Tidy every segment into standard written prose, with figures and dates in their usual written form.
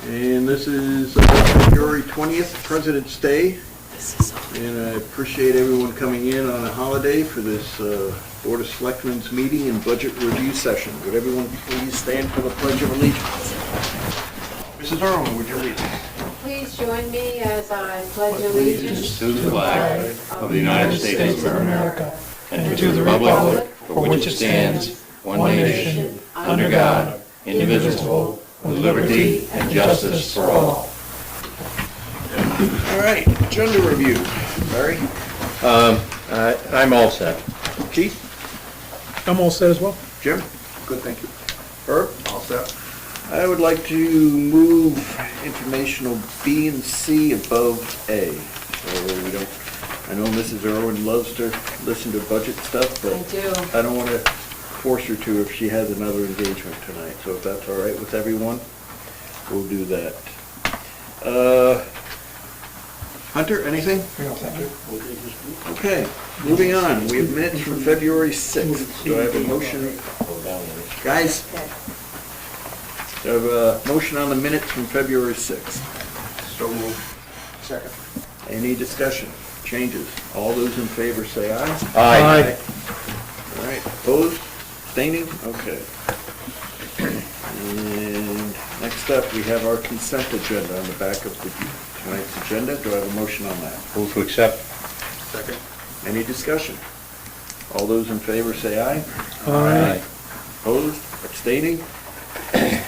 And this is February 20th, President's Day. And I appreciate everyone coming in on a holiday for this Board of Selectmen's meeting and budget review session. Would everyone please stand for the Pledge of Allegiance? Mrs. Irwin, would you lead? Please join me as I pledge allegiance to the flag of the United States of America and to the republic for which it stands, one nation, under God, indivisible, with liberty and justice for all. All right, agenda review. Barry? I'm all set. Keith? I'm all set as well. Jim? Good, thank you. Herb? All set. I would like to move informational B and C above A. So we don't, I know Mrs. Irwin loves to listen to budget stuff, but I do. I don't want to force her to if she has another engagement tonight. So if that's all right with everyone, we'll do that. Hunter, anything? No, thank you. Okay, moving on. We have minutes from February 6th. Do I have a motion? Guys, do I have a motion on the minutes from February 6th? So moved. Second. Any discussion, changes? All those in favor say aye. Aye. All right, opposed, abstaining? Okay. And next up, we have our consent agenda on the back of tonight's agenda. Do I have a motion on that? Move to accept. Second. Any discussion? All those in favor say aye. Aye. Opposed, abstaining?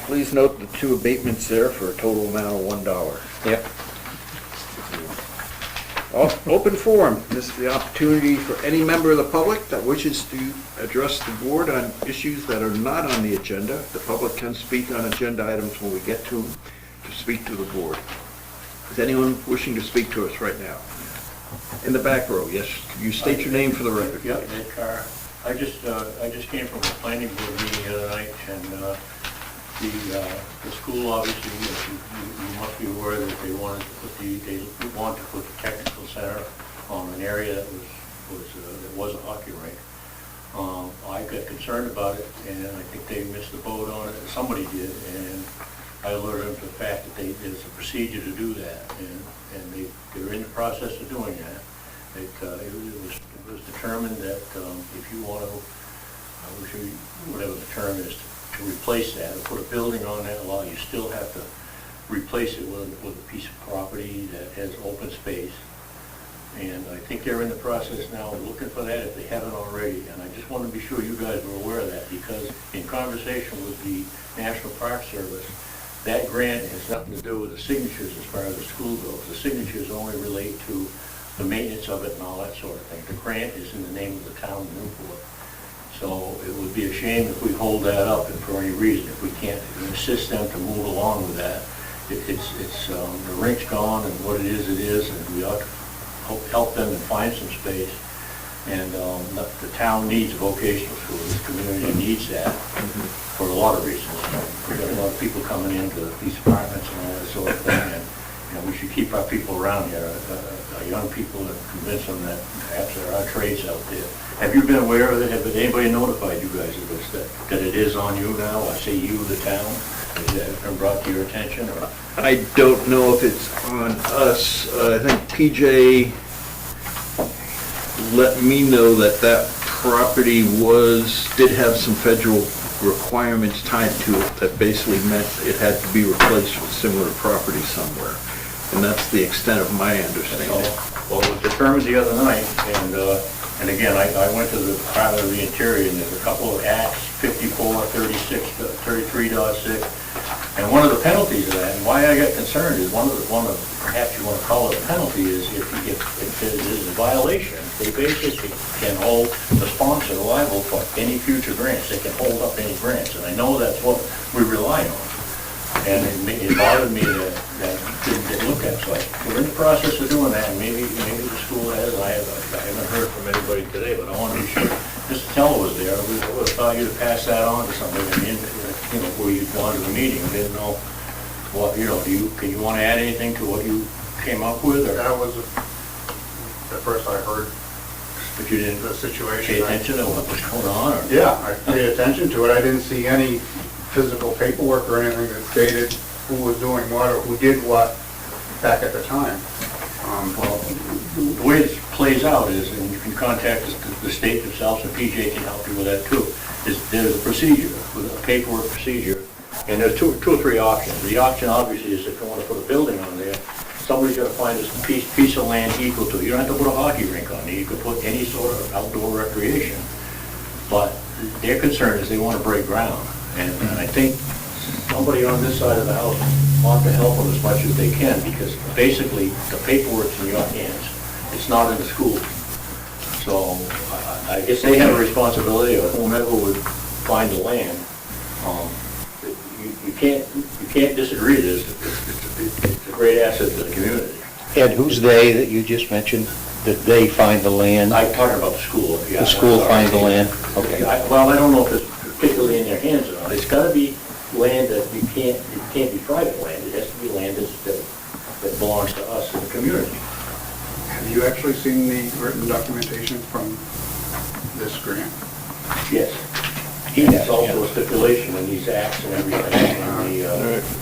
Please note the two abatements there for a total amount of $1. Yep. Open forum. This is the opportunity for any member of the public that wishes to address the board on issues that are not on the agenda. The public can speak on agenda items when we get to them, to speak to the board. Is anyone wishing to speak to us right now? In the back row, yes. Could you state your name for the record? Yeah, Ed Carr. I just came from a planning board meeting the other night, and the school, obviously, you must be aware that they wanted to put the technical center on an area that was a hockey rink. I got concerned about it, and I think they missed the boat on it. Somebody did, and I alerted them to the fact that there's a procedure to do that, and they're in the process of doing that. It was determined that if you want to, whatever the term is, to replace that, or put a building on that lot, you still have to replace it with a piece of property that has open space. And I think they're in the process now of looking for that if they haven't already. And I just want to be sure you guys were aware of that, because in conversation with the National Park Service, that grant has nothing to do with the signatures as far as the school goes. The signatures only relate to the maintenance of it and all that sort of thing. The grant is in the name of the town of Newport. So it would be a shame if we hold that up, and for any reason, if we can't assist them to move along with that. The rink's gone, and what it is, and we ought to help them and find some space. And the town needs a vocational school. This community needs that for a lot of reasons. We've got a lot of people coming into these apartments and all that sort of thing, and we should keep our people around here, our young people, and convince them that perhaps there are trades out there. Have you been aware of it? Have anybody notified you guys of this, that it is on you now? I say you, the town. Has that been brought to your attention, or? I don't know if it's on us. I think PJ let me know that property did have some federal requirements tied to it that basically meant it had to be replaced with similar property somewhere. And that's the extent of my understanding. Well, it was determined the other night, and again, I went to the Department of the Interior, and there's a couple of acts, 54, 36, 33.6, and one of the penalties of that, and why I got concerned is one of perhaps you want to call it a penalty, is if it is a violation, they basically can hold the sponsor liable for any future grants. They can hold up any grants, and I know that's what we rely on. And it bothered me that didn't look at it. So we're in the process of doing that, and maybe the school has. I haven't heard from anybody today, but I want to be sure. Mr. Teller was there. We would have thought you'd have passed that on to somebody. Where you'd gone to the meeting. I didn't know what, can you want to add anything to what you came up with? Or? That was at first I heard But you didn't the situation. pay attention to what was going on? Yeah, I paid attention to it. I didn't see any physical paperwork or anything that stated who was doing what or who did what back at the time. Well, the way it plays out is, and you can contact the state themselves, and PJ can help you with that too, is there's a procedure, with a paperwork procedure, and there's two or three options. The option obviously is if you want to put a building on there, somebody's got to find a piece of land equal to it. You don't have to put a hockey rink on there, you could put any sort of outdoor recreation. But their concern is they want to break ground, and I think somebody on this side of the house ought to help them as much as they can, because basically the paperwork's in your hands. It's not in the school. So I guess they have a responsibility, or whomever would find the land. You can't disagree with this. It's a great asset to the community. Ed, who's they that you just mentioned, that they find the land? I'm talking about the school. Yeah, The school sorry. finds the land? Okay. Well, I don't know if it's particularly in their hands or not. It's got to be land that it can't be private land. It has to be land that belongs to us in the community. Have you actually seen the written documentation from this grant? Yes. It's also a stipulation in these acts and everything, in the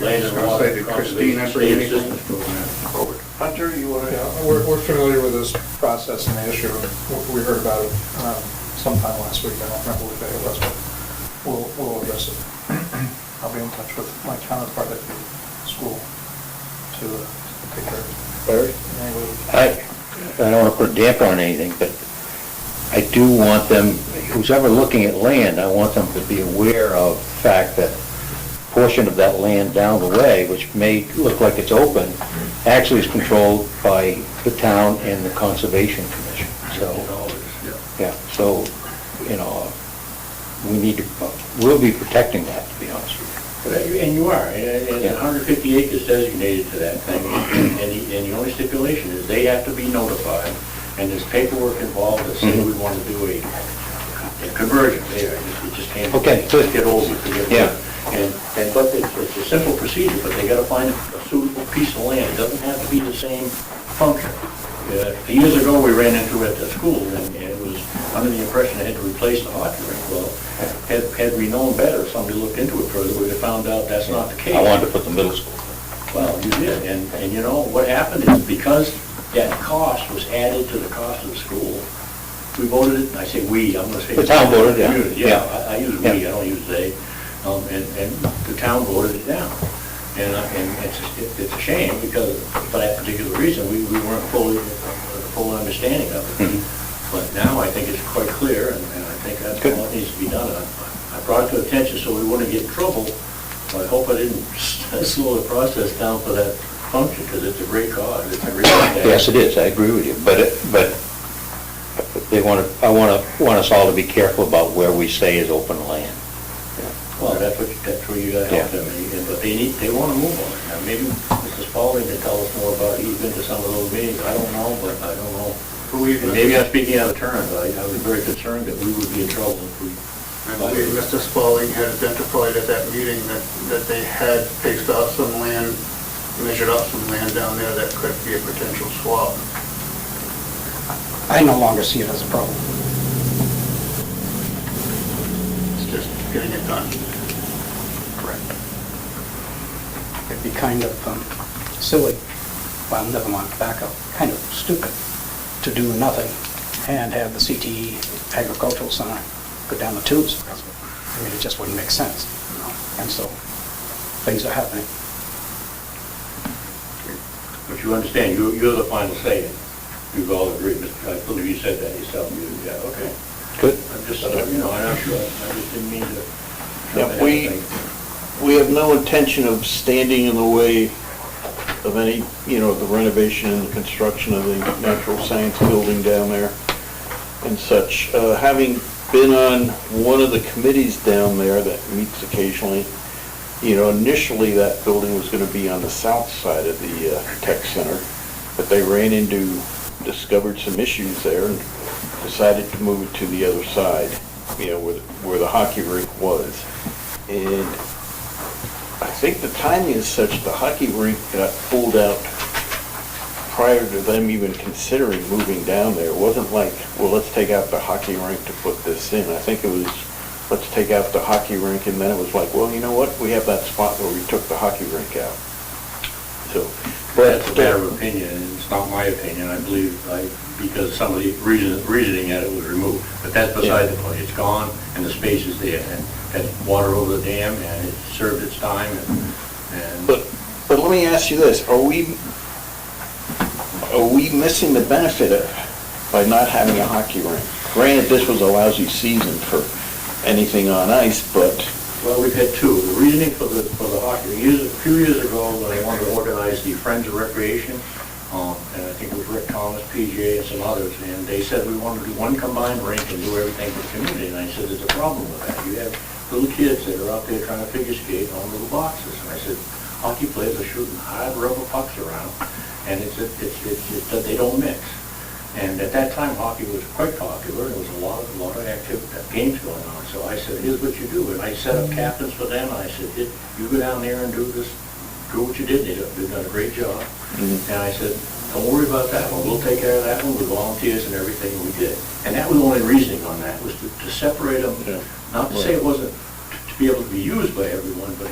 land I was and gonna water say, did Christina conservation bring state anything assistance program. forward? Hunter, you want to? Yeah, we're familiar with this process and the issue. We heard about it sometime last week. I don't remember what day it was, but we'll address it. I'll be in touch with my counterpart at the school to take care of it. Barry? Anyway, I don't want to put a damper on anything, but I do want them, who's ever looking at land, I want them to be aware of the fact that a portion of that land down the way, which may look like it's open, actually is controlled by the town and the Conservation Commission. So, yeah, so, you know, we need to, we'll be protecting that, to be honest with you. And you are, and Yeah. 150 acres designated to that thing, and the only stipulation is they have to be notified, and there's paperwork involved that say we want to do a conversion there, it just can't Okay, good. get over, forget Yeah. but it's a simple procedure, but they gotta find a suitable piece of land, it doesn't have to be the same function. Years ago, we ran into it at the school, and it was under the impression they had to replace the hockey rink. Well, had we known better, if somebody looked into it further, we'd have found out that's not the case. I wanted to put the middle school. Well, you did, and you know, what happened is because that cost was added to the cost of the school, we voted it, and I say we, I'm gonna say. The town voted, yeah. Community, Yeah. I use we, I don't use they, and the town voted it down. And it's a shame, because for that particular reason, we weren't fully understanding of it. But now I think it's quite clear, and I think that's all that needs to be done. I brought it to attention so we wouldn't get in trouble, but I hope I didn't slow the process down for that function, because it's a great cause, it's a great thing. Yes, it is, I agree with you, but they want to, I want us all to be careful about where we say is open land. Well, that's where you gotta help Yeah. them, but they wanna move on it. Now, maybe Mr. Spalding can tell us more about, he's been to some of those meetings, I don't know, but I don't know. Believe And me. maybe I'm speaking out of turn, but I was very concerned that we would be in trouble if we. I believe Mr. Spalding had identified at that meeting that they had paced out some land, measured out some land down there that could be a potential swap. I no longer see it as a problem. It's just getting it done. Correct. It'd be kind of silly, well, never mind, back up, kind of stupid to do nothing and have the CTE Agricultural Center go down the tubes because of it. I mean, it just wouldn't make sense, you know, and so things are happening. But you understand, you're the final say, you've all agreed, I believe you said that yourself, yeah, okay. Good. I'm just, you know, I'm not sure, I just didn't mean to. Yeah, we have no intention of standing in the way of any, you know, the renovation and the construction of the natural science building down there and such. Having been on one of the committees down there that meets occasionally, you know, initially that building was going to be on the south side of the tech center, but they discovered some issues there and decided to move it to the other side, you know, where the hockey rink was. And I think the timing is such, the hockey rink got pulled out prior to them even considering moving down there. It wasn't like, well, let's take out the hockey rink to put this in. I think it was, let's take out the hockey rink, and then it was like, well, you know what? We have that spot where we took the hockey rink out. that's a matter of opinion, and it's not my opinion, I believe, because some of the reasoning at it was removed. But that's beside the point, it's gone, and the space is there, and that's water over the dam, and it served its time, and But let me ask you this, are we missing the benefit by not having a hockey rink? Granted, this was a lousy season for anything on ice, but well, we've had two. The reasoning for the hockey, a few years ago, when I wanted to organize the Friends of Recreation, and I think it was Rick Thomas, PGA, and some others, and they said we wanted to do one combined rink and do everything for the community, and I said, there's a problem with that. You have little kids that are out there trying to figure skate on little boxes, and I said, hockey players are shooting hard rubber pucks around, and they don't mix. And at that time, hockey was quite popular. There was a lot of active games going on. So I said, here's what you do. And I set up captains for them. And I said, you go down there and do this, do what you did. They've done a great job. And I said, don't worry about that one. We'll take care of that one with volunteers and everything we did. And that was the only reasoning on that, was to separate them. Not to say it wasn't to be able to be used by everyone, but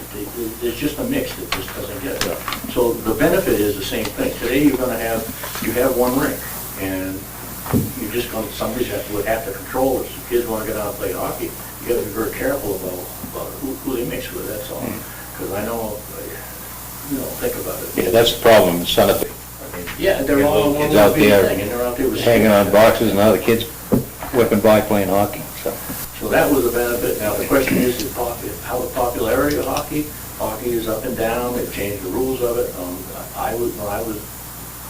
it's just a mix that just doesn't get it. So the benefit is the same thing. Today you have one rink. And you're just going to, somebody's would have to control it. If kids want to get out and play hockey, you got to be very careful about who they mix with, that's all. Because I know, think about it. Yeah, that's the problem, it's not a, Yeah, they're all one kids out big there thing, and they're out there with hanging on sticks. boxes, and other kids whipping by playing hockey, so. So that was a benefit. Now, the question is how the popularity of hockey. Hockey is up and down, they've changed the rules of it. When I was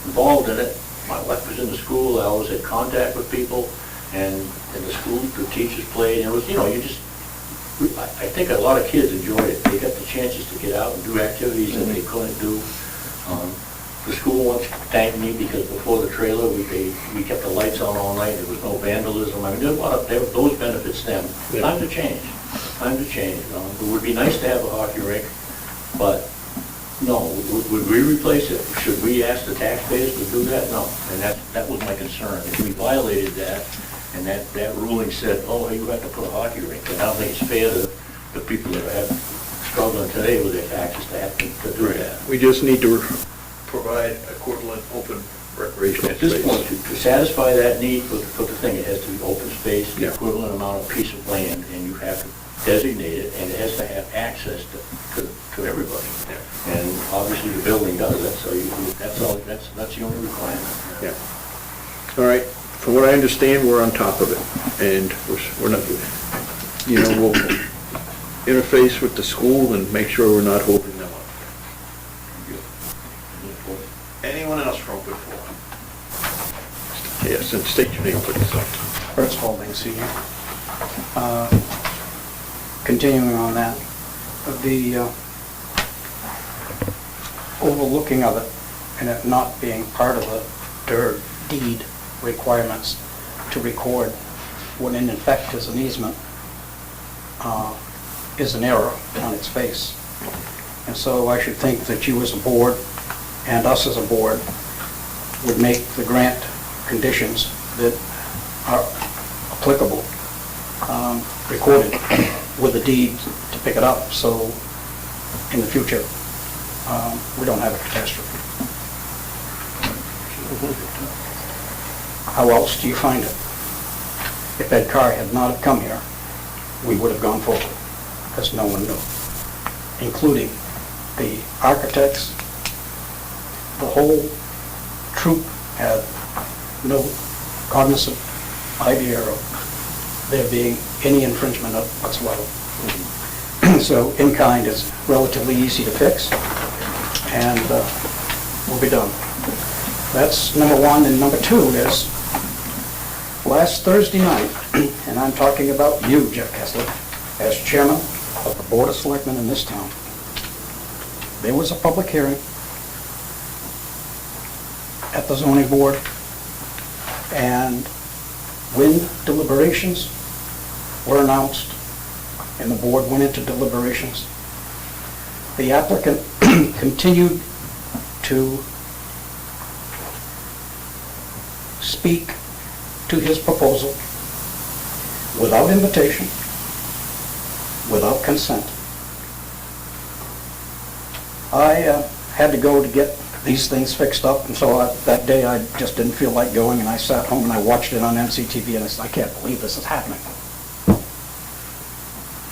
involved in it, my wife was in the school, I always had contact with people, and in the school, the teachers played, and it was, I think a lot of kids enjoyed it. They got the chances to get out and do activities that they couldn't do. The school once thanked me because before the trailer, we kept the lights on all night, there was no vandalism. I mean, there's a lot of, those benefits stem. Time to change. It would be nice to have a hockey rink, but no, would we replace it? Should we ask the taxpayers to do that? No, and that was my concern. If we violated that, and that ruling said, oh, you have to put a hockey rink, and I don't think it's fair to the people that are struggling today with their taxes to have to do that. we just need to provide equivalent open recreational At this space. point, to satisfy that need for the thing, it has to be open space, the Yeah. equivalent amount of piece of land, and you have to designate it, and it has to have access to everybody. And obviously, the building does that, so that's the only requirement. Yeah. All right, from what I understand, we're on top of it, and we're not, we'll interface with the school and make sure we're not holding them up. Anyone else from open forum? Yes, and state your name, please. Hertz Holding Senior. Continuing on that, the overlooking of it and it not being part of the deed requirements to record what in effect is an easement is an error on its face. And so I should think that you as a board and us as a board would make the grant conditions that are applicable recorded with a deed to pick it up, so in the future we don't have a catastrophe. How else do you find it? If Ed Carr had not have come here, we would have gone forward, because no one knew, including the architects. The whole troop had no cognizant idea of there being any infringement of whatsoever. So in-kind is relatively easy to fix, and we'll be done. That's number one, and number two is, last Thursday night, and I'm talking about you, Jeff Kessler, as chairman of the Board of Selectmen in this town, there was a public hearing at the zoning board, and when deliberations were announced and the board went into deliberations, the applicant continued to speak to his proposal without invitation, without consent. I had to go to get these things fixed up, and so that day I just didn't feel like going, and I sat home and I watched it on MCTV, and I said, I can't believe this is happening.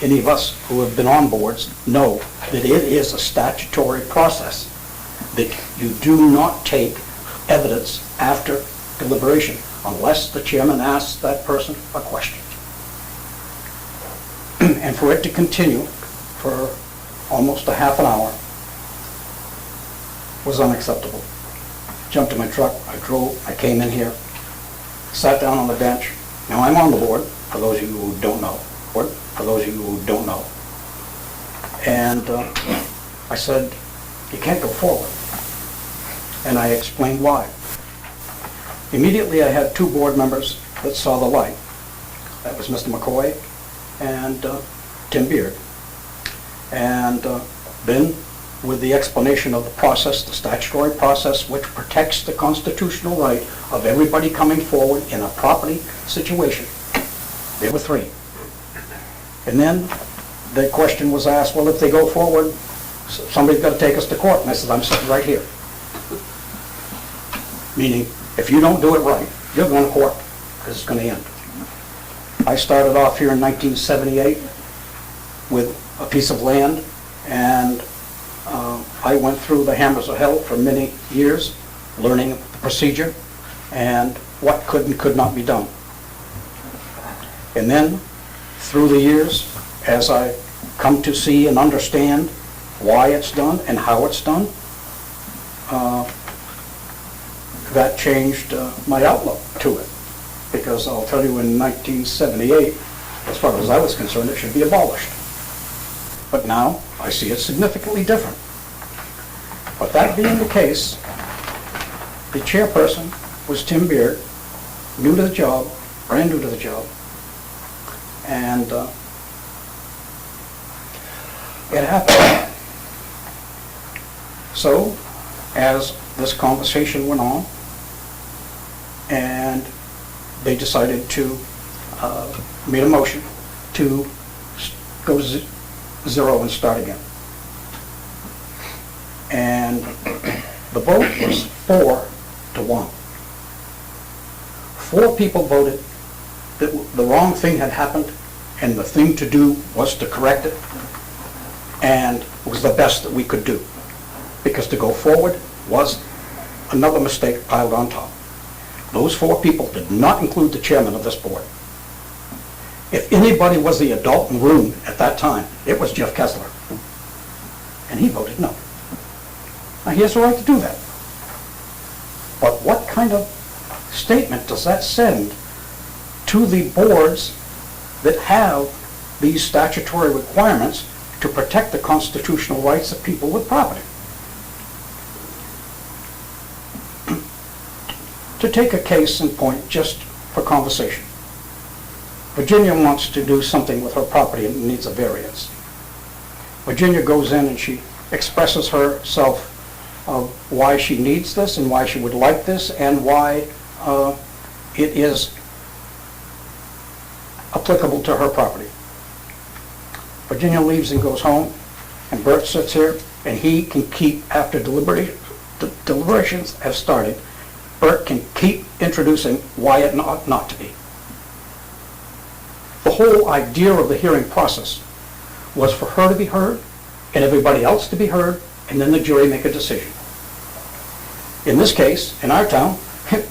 Any of us who have been on boards know that it is a statutory process, that you do not take evidence after deliberation unless the chairman asks that person a question. And for it to continue for almost a half an hour was unacceptable. Jumped in my truck, I drove, I came in here, sat down on the bench. Now, I'm on the board, for those of you who don't know. And I said, you can't go forward. And I explained why. Immediately, I had two board members that saw the light. That was Mr. McCoy and Tim Beard. And then, with the explanation of the process, the statutory process which protects the constitutional right of everybody coming forward in a property situation, there were three. And then the question was asked, well, if they go forward, somebody's got to take us to court. And I said, I'm sitting right here. Meaning, if you don't do it right, you're going to court, because it's going to end. I started off here in 1978 with a piece of land, and I went through the hammers of hell for many years, learning the procedure and what could and could not be done. And then, through the years, as I come to see and understand why it's done and how it's done, that changed my outlook to it. Because I'll tell you, in 1978, as far as I was concerned, it should be abolished. But now, I see it significantly different. But that being the case, the chairperson was Tim Beard, new to the job, brand new to the job, and it happened. So, as this conversation went on, and they decided to, made a motion to go zero and start again. And the vote was 4-1. 4 people voted that the wrong thing had happened, and the thing to do was to correct it, and it was the best that we could do. Because to go forward was another mistake piled on top. Those 4 people did not include the chairman of this board. If anybody was the adult in the room at that time, it was Jeff Kessler. And he voted no. Now, he has the right to do that. But what kind of statement does that send to the boards that have these statutory requirements to protect the constitutional rights of people with property? To take a case in point, just for conversation. Virginia wants to do something with her property and needs a variance. Virginia goes in and she expresses herself of why she needs this and why she would like this and why it is applicable to her property. Virginia leaves and goes home, and Bert sits here, and he can keep, after deliberations have started, Bert can keep introducing why it ought not to be. The whole idea of the hearing process was for her to be heard and everybody else to be heard, and then the jury make a decision. In this case, in our town,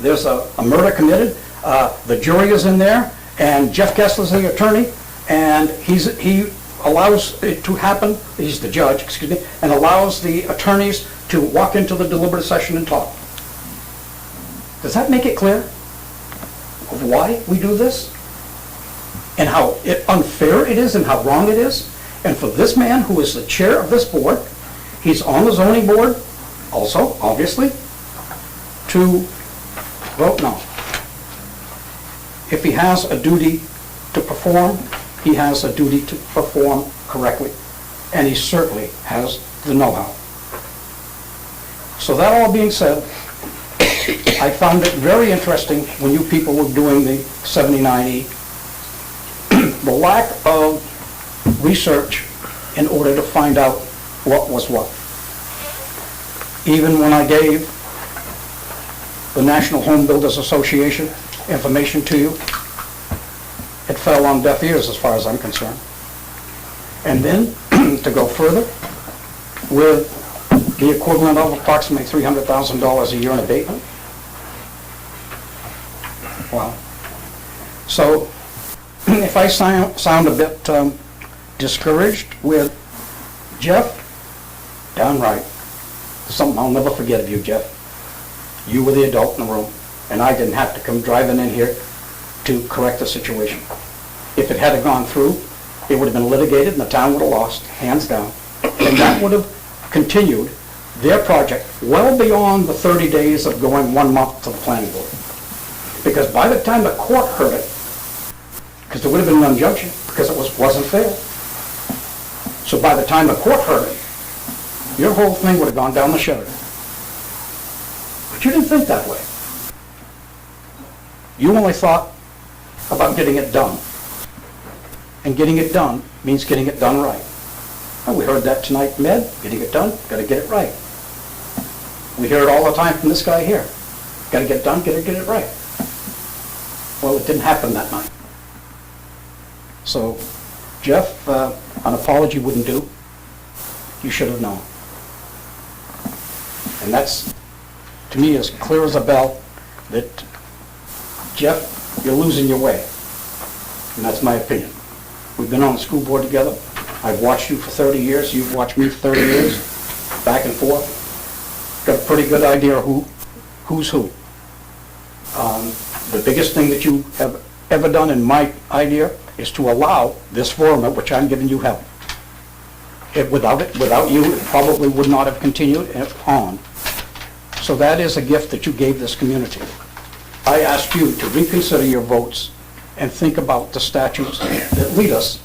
there's a murder committed, the jury is in there, and Jeff Kessler's the attorney, and he allows it to happen, he's the judge, excuse me, and allows the attorneys to walk into the deliberative session and talk. Does that make it clear of why we do this? And how unfair it is and how wrong it is? And for this man, who is the chair of this board, he's on the zoning board also, obviously, to vote no. If he has a duty to perform, he has a duty to perform correctly. And he certainly has the know-how. So that all being said, I found it very interesting when you people were doing the 79E, the lack of research in order to find out what was what. even when I gave the National Home Builders Association information to you, it fell on deaf ears as far as I'm concerned. And then, to go further, with the equivalent of approximately $300,000 a year in abatement. Wow. So, if I sound a bit discouraged with Jeff, downright, something I'll never forget of you, Jeff. You were the adult in the room, and I didn't have to come driving in here to correct the situation. If it had gone through, it would have been litigated and the town would have lost, hands down. And that would have continued their project well beyond the 30 days of going 1 month to the planning board. Because by the time the court heard it, because there would have been an injunction, because it wasn't fair. So by the time the court heard it, your whole thing would have gone down the shitter. But you didn't think that way. You only thought about getting it done. And getting it done means getting it done right. And we heard that tonight, Med, getting it done, gotta get it right. We hear it all the time from this guy here. Gotta get it done, gotta get it right. Well, it didn't happen that night. So, Jeff, an apology wouldn't do. You should have known. And that's, to me, as clear as a bell, that, Jeff, you're losing your way. And that's my opinion. We've been on the school board together. I've watched you for 30 years. You've watched me for 30 years. Back and forth. Got a pretty good idea of who's who. The biggest thing that you have ever done, in my idea, is to allow this forum at which I'm giving you help. Without you, it probably would not have continued on. So that is a gift that you gave this community. I ask you to reconsider your votes and think about the statutes that lead us.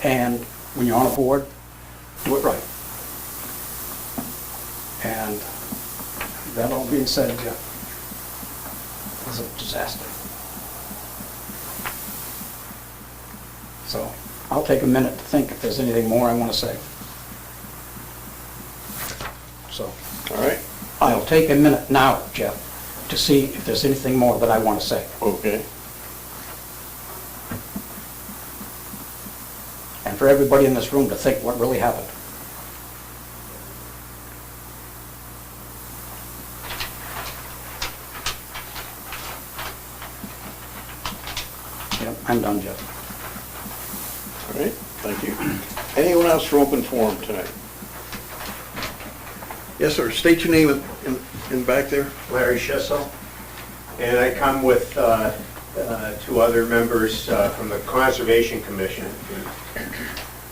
And when you're on a board, do it right. And that all being said, Jeff, it was a disaster. So I'll take a minute to think if there's anything more I want to say. So All right, I'll take a minute now, Jeff, to see if there's anything more that I want to say. okay. And for everybody in this room to think what really happened. Yep, I'm done, Jeff. All right, thank you. Anyone else for open forum tonight? Yes, sir, state your name in back there. Larry Schissel, and I come with two other members from the Conservation Commission.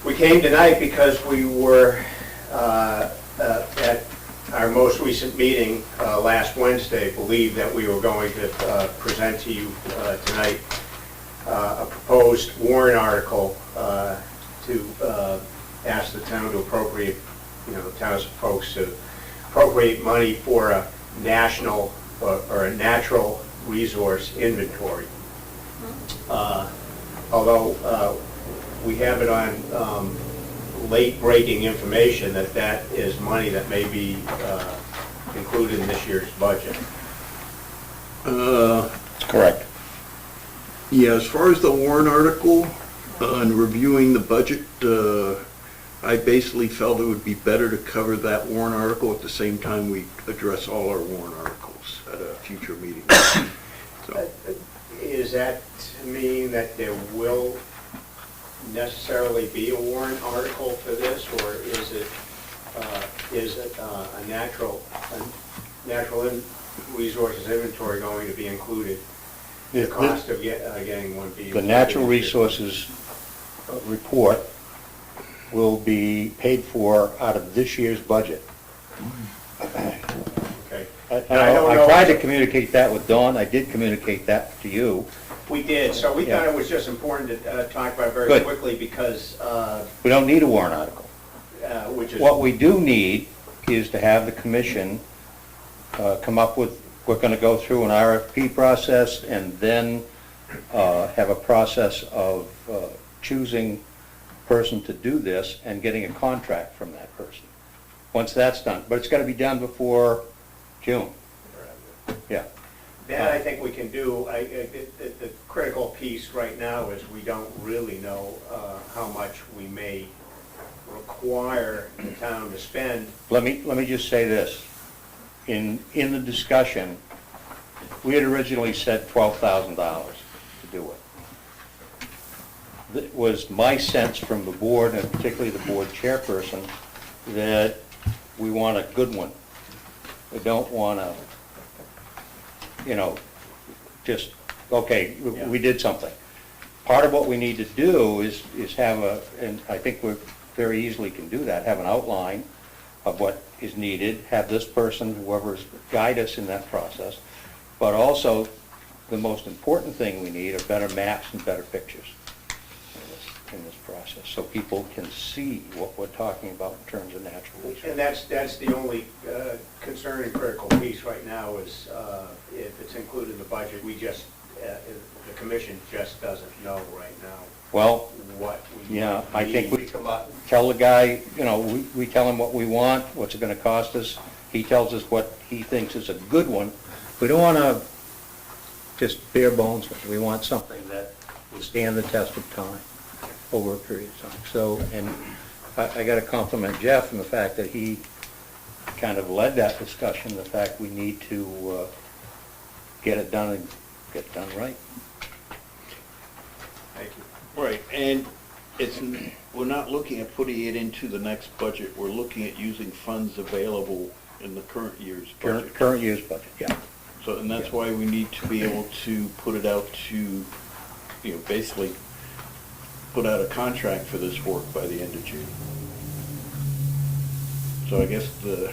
We came tonight because we were at our most recent meeting last Wednesday, believed that we were going to present to you tonight a proposed warrant article to ask the town to appropriate, the town's folks to appropriate money for a national or a natural resource inventory. Although we have it on late-breaking information that is money that may be included in this year's budget. Correct. Yeah, as far as the warrant article and reviewing the budget, I basically felt it would be better to cover that warrant article at the same time we address all our warrant articles at a future meeting. So, Is that to mean that there will necessarily be a warrant article for this, or is it a natural resources inventory going to be included? The cost of getting one being... The natural resources report will be paid for out of this year's budget. Okay. I don't know. tried to communicate that with Dawn, I did communicate that to you. We did, so we Yeah. thought it was just important to talk about very Good. quickly because, We don't need a warrant article. which is... What we do need is to have the commission come up with, we're going to go through an RFP process and then have a process of choosing a person to do this and getting a contract from that person. once that's done. But it's gotta be done before June. Yeah. That I think we can do. The critical piece right now is we don't really know how much we may require the town to spend. Let me just say this. In the discussion, we had originally said $12,000 to do it. It was my sense from the board, and particularly the board chairperson, that we want a good one. We don't want to, just, okay, we did something. Part of what we need to do is have and I think we very easily can do that, have an outline of what is needed, have this person, whoever's, guide us in that process. But also, the most important thing we need are better maps and better pictures in this process, so people can see what we're talking about in terms of natural resources. And that's the only concern and critical piece right now is if it's included in the budget, the commission just doesn't know right now Well, what we yeah, I think we need. Come up. tell the guy, we tell him what we want, what's it gonna cost us. He tells us what he thinks is a good one. We don't wanna just bare bones one. We want something that will stand the test of time, over a period of time. So, and I gotta compliment Jeff in the fact that he kind of led that discussion, the fact we need to get it done and get it done right. Thank you. Right, and we're not looking at putting it into the next budget, we're looking at using funds available in the current year's budget. Current year's budget, yeah. So, and that's why we need to be able to put it out to, basically put out a contract for this work by the end of June. So I guess the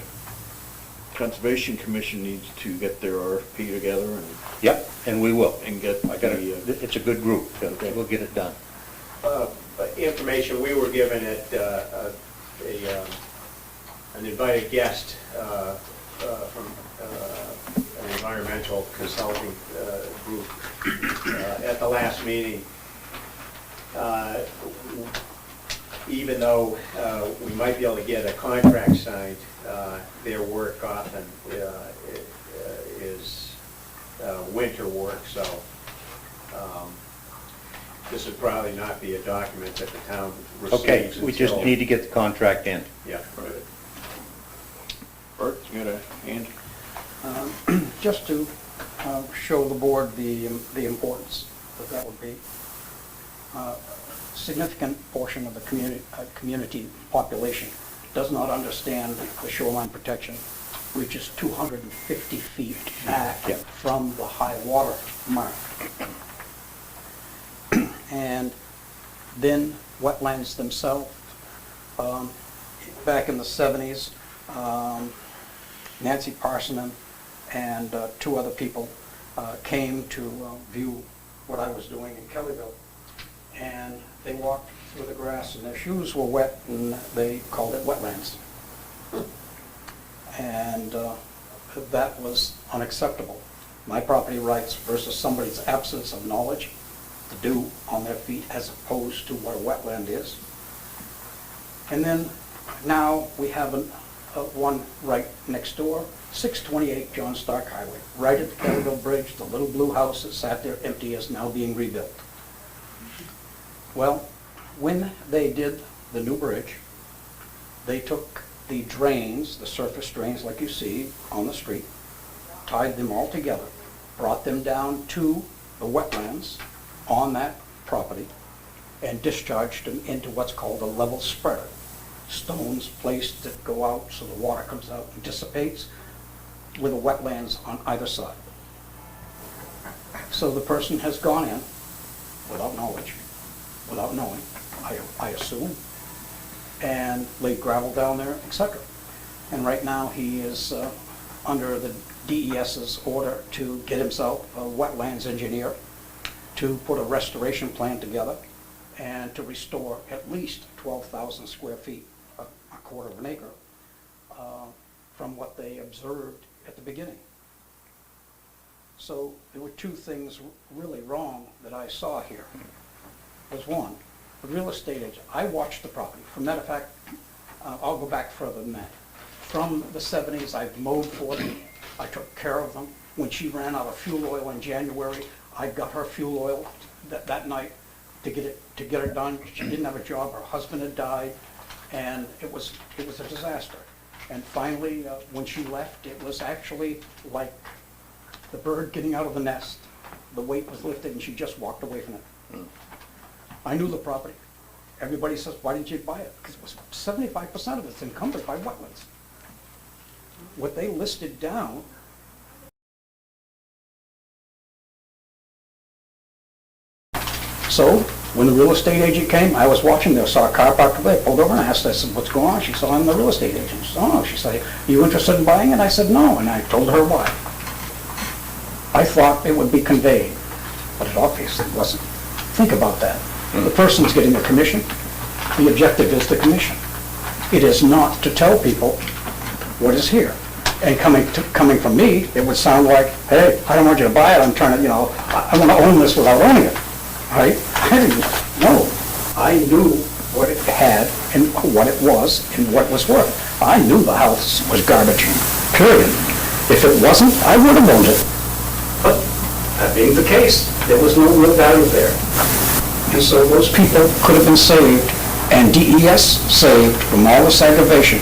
Conservation Commission needs to get their RFP together and. Yep, and we will. And get It's a good group, Okay. we'll get it done. Information we were given at an invited guest from an environmental consulting group at the last meeting. Even though we might be able to get a contract signed, their work often is winter work, so this would probably not be a document that the town receives. Okay, we just until- need to get the contract in. Yeah. Right. Bert, you got a hand? Just to show the board the importance that would be. Significant portion of the community population does not understand the shoreline protection, which is 250 feet back Yeah. from the high water mark. And then wetlands themselves, back in the 70s, Nancy Parsonen and two other people came to view what I was doing in Kellyville. And they walked through the grass and their shoes were wet and they called it wetlands. And that was unacceptable. My property rights versus somebody's absence of knowledge, the dew on their feet as opposed to what a wetland is. And then now we have one right next door, 628 John Stark Highway, right at the Kellyville Bridge. The little blue house that sat there empty is now being rebuilt. Well, when they did the new bridge, they took the drains, the surface drains like you see on the street, tied them all together, brought them down to the wetlands on that property, and discharged them into what's called a level spreader. Stones placed that go out so the water comes out and dissipates with the wetlands on either side. So the person has gone in without knowledge, without knowing, I assume, and laid gravel down there, etc. And right now he is under the DES's order to get himself a wetlands engineer to put a restoration plan together and to restore at least 12,000 square feet, a quarter of an acre, from what they observed at the beginning. So there were two things really wrong that I saw here. Was one, the real estate agent, I watched the property. For matter of fact, I'll go back further than that. from the 70s. I've mowed for them. I took care of them. When she ran out of fuel oil in January, I got her fuel oil that night to get her done. She didn't have a job. Her husband had died, and it was a disaster. And finally, when she left, it was actually like the bird getting out of the nest. The weight was lifted, and she just walked away from it. I knew the property. Everybody says, why didn't you buy it? Because it was 75% of it's encumbered by wetlands. What they listed down. So, when the real estate agent came, I was watching there, saw a car parked there, pulled over and asked, I said, what's going on? She said, I'm the real estate agent. She said, oh, she said, you interested in buying it? I said, no, and I told her why. I thought it would be conveyed, but it obviously wasn't. Think about that. The person's getting a commission. The objective is the commission. It is not to tell people what is here. And coming from me, it would sound like, hey, I don't want you to buy it, I'm trying to, I want to own this without owning it, right? I didn't know. I knew what it had and what it was and what it was worth. I knew the house was garbage, period. If it wasn't, I would have owned it. But that being the case, there was no real value there. And so those people could have been saved, and DES saved from all this aggravation.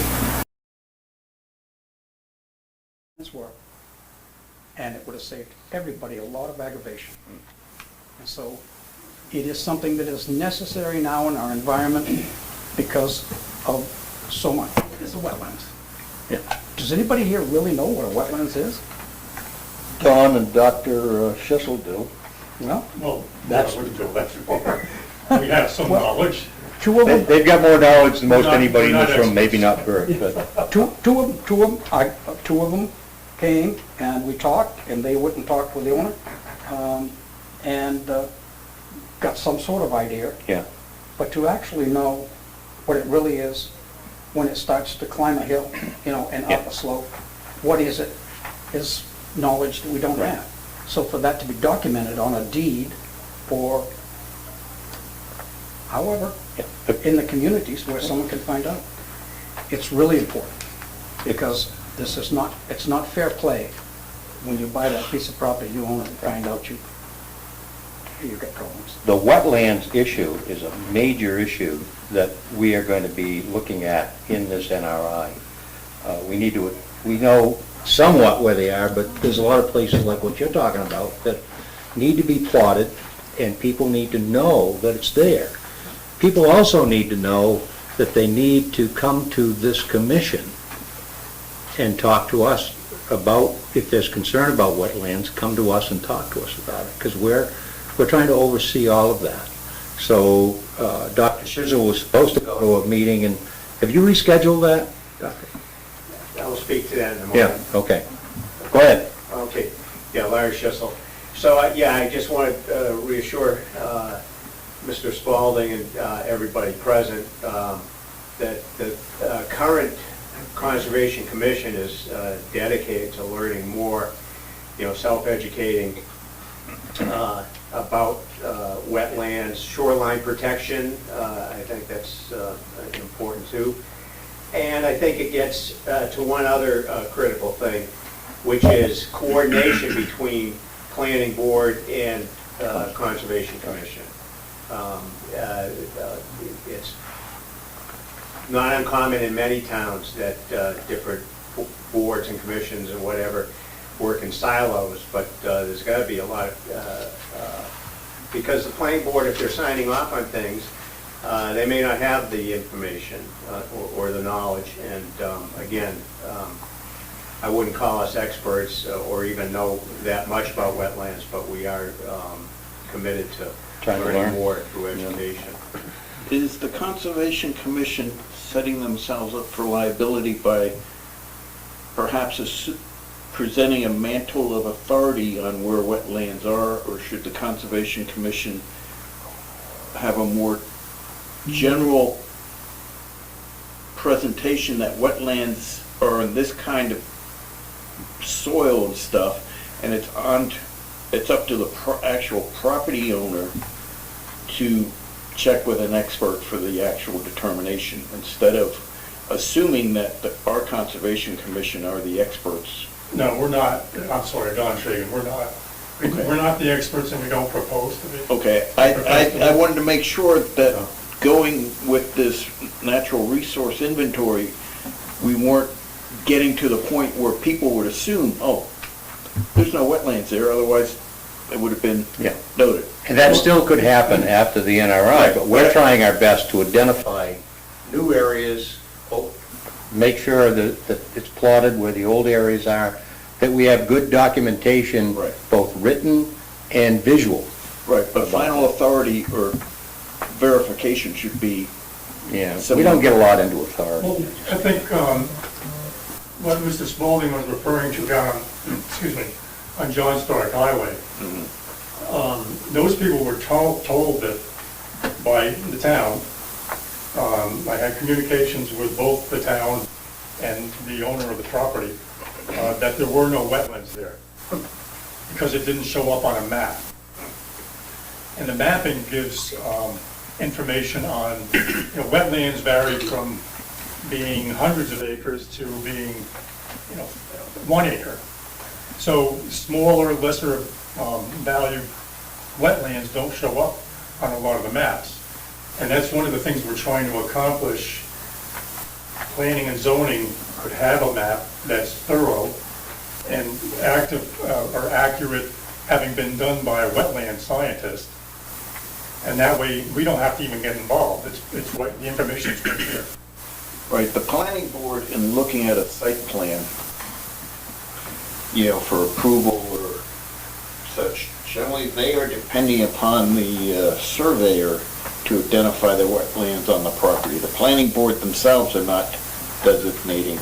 And it would have saved everybody a lot of aggravation. And so it is something that is necessary now in our environment because of so much. It's the wetlands. Yeah. Does anybody here really know what a wetlands is? Don and Dr. Schissel do. Well, Well, That's- we have some Well- knowledge. two of them, They've got more knowledge than most We're not- anybody in we're this not room, maybe not experts. Bert, but. two of them came and we talked, and they went and talked with the owner, and got some sort of idea. Yeah. But to actually know what it really is, when it starts to climb a hill, and up a slope, what is it, is knowledge that we don't have. So for that to be documented on a deed for, however, in the communities where someone can find out, it's really important. Because this is not, it's not fair play. When you buy that piece of property, you own it and find out you got problems. The wetlands issue is a major issue that we are going to be looking at in this NRI. We know somewhat where they are, but there's a lot of places like what you're talking about that need to be plotted, and people need to know that it's there. People also need to know that they need to come to this commission and talk to us about, if there's concern about wetlands, come to us and talk to us about it, because we're trying to oversee all of that. So Dr. Shizzle was supposed to go to a meeting, and have you rescheduled that, Doctor? I will speak to that in a moment. Yeah, okay. Go ahead. Okay, yeah, Larry Schissel. So, I just want to reassure Mr. Spalding and everybody present that the current Conservation Commission is dedicated to learning more, self-educating about wetlands, shoreline protection. I think that's important too. And I think it gets to one other critical thing, which is coordination between Planning Board and Conservation Commission. It's not uncommon in many towns that different boards and commissions and whatever work in silos, but there's got to be a lot of, because the planning board, if they're signing off on things, they may not have the information or the knowledge, and again, I wouldn't call us experts or even know that much about wetlands, but we are committed to Trying to learning learn. more through education. Is the Conservation Commission setting themselves up for liability by perhaps presenting a mantle of authority on where wetlands are, or should the Conservation Commission have a more general presentation that wetlands are in this kind of soil and stuff, and it's up to the actual property owner to check with an expert for the actual determination, instead of assuming that our Conservation Commission are the experts. No, we're not, I'm sorry, Don Shagan, we're not. Okay. We're not the experts and we don't propose to be. Okay, I wanted to make sure that going with this natural resource inventory, we weren't getting to the point where people would assume, oh, there's no wetlands there, otherwise it would have been Yeah. noted. And that still could happen after the NRI, but we're trying our best to identify new areas, make sure that it's plotted where the old areas are, that we have good documentation, Right. both written and visual. Right, but final authority or verification should be, Yeah, we don't get a lot into Well, authority. I think what Mr. Spalding was referring to down, excuse me, on John Stark Highway, those people were told that by the town. I had communications with both the town and the owner of the property, that there were no wetlands there, because it didn't show up on a map. And the mapping gives information on, wetlands vary from being hundreds of acres to being, 1 acre. So smaller, lesser value wetlands don't show up on a lot of the maps. And that's one of the things we're trying to accomplish. Planning and zoning could have a map that's thorough and accurate, having been done by a wetland scientist. And that way, we don't have to even get involved. It's what the information's right here. right, the planning board in looking at a site plan, for approval or such, generally they are depending upon the surveyor to identify the wetlands on the property. The planning board themselves are not designating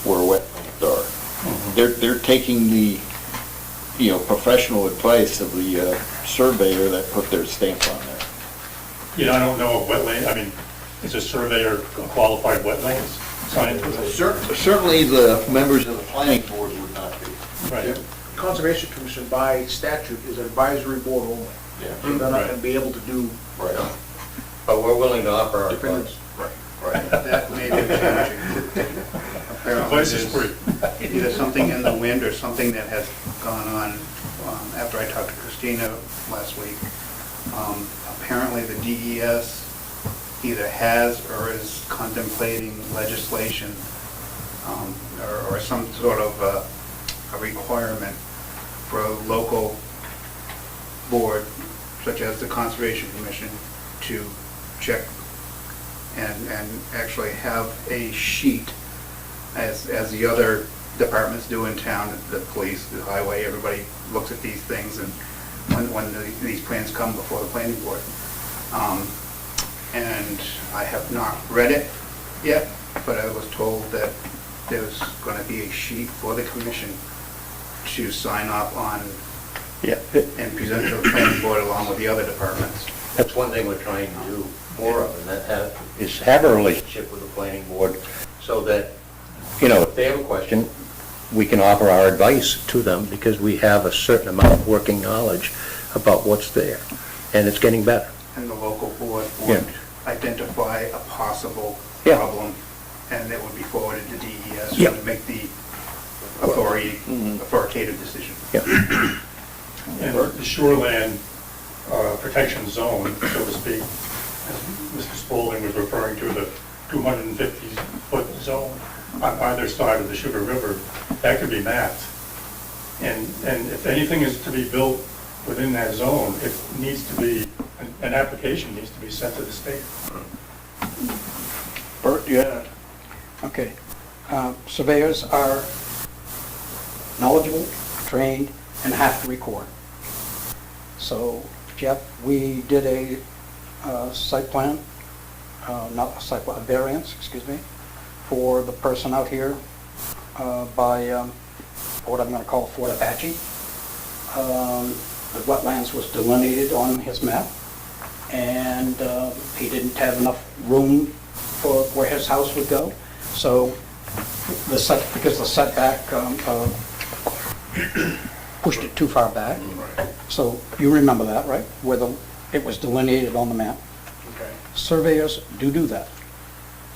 where wetlands are. They're taking the, professional advice of the surveyor that put their stamp on there. I don't know if wetland, is a surveyor a qualified wetlands scientist? Certainly the members of the planning board would not be. Right. Conservation Commission by statute is an advisory board only. So they're not going to be able to do. Right. But we're willing to offer our Depending- advice. Right. That may be changing. Apparently Advice is there's free. either something in the wind or something that has gone on after I talked to Christina last week. Apparently the DES either has or is contemplating legislation or some sort of a requirement for a local board, such as the Conservation Commission, to check and actually have a sheet, as the other departments do in town, the police, the highway, everybody looks at these things, and when these plans come before the planning board. And I have not read it yet, but I was told that there's going to be a sheet for the commission to sign off on and present to the planning board along with the other departments. That's one thing we're trying to do more of, and that is have a relationship with the planning board so that, if they have a question, we can offer our advice to them because we have a certain amount of working knowledge about what's there, and it's getting better. And the local board would identify a possible problem, and it would be forwarded to DES Yeah. to make the authoritative decision. And the shoreland protection zone, so to speak, as Mr. Spalding was referring to, the 250-foot zone on either side of the Sugar River, that could be mapped. And if anything is to be built within that zone, it needs to be, an application needs to be sent to the state. Bert, yeah. Okay. Surveyors are knowledgeable, trained, and have to record. So, Jeff, we did a site plan, not a site plan, a variance, excuse me, for the person out here by what I'm going to call Fort Apache. The wetlands was delineated on his map, and he didn't have enough room for where his house would go. So, because the setback pushed it too far back. So you remember that, right? Where it was delineated on the map. Okay. Surveyors do that.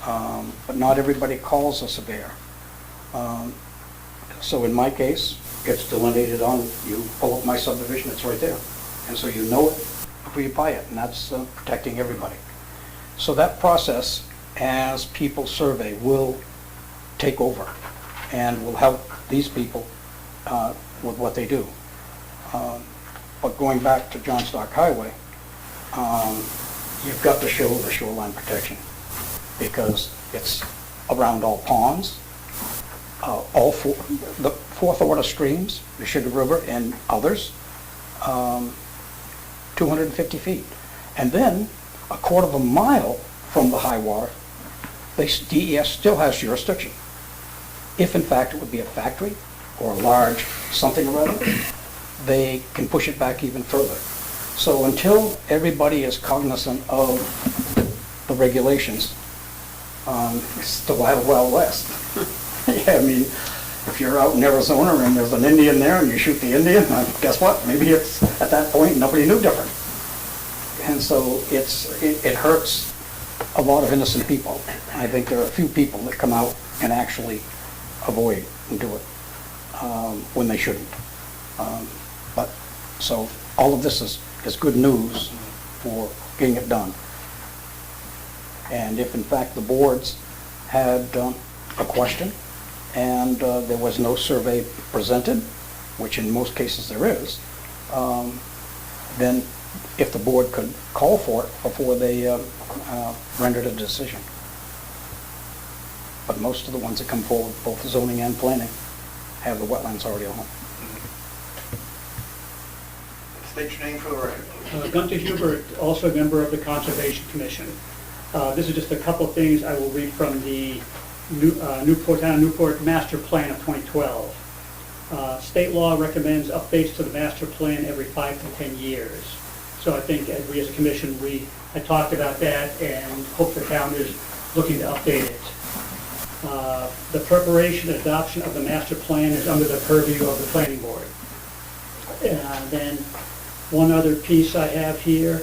But not everybody calls a surveyor. So in my case, it's delineated on, you pull up my subdivision, it's right there. And so you know it before you buy it, and that's protecting everybody. So that process, as people survey, will take over and will help these people with what they do. But going back to John Stark Highway, you've got to show the shoreline protection because it's around all ponds, all four, the fourth order streams, the Sugar River and others, 250 feet. And then a quarter of a mile from the high water, DES still has jurisdiction. If in fact it would be a factory or a large something or other, they can push it back even further. So until everybody is cognizant of the regulations, it's the wild, wild west. Yeah, I mean, if you're out in Arizona and there's an Indian there and you shoot the Indian, guess what? Maybe it's, at that point, nobody knew different. And so it hurts a lot of innocent people. I think there are a few people that come out and actually avoid and do it when they shouldn't. But, so all of this is good news for getting it done. And if in fact the boards had a question and there was no survey presented, which in most cases there is, then if the board could call for it before they rendered a decision. But most of the ones that come forward, both zoning and planning, have the wetlands already on. State your name for the record. Gunther Hubert, also a member of the Conservation Commission. This is just a couple of things I will read from the Newport Master Plan of 2012. State law recommends updates to the master plan every 5 to 10 years. So I think as we as a commission, I talked about that and hope the town is looking to update it. The preparation and adoption of the master plan is under the purview of the planning board. Then one other piece I have here,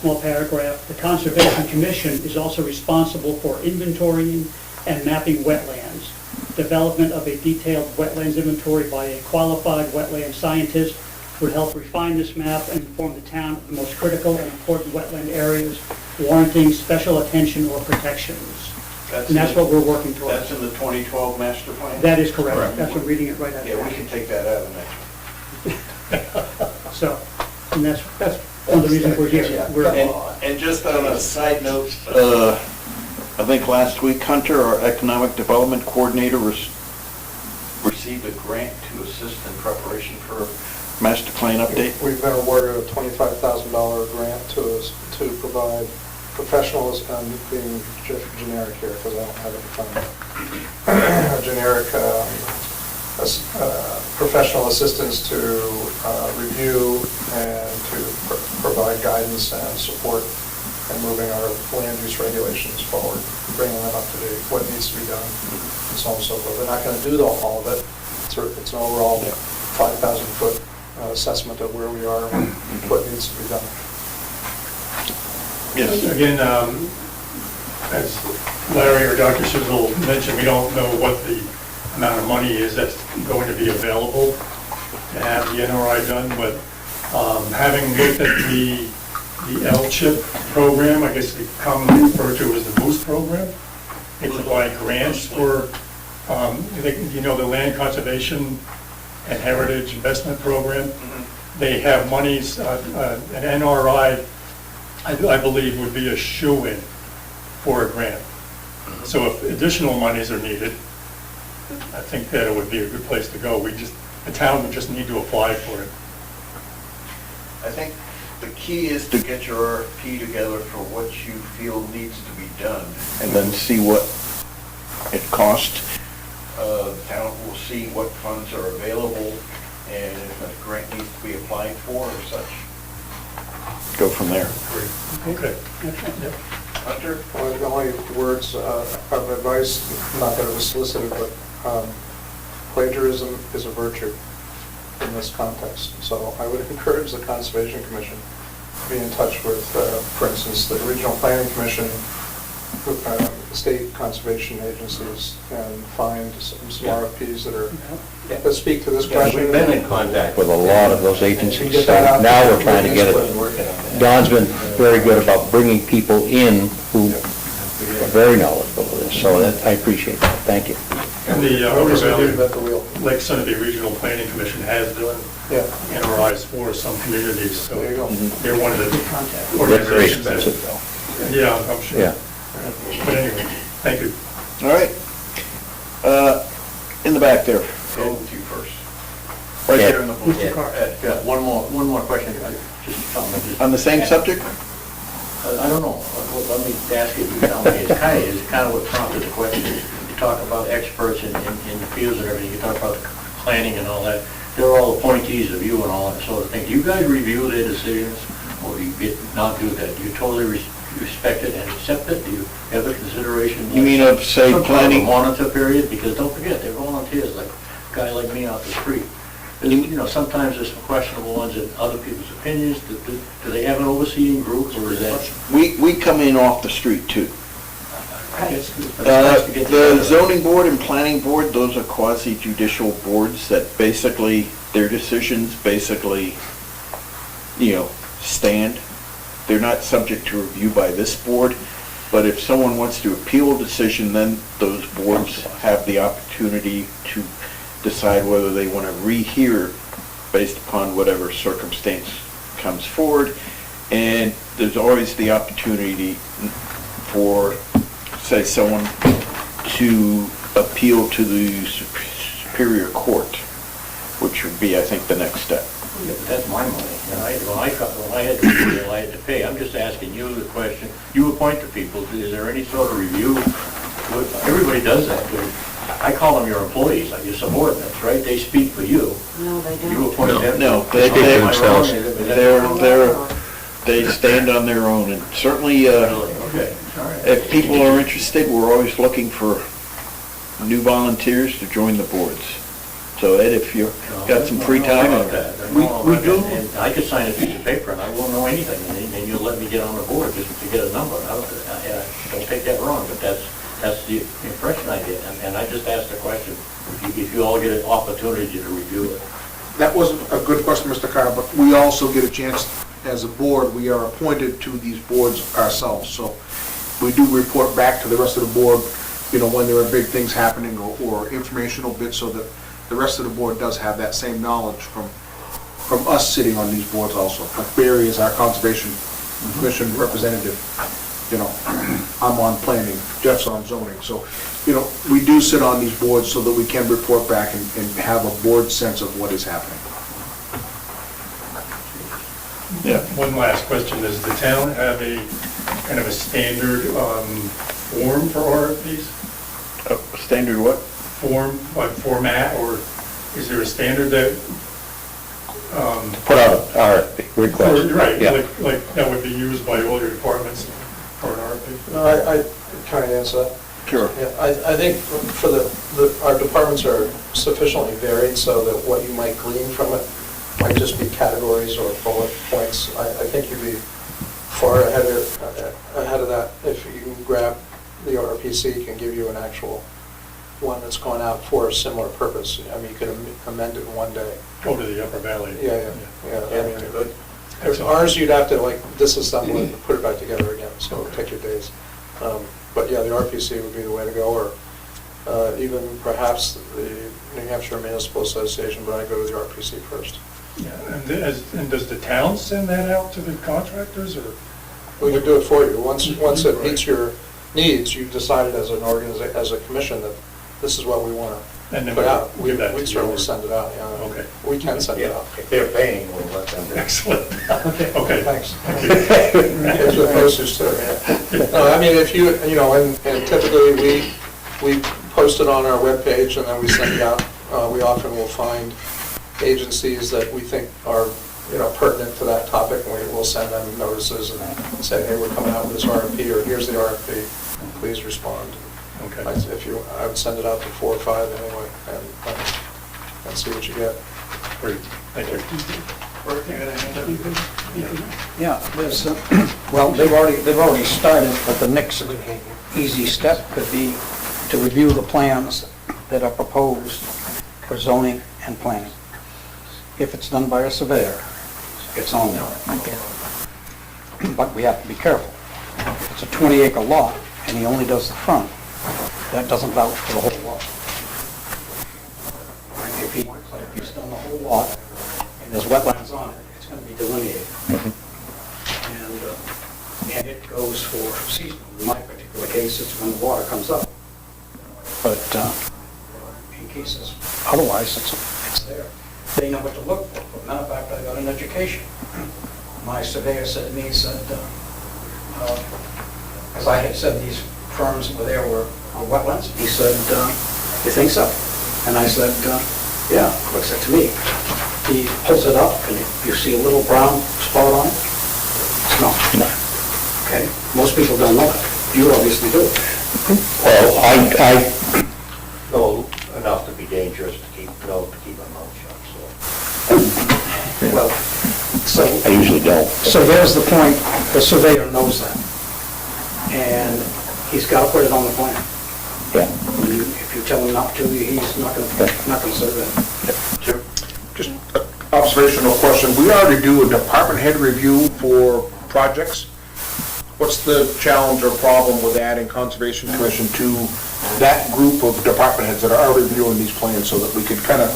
small paragraph, the Conservation Commission is also responsible for inventorying and mapping wetlands. Development of a detailed wetlands inventory by a qualified wetland scientist would help refine this map and inform the town of the most critical and important wetland areas warranting special attention or protections. And that's what we're working towards. That's in the 2012 master plan? That is correct. That's what I'm reading it right out. Yeah, we can take that out of the next one. So, and that's one of the reasons we're here. And just on a side note, I think last week Hunter, our economic development coordinator, received a grant to assist in preparation for master plan update. We've been awarded a $25,000 grant to provide professionals, and being generic here because I don't have it in front of me, generic professional assistance to review and to provide guidance and support in moving our land use regulations forward, bringing them up to date, what needs to be done, and so on and so forth. They're not going to do all of it. It's an overall 5,000-foot assessment of where we are and what needs to be done. Yes. Again, as Larry or Dr. Sizzle mentioned, we don't know what the amount of money is that's going to be available to have the NRI done, but having looked at the L-CHIP program, I guess it's commonly referred to as the BOOST program, they provide grants for, the Land Conservation and Heritage Investment Program. They have monies, an NRI, I believe, would be a shoo-in for a grant. So if additional monies are needed, I think that it would be a good place to go. The town would just need to apply for it. I think the key is to get your RFP together for what you feel needs to be done, and then see what it costs. The town will see what funds are available, and if a grant needs to be applied for or such, go from there. Okay. Hunter? Well, the only words of advice, not that it was solicited, but plagiarism is a virtue in this context. So I would encourage the Conservation Commission to be in touch with, for instance, the Regional Planning Commission state conservation agencies and find some RFPs that speak to this Yeah, question. we've been in contact with a lot of those agencies. Get So that out now there. we're trying to get it. Don's been very good about bringing people in who are very knowledgeable of this, so that, I appreciate that. Thank you. And the Always Upper reinvent the Valley wheel. Lake Sunapee Regional Planning Commission has done Yeah, NRIs for some communities, so there you go. they're one of the They're very organizations that... expensive though. Yeah, I'm sure. Yeah. But anyway, thank you. All right. In the back there. Go with you first. Right Yeah. there in the Mr. Carr. Yeah, one more question. Just tell me, just- On the same subject? I don't know. Let me ask you, you tell me. It's kind of what prompted the question. You talk about experts in the fields and everything. You talk about planning and all that. They're all appointees of you and all that sort of thing. Do you guys review their decisions, or do you not do that? Do you totally respect it and accept it? Do you have a consideration? You mean of, say, some kind of planning? a monitor period? Because don't forget, they're volunteers, like a guy like me out the street. You know, sometimes there's some questionable ones in other people's opinions. Do they have an overseeing group, or is that? We come in off the street too. It's nice to get The together. zoning board and planning board, those are quasi judicial boards that basically, their decisions basically, stand. They're not subject to review by this board, but if someone wants to appeal a decision, then those boards have the opportunity to decide whether they want to rehear based upon whatever circumstance comes forward. And there's always the opportunity for, say, someone to appeal to the Superior Court, which would be, I think, the next step. Yeah, but that's my money. And when I had to appeal, I had to pay. I'm just asking you the question. You appoint the people. Is there any sort of review? Everybody does that. I call them your employees, like your subordinates, right? They speak for you. No, they You don't. appoint them. No, They they- speak for themselves. They stand on their own, and certainly, Really? Okay, all right. if people are interested, we're always looking for new volunteers to join the boards. So Ed, if you've got some free time, We do. And I could sign a piece of paper and I won't know anything, and then you'll let me get on the board just to get a number. Don't take that wrong, but that's the impression I get. And I just asked the question, if you all get an opportunity to review it. That wasn't a good question, Mr. Carr, but we also get a chance, as a board, we are appointed to these boards ourselves, so we do report back to the rest of the board, when there are big things happening or informational bits, so that the rest of the board does have that same knowledge from us sitting on these boards also. Like Barry is our Conservation Commission representative, I'm on planning, Jeff's on zoning, so, we do sit on these boards so that we can report back and have a board sense of what is happening. Yeah. One last question. Does the town have a kind of a standard form for RFPs? standard what? Format, or is there a standard that? Put out an RFP, request. Right, Yeah. like that would be used by all your departments for an RFP? No, can I answer that? Sure. Yeah, I think for our departments are sufficiently varied so that what you might glean from it might just be categories or bullet points. I think you'd be far ahead of that if you can grab the RPC, can give you an actual one that's gone out for a similar purpose. I mean, you could amend it in one day. Go to the Upper Valley. Yeah. I mean, if ours, you'd have to disassemble it and put it back together again, so it would take your days. But yeah, the RPC would be the way to go, or even perhaps the New Hampshire Municipal Association, but I go to the RPC first. Yeah, and does the town send that out to the contractors, or? We can do it for you. Once it meets your needs, you've decided as an organization, as a commission, that this is what we want And to then put out. give that to We'd you, certainly or- send it out, yeah. Okay. We can send it out. If they're paying, we'll let them do it. Excellent. Okay. Thanks. Here's the postage too, yeah. No, I mean, if and typically we post it on our webpage and then we send it out. We often will find agencies that we think are, pertinent to that topic, and we'll send them notices and say, hey, we're coming out with this RFP, or here's the RFP, please respond. Okay. I would send it out to 4 or 5 anyway, and see what you get. Great, thank you. Bert, you got anything? Yeah, there's, well, they've already started, but the next easy step could be to review the plans that are proposed for zoning and planning. If it's done by a surveyor, it's on there. But we have to be careful. If it's a 20-acre lot and he only does the front, that doesn't vouch for the whole lot. If he's done the whole lot and there's wetlands on it, it's going to be delineated. And it goes for seasonal. In my particular case, it's when the water comes up. But in cases, otherwise, it's there. They know what to look for. As a matter of fact, I got an education. My surveyor said to me, he said, as I had said these firms over there were wetlands, he said, you think so? And I said, yeah, looks like to me. He pulls it up, and you see a little brown spot on it. It's not. Okay, most people don't know it. You obviously do. Well, I know enough to be dangerous to keep my mouth shut, so. Well, so, I usually don't. so there's the point, the surveyor knows that. And he's got to put it on the plan. Yeah. If you tell him not to, he's not going to survey it. Just an observational question. We already do a department head review for projects. What's the challenge or problem with adding Conservation Commission to that group of department heads that are already reviewing these plans so that we could kind of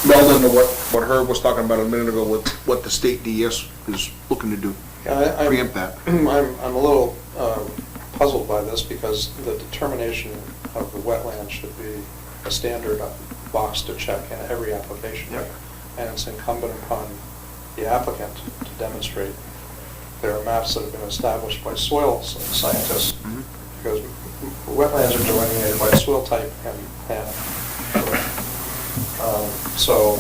meld into what Herb was talking about a minute ago with what the state DES is looking to do? Preempt that. I'm a little puzzled by this because the determination of the wetland should be a standard box to check in every application. Yep. And it's incumbent upon the applicant to demonstrate there are maps that have been established by soil scientists, because wetlands are delineated by soil type and so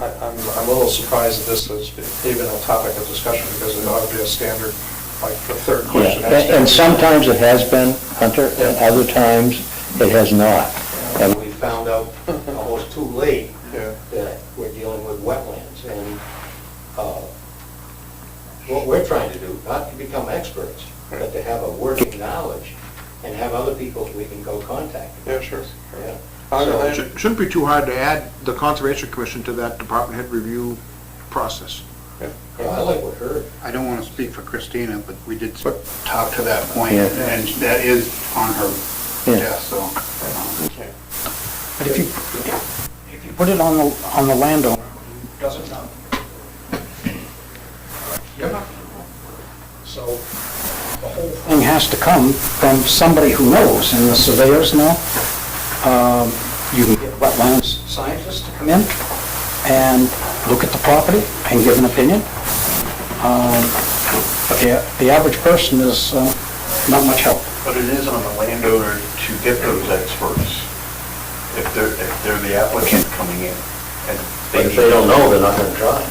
I'm a little surprised that this is even a topic of discussion, because it ought to be a standard, like the third question. And sometimes it has been, Hunter, and other times it has not. And we found out almost too late Yeah. that we're dealing with wetlands. And what we're trying to do, not to become experts, but to have a working knowledge and have other people we can go contact. Yeah, sure. Yeah. Shouldn't be too hard to add the Conservation Commission to that department head review process. Yeah, I like what Herb. I don't want to speak for Christina, but we did talk to that point, Yeah. and that is on her Yeah. desk, so. But if you put it on the landowner who doesn't know, you're not going to know. So the whole thing has to come from somebody who knows, and the surveyors know. You can get wetlands scientists to come in and look at the property and give an opinion. But the average person is not much help. But it is on the landowner to get those experts, if they're the applicant coming in. And But if they don't know, they're not going to try.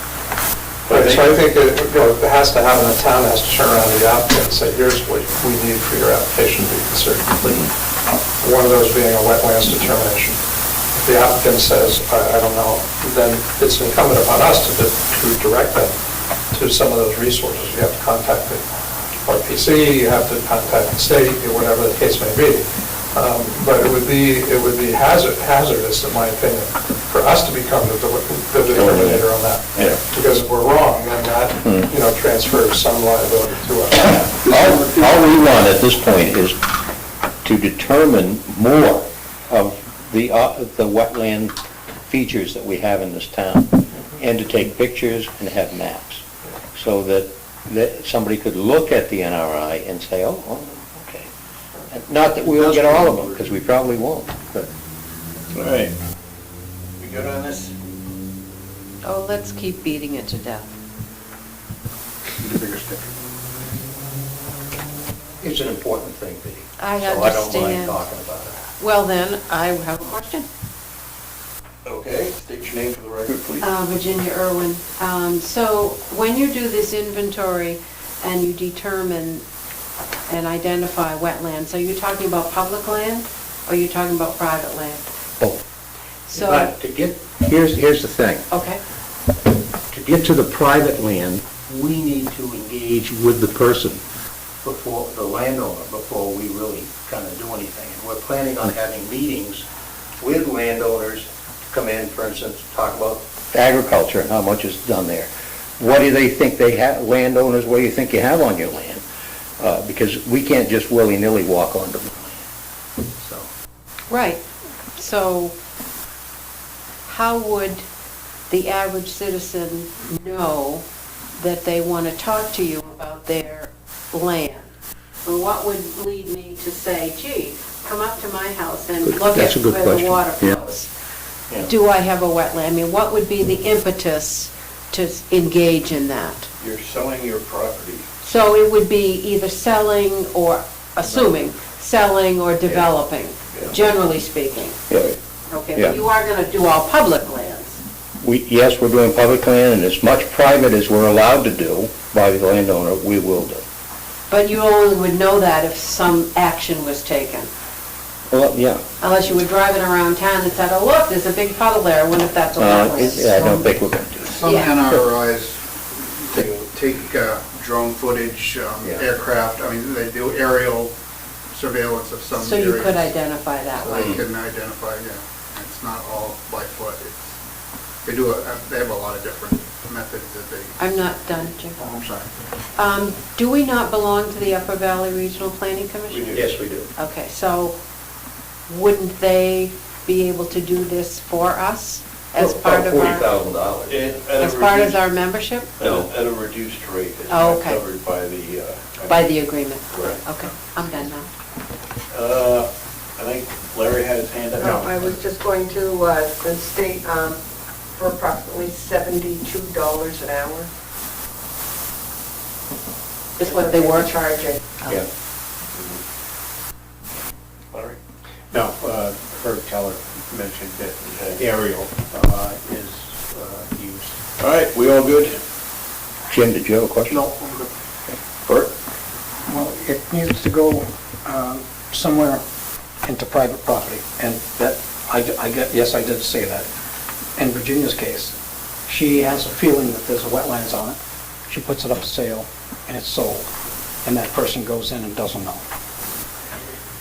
So I think that, it has to happen, the town has to turn around to the applicant and say, here's what we need for your application to be considered complete. One of those being a wetlands determination. If the applicant says, I don't know, then it's incumbent upon us to direct them to some of those resources. You have to contact the RPC, you have to contact the state, or whatever the case may be. But it would be hazardous, in my opinion, for us to become the determinator on that. Yeah. Because if we're wrong, then that, transfers some liability to us. All we want at this point is to determine more of the wetland features that we have in this town, and to take pictures and have maps, so that somebody could look at the NRI and say, oh, okay. Not that we'll get all of them, because we probably won't, but. All right. We good on this? Oh, let's keep beating it to death. The bigger stick. It's an important thing, Pete. I So I don't mind understand. talking about it. Well, then, I have a question. Okay, state your name for the record, please. Virginia Irwin. So when you do this inventory and you determine and identify wetlands, are you talking about public land or are you talking about private land? Both. So, But here's the thing. okay, To get to the private land, we need to engage with the person before, the landowner, before we really kind of do anything. And we're planning on having meetings with landowners to come in, for instance, talk about agriculture and how much is done there. What do they think they have, landowners, what do you think you have on your land? Because we can't just willy-nilly walk onto the land, so. Right. So how would the average citizen know that they want to talk to you about their land? And what would lead me to say, gee, come up to my house and look That's at a good where the question. water Yeah. flows? Yeah. Do I have a wetland? I mean, what would be the impetus to engage in that? You're selling your property. So it would be either selling or, assuming, selling or developing, Yeah. generally speaking. Yeah. Okay, Yeah. but you are going to do all public lands. Yes, we're doing public land, and as much private as we're allowed to do by the landowner, we will do. But you only would know that if some action was taken. Well, yeah. Unless you were driving around town and said, oh, look, there's a big puddle there, I wonder if that's a wetland. I don't think we're going to do that. Some Yeah. NRIs, they take drone footage, Yeah. aircraft, I mean, they do aerial surveillance of some So areas. you could identify that So way. they can identify, yeah, it's not all by foot, they do, they have a lot of different methods that they, I'm not done, Jim. oh, I'm sorry. Do we not belong to the Upper Valley Regional Planning Commission? Yes, we do. Okay, so wouldn't they be able to do this for us as part of our, $40,000. as part of our membership? At a reduced rate, it's Oh, not okay. covered by the... By the agreement? Correct. Okay, I'm done now. I think Larry had his hand up. No, I was just going to, the state, for approximately $72 an hour. Is what they were charging. Yeah. Larry? No, Herb Keller mentioned that aerial is used. All right, we all good? Jim, did you have a question? No, I'm good. Bert? Well, it needs to go somewhere into private property, and that, yes, I did say that. In Virginia's case, she has a feeling that there's a wetlands on it, she puts it up for sale, and it's sold, and that person goes in and doesn't know.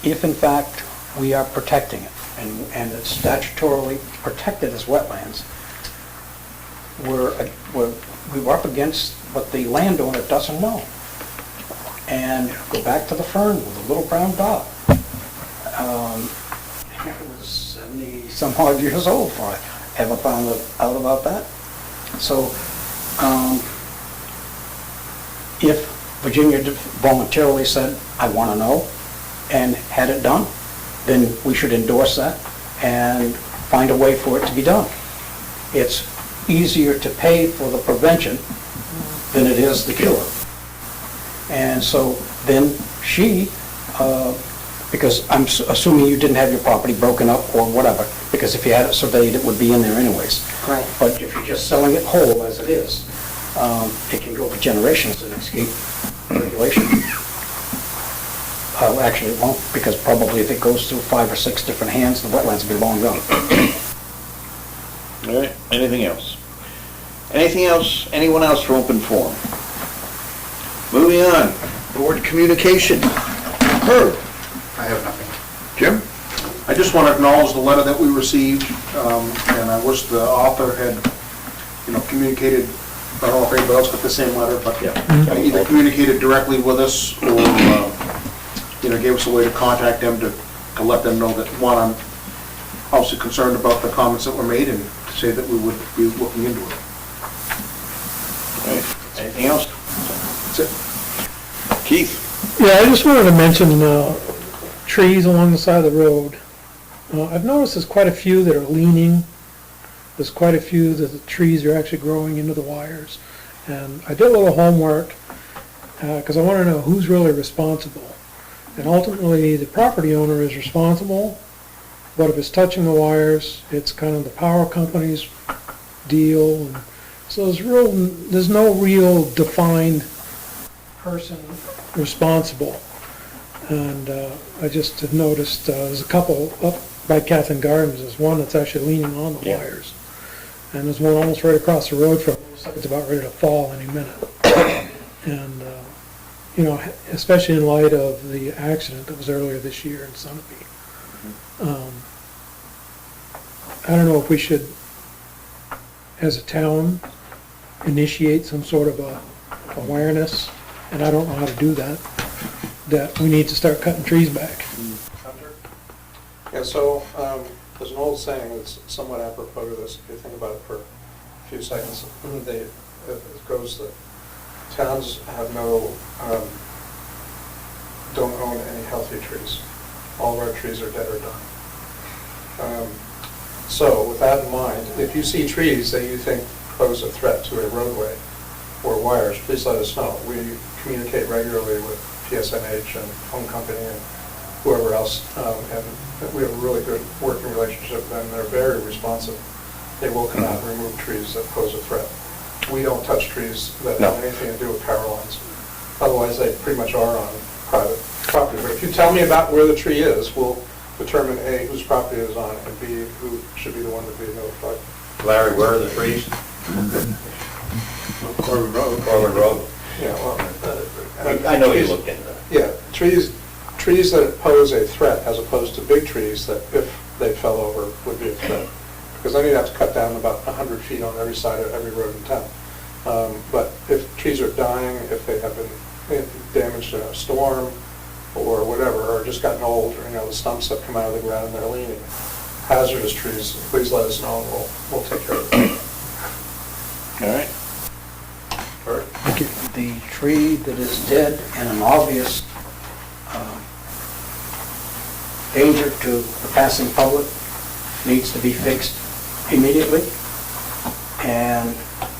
If in fact we are protecting it, and it's statutorily protected as wetlands, we're up against what the landowner doesn't know. And go back to the fern with the little brown dot. It was 70 some odd years old before I ever found out about that. So, if Virginia voluntarily said, I want to know, and had it done, then we should endorse that and find a way for it to be done. It's easier to pay for the prevention than it is the cure. And so then she, because I'm assuming you didn't have your property broken up or whatever, because if you had it surveyed, it would be in there anyways. Right. But if you're just selling it whole as it is, it can go for generations and escape regulation. Actually, it won't, because probably if it goes through 5 or 6 different hands, the wetlands will be long gone. All right, anything else? Anything else, anyone else for open forum? Moving on, board communication. Herb? I have nothing. Jim? I just want to acknowledge the letter that we received, and I wish the author had, communicated, I don't know if anybody else got the same letter, but either communicated directly with us or, gave us a way to contact them to let them know that, one, I'm obviously concerned about the comments that were made, and to say that we would be looking into it. All right, anything else? That's it. Keith? Yeah, I just wanted to mention trees along the side of the road. I've noticed there's quite a few that are leaning. There's quite a few that the trees are actually growing into the wires. And I did a little homework because I want to know who's really responsible. And ultimately, the property owner is responsible, but if it's touching the wires, it's kind of the power company's deal. And so there's no real defined person responsible. And I just have noticed there's a couple up by Catherine Gardens. There's one that's actually leaning on the wires. and there's one almost right across the road from it. Looks like it's about ready to fall any minute. And, you know, especially in light of the accident that was earlier this year in Sunapee. I don't know if we should, as a town, initiate some sort of a awareness, and I don't know how to do that, that we need to start cutting trees back. Yeah, so, there's an old saying that's somewhat apropos to this, if you think about it for a few seconds. It goes that towns have don't own any healthy trees. All of our trees are dead or dying. So, with that in mind, if you see trees that you think pose a threat to a roadway or wires, please let us know. We communicate regularly with PSNH and Home Company and whoever else, and we have a really good working relationship with them. They're very responsive. They will come out and remove trees that pose a threat. We don't touch trees that have anything to do with power lines. Otherwise, they pretty much are on private property. But if you tell me about where the tree is, we'll determine A, whose property it is on, and B, who should be the one to be notified. Larry, where are the trees? Corbin Road. Corbin Road. Yeah, well, I know you looked into that. Yeah, trees that pose a threat as opposed to big trees that if they fell over would be a threat. Because then you'd have to cut down about 100 feet on every side of every road in town. But if trees are dying, if they have been damaged in a storm or whatever, or just gotten old, or, you know, the stumps have come out of the ground and they're leaning, hazardous trees, please let us know and we'll take care of it. All right. Thank you. The tree that is dead and an obvious danger to the passing public needs to be fixed immediately. And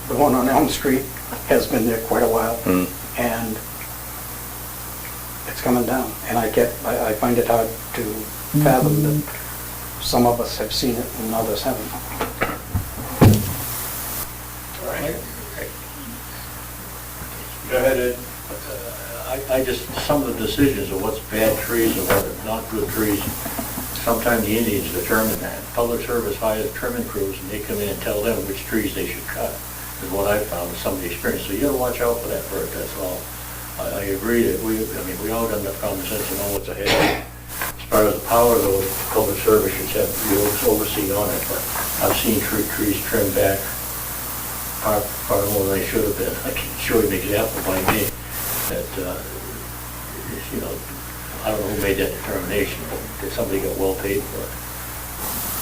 the one on Elm Street has been there quite a while, and it's coming down. And I find it hard to fathom that some of us have seen it and others haven't. All right. Go ahead, Ed. I just, some of the decisions of what's bad trees and what are not good trees, sometimes the Indians determine that. Public Service hires trimming crews and they come in and tell them which trees they should cut, is what I've found in some of the experience. So you gotta watch out for that, Bert, that's all. I agree that we all got enough common sense to know what's ahead. As far as the power, though, Public Service should have the oversee on it, but I've seen trees trimmed back far more than they should have been. I can show you an example by me that, you know, I don't know who made that determination, but somebody got well paid for it.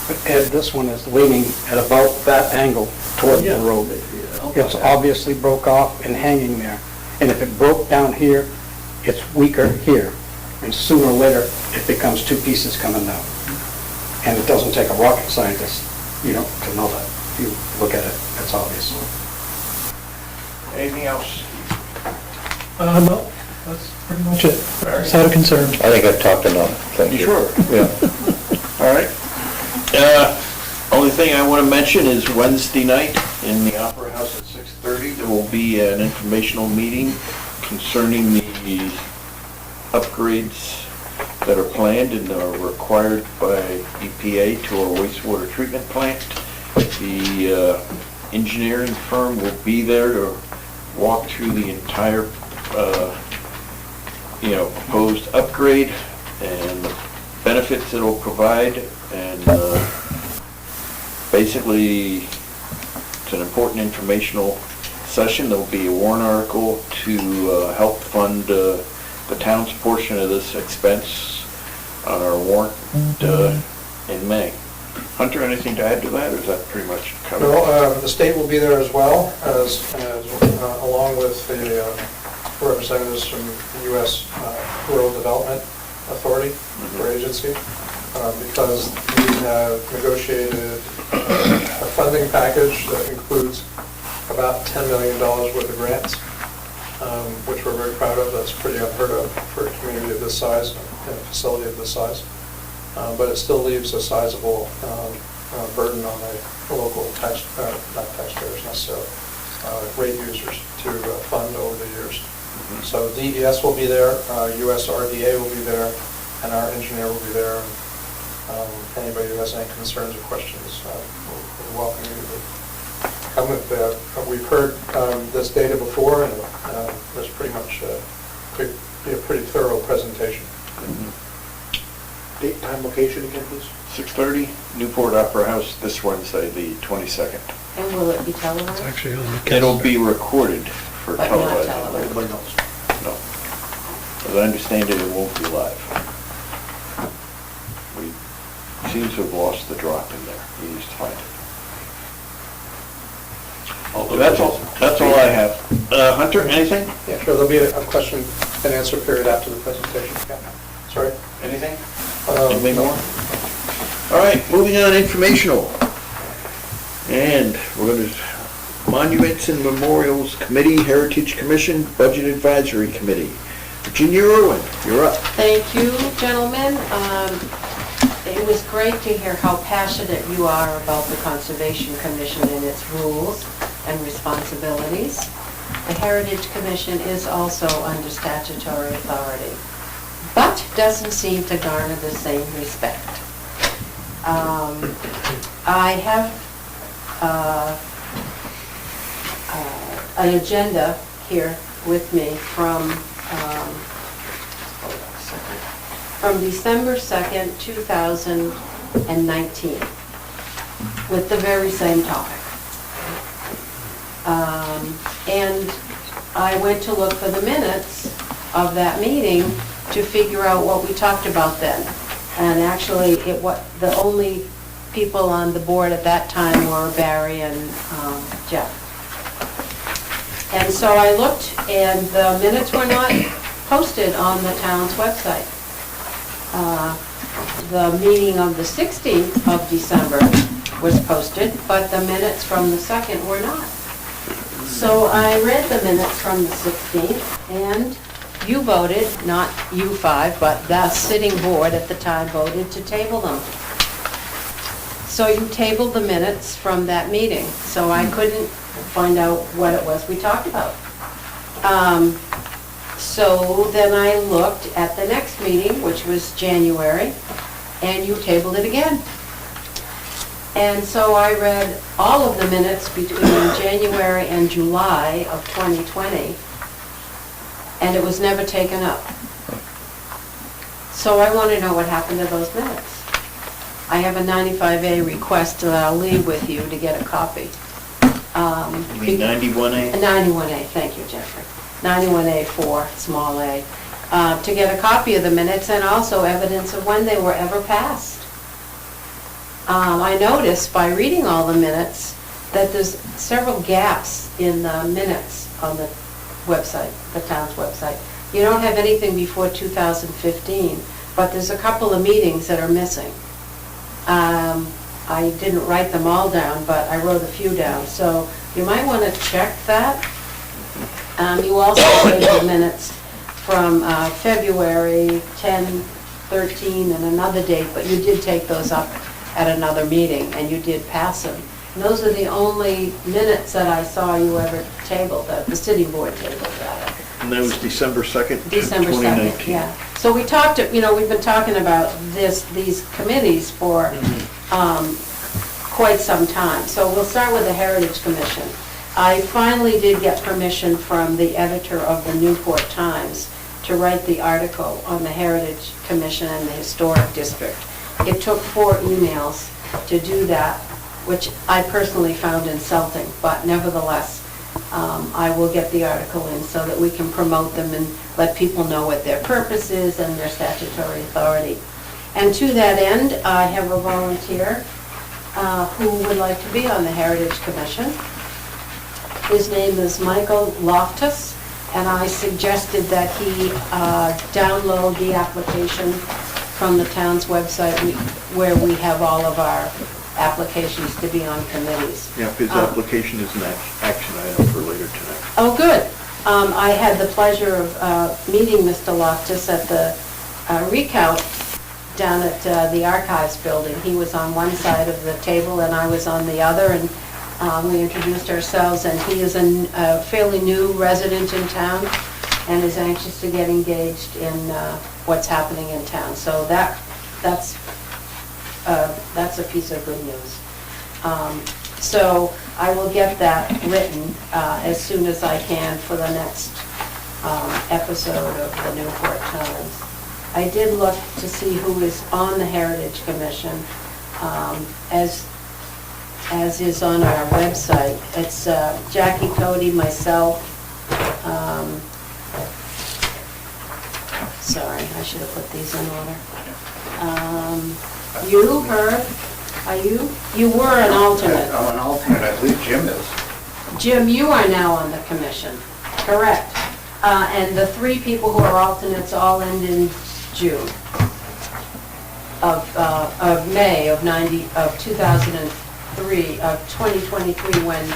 But Ed, this one is leaning at about that angle toward the road. It's obviously broke off and hanging there. And if it broke down here, it's weaker here. And sooner or later, it becomes two pieces coming down. And it doesn't take a rocket scientist, you know, to know that. If you look at it, it's obvious. Anything else? No, that's pretty much it. It's out of concern. I think I've talked enough. Thank you. Sure. Yeah. All right. Only thing I want to mention is Wednesday night in the Opera House at 6:30, there will be an informational meeting concerning the upgrades that are planned and are required by EPA to our wastewater treatment plant. The engineering firm will be there to walk through the entire, proposed upgrade and the benefits it'll provide, and basically, it's an important informational session. There'll be a warrant article to help fund the town's portion of this expense on our warrant in May. Hunter, anything to add to that, or is that pretty much covered? No, the state will be there as well, along with the representatives from the U.S. Rural Development Authority, or agency, because we have negotiated a funding package that includes about $10 million worth of grants, which we're very proud of. That's pretty unheard of for a community of this size and a facility of this size. But it still leaves a sizable burden on the local not taxpayers necessarily, rate users to fund over the years. So DES will be there, US RDA will be there, and our engineer will be there. And anybody who has any concerns or questions, we're welcome you to We've heard this data before, and it was pretty much, could be a pretty thorough presentation. Date, time, location again, please? 6:30, Newport Opera House, this Wednesday, the 22nd. And will it be It's televised? actually on the It'll calendar. be recorded for But not television. televised. Everybody knows. No. As I understand it, it won't be live. We seem to have lost the drop in there. We need to find it. That's all I have. Hunter, anything? Yeah, sure, there'll be a question and answer period after the presentation. Yeah. Sorry? Anything? Um, Anything more? All right, moving on, informational. And we're going to, Monuments and Memorials Committee, Heritage Commission, Budget Advisory Committee. Virginia Irwin, you're up. Thank you, gentlemen. It was great to hear how passionate you are about the Conservation Commission and its rules and responsibilities. The Heritage Commission is also under statutory authority, but doesn't seem to garner the same respect. I have an agenda here with me from, hold on a second, from December 2nd, 2019, with the very same topic. And I went to look for the minutes of that meeting to figure out what we talked about then. And actually, the only people on the board at that time were Barry and Jeff. And so I looked, and the minutes were not posted on the town's website. The meeting of the 16th of December was posted, but the minutes from the 2nd were not. So I read the minutes from the 16th, and you voted, not you five, but the sitting board at the time voted to table them. So you tabled the minutes from that meeting, so I couldn't find out what it was we talked about. So then I looked at the next meeting, which was January, and you tabled it again. And so I read all of the minutes between January and July of 2020, and it was never taken up. So I want to know what happened to those minutes. I have a 95A request that I'll leave with you to get a copy. You mean 91A? 91A, thank you, Jeffrey. 91A for small a, to get a copy of the minutes and also evidence of when they were ever passed. I noticed by reading all the minutes that there's several gaps in the minutes on the website, the town's website. You don't have anything before 2015, but there's a couple of meetings that are missing. I didn't write them all down, but I wrote a few down, so you might want to check that. You also have the minutes from February 10, 13, and another date, but you did take those up at another meeting, and you did pass them. And those are the only minutes that I saw you ever tabled, the sitting board tabled, rather. And that was December 2nd, December 2019. 2nd, yeah. So we talked, we've been talking about these committees for quite some time. So we'll start with the Heritage Commission. I finally did get permission from the editor of the Newport Times to write the article on the Heritage Commission and the Historic District. It took 4 emails to do that, which I personally found insulting, but nevertheless, I will get the article in so that we can promote them and let people know what their purpose is and their statutory authority. And to that end, I have a volunteer who would like to be on the Heritage Commission. His name is Michael Loftus, and I suggested that he download the application from the town's website where we have all of our applications to be on committees. Yeah, his application is an action item for later tonight. Oh, good. I had the pleasure of meeting Mr. Loftus at the recount down at the Archives building. He was on one side of the table and I was on the other, and we introduced ourselves, and he is a fairly new resident in town and is anxious to get engaged in what's happening in town. So that's a piece of good news. So I will get that written as soon as I can for the next episode of the Newport Times. I did look to see who is on the Heritage Commission, as is on our website. It's Jackie Cody, myself, sorry, I should have put these in order. You, Herb, are you? You were an alternate. I'm an alternate, I believe Jim is. Jim, you are now on the commission, correct? And the three people who are alternates all end in June of May of 2023, when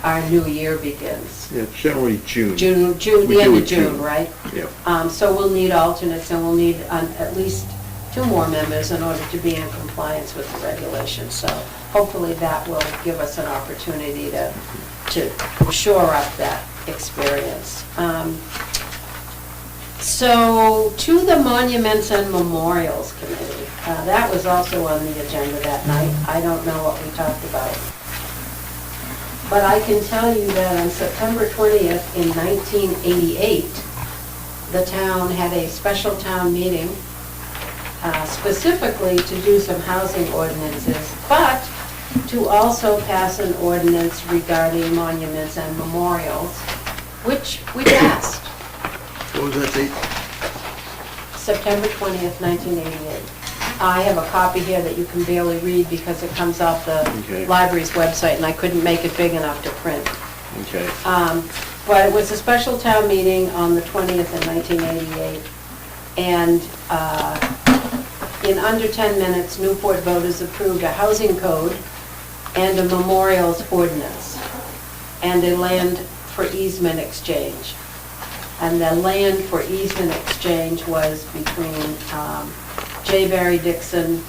our new year begins. Yeah, generally June. June, We the end do of it June, right? Yeah. So we'll need alternates, and we'll need at least 2 more members in order to be in compliance with the regulations. So hopefully that will give us an opportunity to shore up that experience. So to the Monuments and Memorials Committee, that was also on the agenda that night. I don't know what we talked about. But I can tell you that on September 20th in 1988, the town had a special town meeting specifically to do some housing ordinances, but to also pass an ordinance regarding monuments and memorials, which we passed. What was that date? September 20th, 1988. I have a copy here that you can barely read because it comes off the Okay. library's website, and I couldn't make it big enough to print. Okay. But it was a special town meeting on the 20th in 1988, and in under 10 minutes, Newport voters approved a housing code and a memorials ordinance, and a land for easement exchange. And the land for easement exchange was between J. Barry Dixon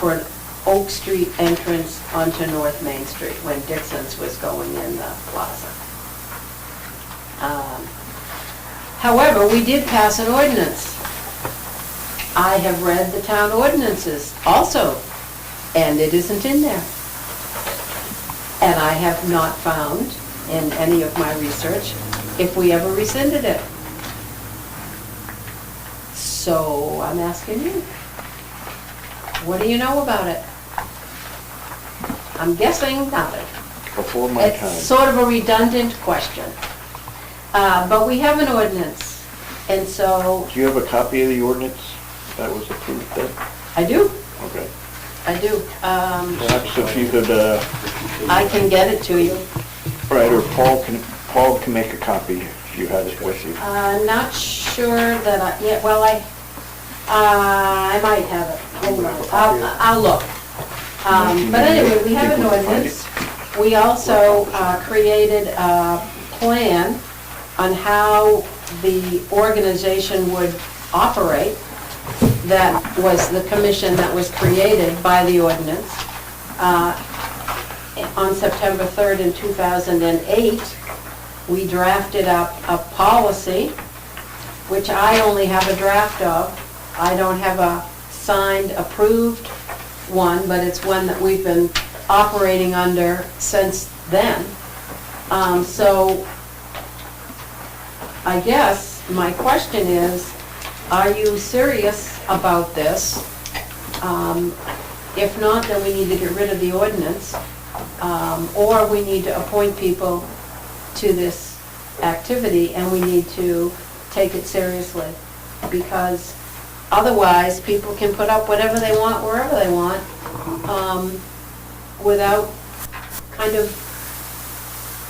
for an Oak Street entrance onto North Main Street when Dixon's was going in the plaza. However, we did pass an ordinance. I have read the town ordinances also, and it isn't in there. And I have not found in any of my research if we ever rescinded it. So I'm asking you, what do you know about it? I'm guessing nothing. Before my It's time. sort of a redundant question. But we have an ordinance, and so Do you have a copy of the ordinance that was approved then? I do, Okay. I do. Perhaps if you could, I can get it to you. right, or Paul can make a copy if you have it with you. Not sure that yeah, well, I might have it. Hold on. I'll look. But anyway, we have an ordinance. We also created a plan on how the organization would operate. That was the commission that was created by the ordinance. On September 3rd in 2008, we drafted up a policy, which I only have a draft of. I don't have a signed, approved one, but it's one that we've been operating under since then. So I guess my question is, are you serious about this? If not, then we need to get rid of the ordinance, or we need to appoint people to this activity, and we need to take it seriously, because otherwise, people can put up whatever they want, wherever they want, without kind of,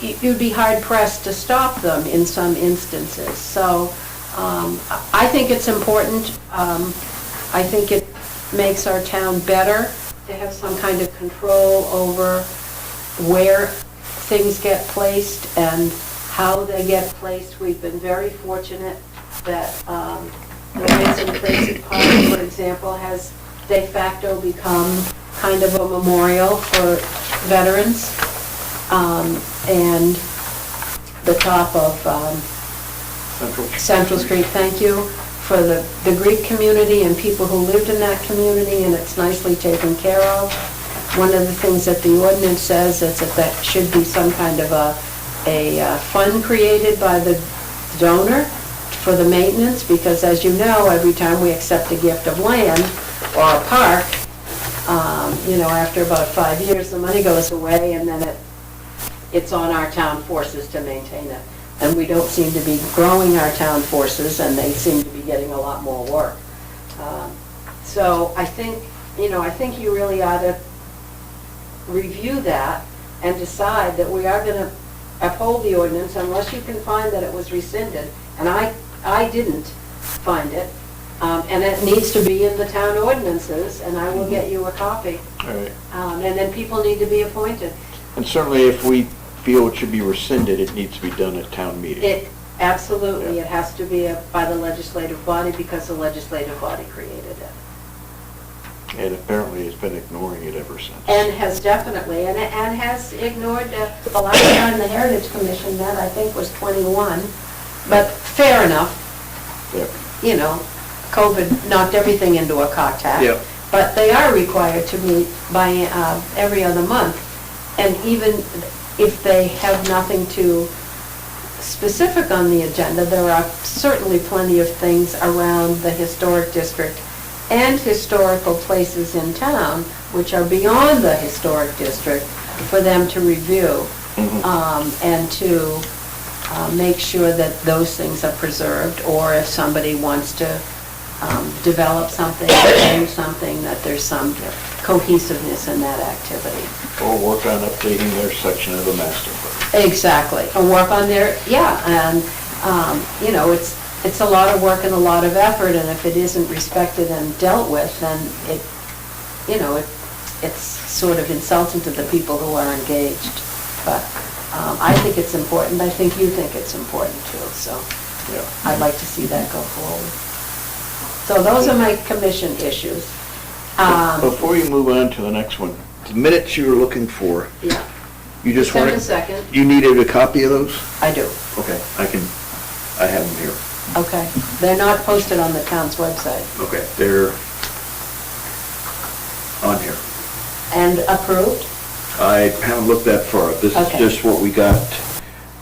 you'd be hard pressed to stop them in some instances. So I think it's important. I think it makes our town better to have some kind of control over where things get placed and how they get placed. We've been very fortunate that the Mason Tracy Park, for example, has de facto become kind of a memorial for veterans. And the top of Central Street, thank you, for the Greek community and people who lived in that community, and it's nicely taken care of. one of the things that the ordinance says is that there should be some kind of a fund created by the donor for the maintenance, because as you know, every time we accept a gift of land or a park, after about 5 years, the money goes away, and then it's on our town forces to maintain it. And we don't seem to be growing our town forces, and they seem to be getting a lot more work. So I think you really ought to review that and decide that we are going to uphold the ordinance unless you can find that it was rescinded. And I didn't find it. And it needs to be in the town ordinances, and I will get you a copy. All right. And then people need to be appointed. And certainly if we feel it should be rescinded, it needs to be done at town meeting. Absolutely, it has to be by the legislative body because the legislative body created it. And apparently has been ignoring it ever since. And has definitely, and has ignored, the last time the Heritage Commission met, I think, was 21. But fair enough. Yep. COVID knocked everything into a cocktail. Yep. But they are required to meet by every other month. And even if they have nothing specific on the agenda, there are certainly plenty of things around the historic district and historical places in town, which are beyond the historic district, for them to review and to make sure that those things are preserved, or if somebody wants to develop something, change something, that there's some cohesiveness in that activity. Or work on updating their section of the master plan. Exactly, and work on and it's a lot of work and a lot of effort, and if it isn't respected and dealt with, then it's sort of insulting to the people who are engaged. But I think it's important, I think you think it's important too, so Yeah. I'd like to see that go forward. So those are my commission issues. Before you move on to the next one, the minutes you were looking for, Yeah, you just wanted, December 2nd, you needed a copy of those? I do, Okay, I have them here. okay. They're not posted on the town's website. Okay, they're on here. And approved? I haven't looked that far. This is Okay. just what we got,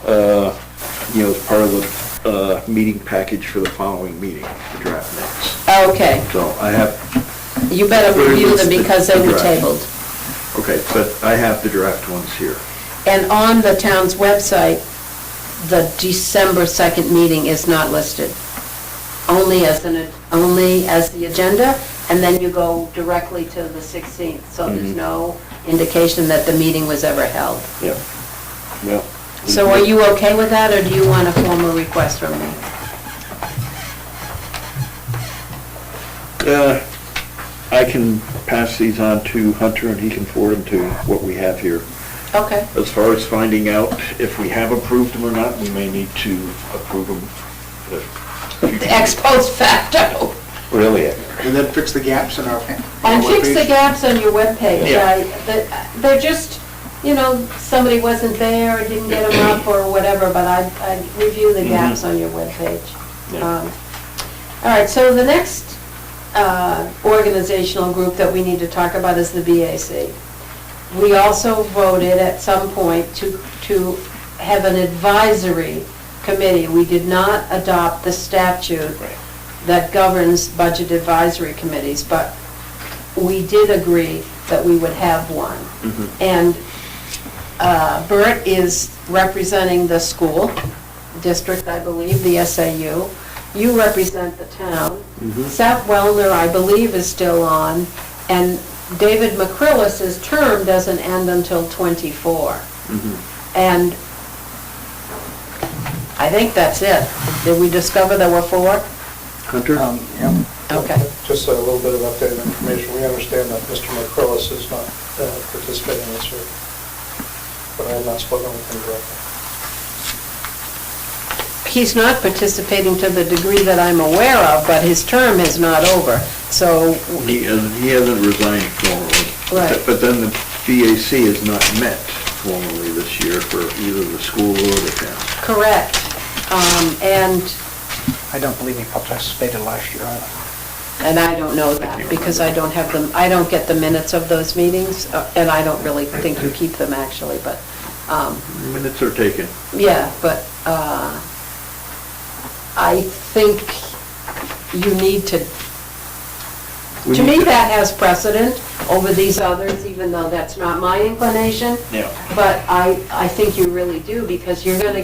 as part of the meeting package for the following meeting, the draft minutes. Okay, So I have, you better review them because they were Draft. tabled. okay, but I have the draft ones here. And on the town's website, the December 2nd meeting is not listed. Only as the agenda, and then you go directly to the 16th. So there's no indication that the meeting was ever held. Yeah. Yeah. So are you okay with that, or do you want a formal request from me? I can pass these on to Hunter and he can forward them to what we have here. Okay. As far as finding out if we have approved them or not, we may need to approve them. The ex post facto. Really? And then fix the gaps in our. And fix the gaps on your webpage. Yeah. They're just, somebody wasn't there, or didn't get them up, or whatever, but I review the gaps on your webpage. Yeah. All right, so the next organizational group that we need to talk about is the BAC. We also voted at some point to have an advisory committee. We did not adopt the statute that governs budget advisory committees, but we did agree that we would have one. And Bert is representing the school district, I believe, the SAU. You represent the town. Seth Wellner, I believe, is still on, and David McCrillis's term doesn't end until '24. And I think that's it. Did we discover there were 4? Hunter? Yeah. Okay. Just a little bit of updated information. We understand that Mr. McCrillis is not participating this year, but I have not spoken with him directly. He's not participating to the degree that I'm aware of, but his term is not over, so... He hasn't resigned formally. Right. But then the BAC has not met formally this year for either the school or the town. Correct. And I don't believe he participated last year either. And I don't know that, because I don't have them, I don't get the minutes of those meetings, and I don't really think you keep them actually, but, Minutes are taken. yeah, but I think you need to me, that has precedent over these others, even though that's not my inclination. Yeah. But I think you really do, because you're gonna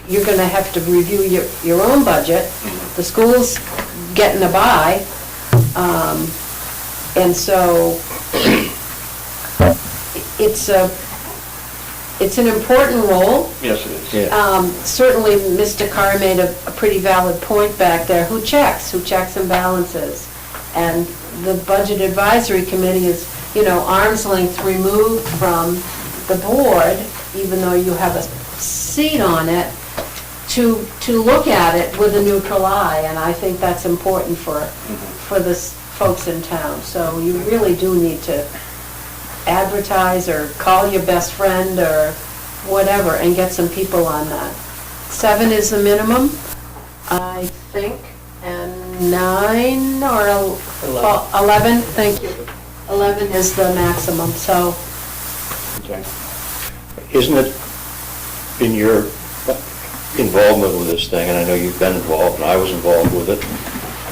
you're gonna have to review your own budget. The school's getting a buy, and so it's an important role. Yes, it is. Certainly, Mr. Carr made a pretty valid point back there. Who checks and balances? And the Budget Advisory Committee is, arm's length removed from the board, even though you have a seat on it, to look at it with a neutral eye, and I think that's important for the folks in town. So you really do need to advertise or call your best friend or whatever and get some people on that. 7 is the minimum, I think, and 9 or 11, thank you. 11 is the maximum, so. Okay. Isn't it in your involvement with this thing, and I know you've been involved, and I was involved with it,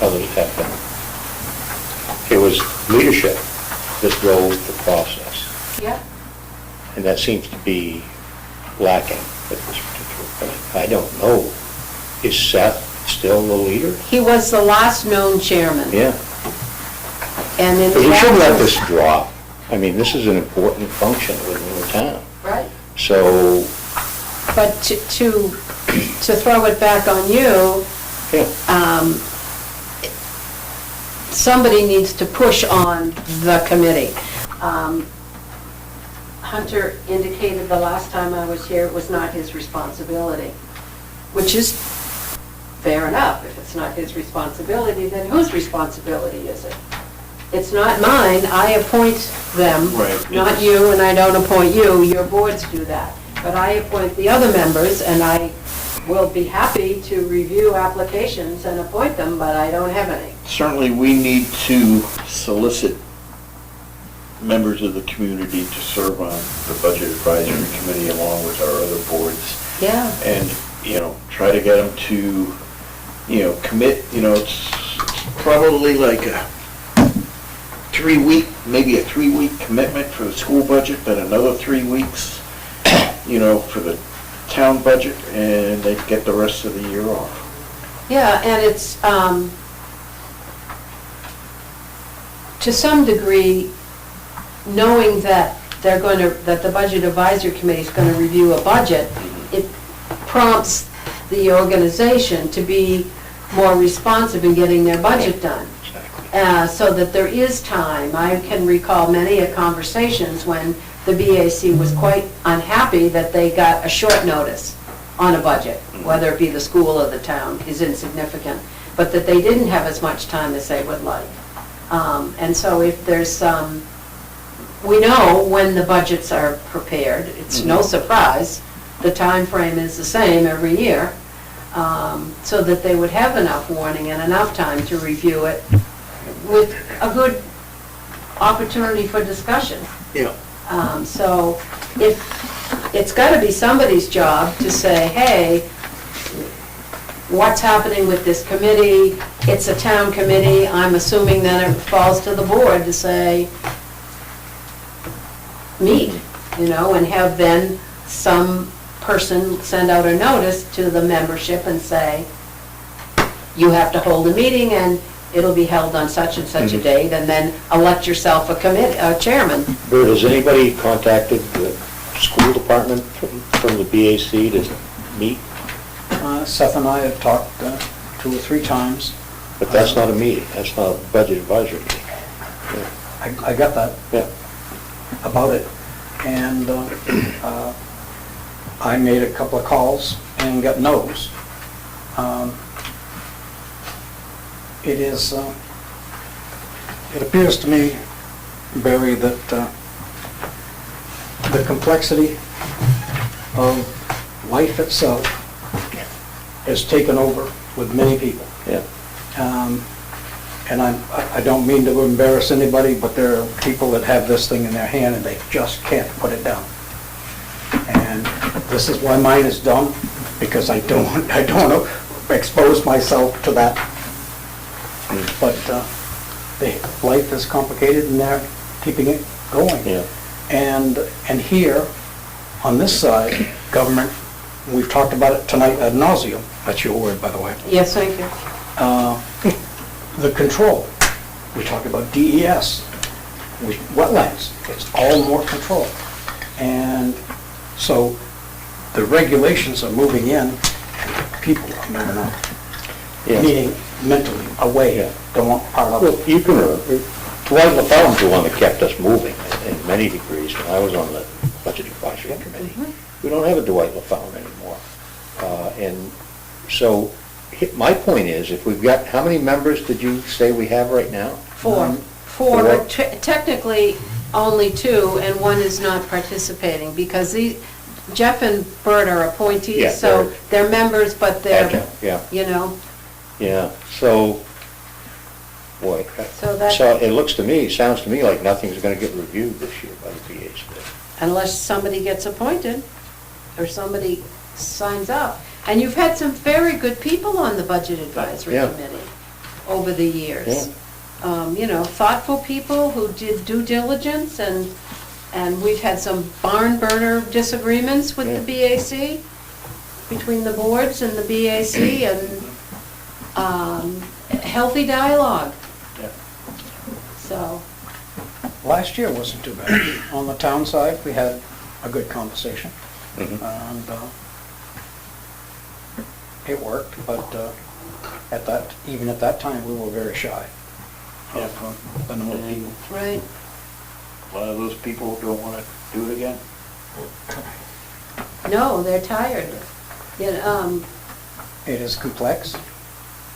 others have been, it was leadership that drove the process. Yeah. And that seems to be lacking at this particular point. I don't know, is Seth still the leader? He was the last known chairman. Yeah. And in But the we shouldn't let absence- this drop. I mean, this is an important function within the town. Right. So, But to throw it back on you, yeah, somebody needs to push on the committee. Hunter indicated the last time I was here, it was not his responsibility, which is fair enough. If it's not his responsibility, then whose responsibility is it? It's not mine. I appoint them, Right. not you, and I don't appoint you. Your boards do that. But I appoint the other members, and I will be happy to review applications and appoint them, but I don't have any. Certainly, we need to solicit members of the community to serve on the Budget Advisory Committee along with our other boards. Yeah. And, try to get them to, commit, it's probably like a 3-week, maybe a 3-week commitment for the school budget, then another 3 weeks, for the town budget, and they get the rest of the year off. Yeah, and it's, to some degree, knowing that that the Budget Advisory Committee is going to review a budget, it prompts the organization to be more responsive in getting their budget done. So that there is time. I can recall many conversations when the BAC was quite unhappy that they got a short notice on a budget, whether it be the school or the town is insignificant, but that they didn't have as much time as they would like. And so if there's some, we know when the budgets are prepared, it's no surprise, the time frame is the same every year, so that they would have enough warning and enough time to review it with a good opportunity for discussion. Yeah. So if, it's got to be somebody's job to say, hey, what's happening with this committee? It's a town committee. I'm assuming then it falls to the board to say, meet, and have then some person send out a notice to the membership and say, you have to hold a meeting and it'll be held on such and such a date, and then elect yourself a chairman. Bert, has anybody contacted the school department from the BAC to meet? Seth and I have talked 2 or 3 times. But that's not a meeting, that's not a budget advisory meeting. I got that Yeah. about it, and I made a couple of calls and got no's. It appears to me, Barry, that the complexity of life itself has taken over with many people. Yeah. and I don't mean to embarrass anybody, but there are people that have this thing in their hand and they just can't put it down. And this is why mine is done, because I don't want to expose myself to that. But life is complicated and they're keeping it going. Yeah. And here, on this side, government, we've talked about it tonight ad nauseum. That's your word, by the way. Yes, thank you. The control, we talk about DES, wetlands, it's all more control. And so the regulations are moving in, and people are moving out. Yeah. Meaning mentally away, don't want part of Well, it. you can, Dwight LaFell's the one that kept us moving in many degrees. When I was on the Budget Advisory Committee, we don't have a Dwight LaFell anymore. And so, my point is, if we've got, how many members did you say we have right now? Four, but technically only two, and one is not participating, because Jeff and Bert are Yeah, appointees, so they're members, but they're, Adjunct, yeah. you know, Yeah, so, boy, So it looks to me, sounds to me like nothing's gonna get reviewed this year by the BAC. unless somebody gets appointed, or somebody signs up. And you've had some very good people on the Budget Advisory Yeah. Committee over the years. You know, thoughtful people who did due diligence, and we've had some barn burner disagreements with the BAC, between the boards and the BAC, and healthy dialogue. Yeah. So, Last year wasn't too bad. On the town side, we had a good conversation. Mhm. And it worked, but even at that time, we were very shy of the number of people. right. A lot of those people don't want to do it again. No, they're tired. You know, It is complex.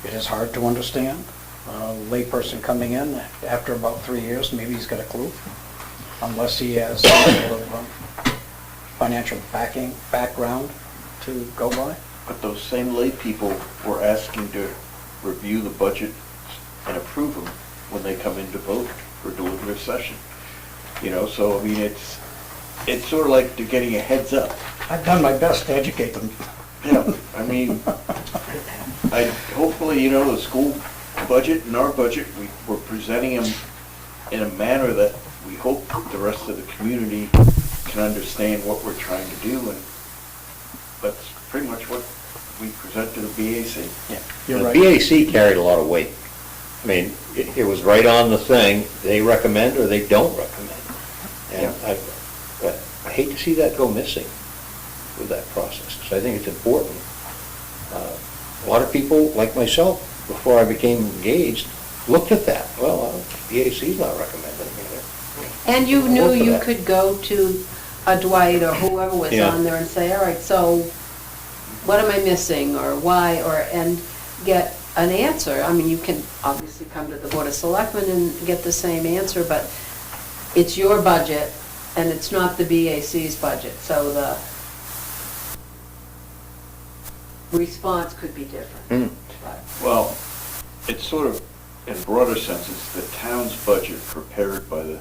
It is hard to understand. A layperson coming in, after about 3 years, maybe he's got a clue, unless he has some sort of financial background to go by. But those same lay people were asking to review the budget and approve them when they come in to vote for deliberative session. You know, so I mean, it's sort of like they're getting a heads up. I've done my best to educate them. Yeah, I mean, hopefully, you know, the school budget and our budget, we're presenting them in a manner that we hope the rest of the community can understand what we're trying to do, and that's pretty much what we present to the BAC. Yeah, you're The right. BAC carried a lot of weight. I mean, it was right on the thing, they recommend or they don't recommend. And I hate to see that go missing with that process, because I think it's important. A lot of people, like myself, before I became engaged, looked at that. Well, BAC's not recommending it. and you I'll knew vote for you that. could go to a Dwight or whoever was Yeah. on there and say, all right, so what am I missing, or why, and get an answer. I mean, you can obviously come to the Board of Selectmen and get the same answer, but it's your budget, and it's not the BAC's budget, so the response could be different. Hmm. But- Well, it's sort of, in broader sense, it's the town's budget prepared by the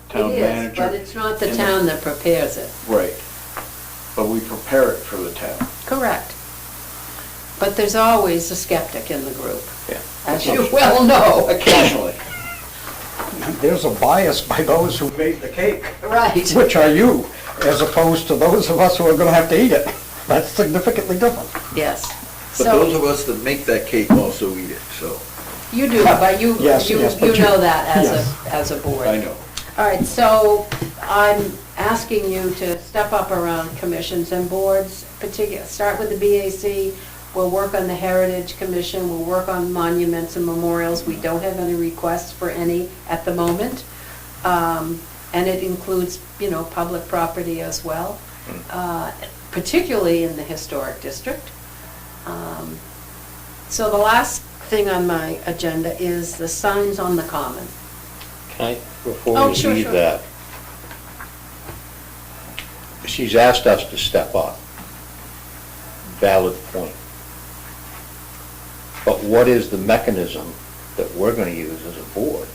town manager. It is, but it's not the and town that prepares it. Right. But we prepare it for the town. Correct. But there's always a skeptic in the group, Yeah. as you well know. Occasionally. There's a bias by those who made the cake, Right. which are you, as opposed to those of us who are going to have to eat it. That's significantly different. Yes. But those So, of us that make that cake also eat it, so, you do, but you Yes, yes, but know you- that yes. as a board. I know. All right, so I'm asking you to step up around commissions and boards, start with the BAC, we'll work on the Heritage Commission, we'll work on monuments and memorials. We don't have any requests for any at the moment. And it includes, you know, public property as well, particularly in the historic district. So the last thing on my agenda is the signs on the common. Can I, before Oh, we sure, leave sure. that, she's asked us to step up. Valid point. But what is the mechanism that we're gonna use as a board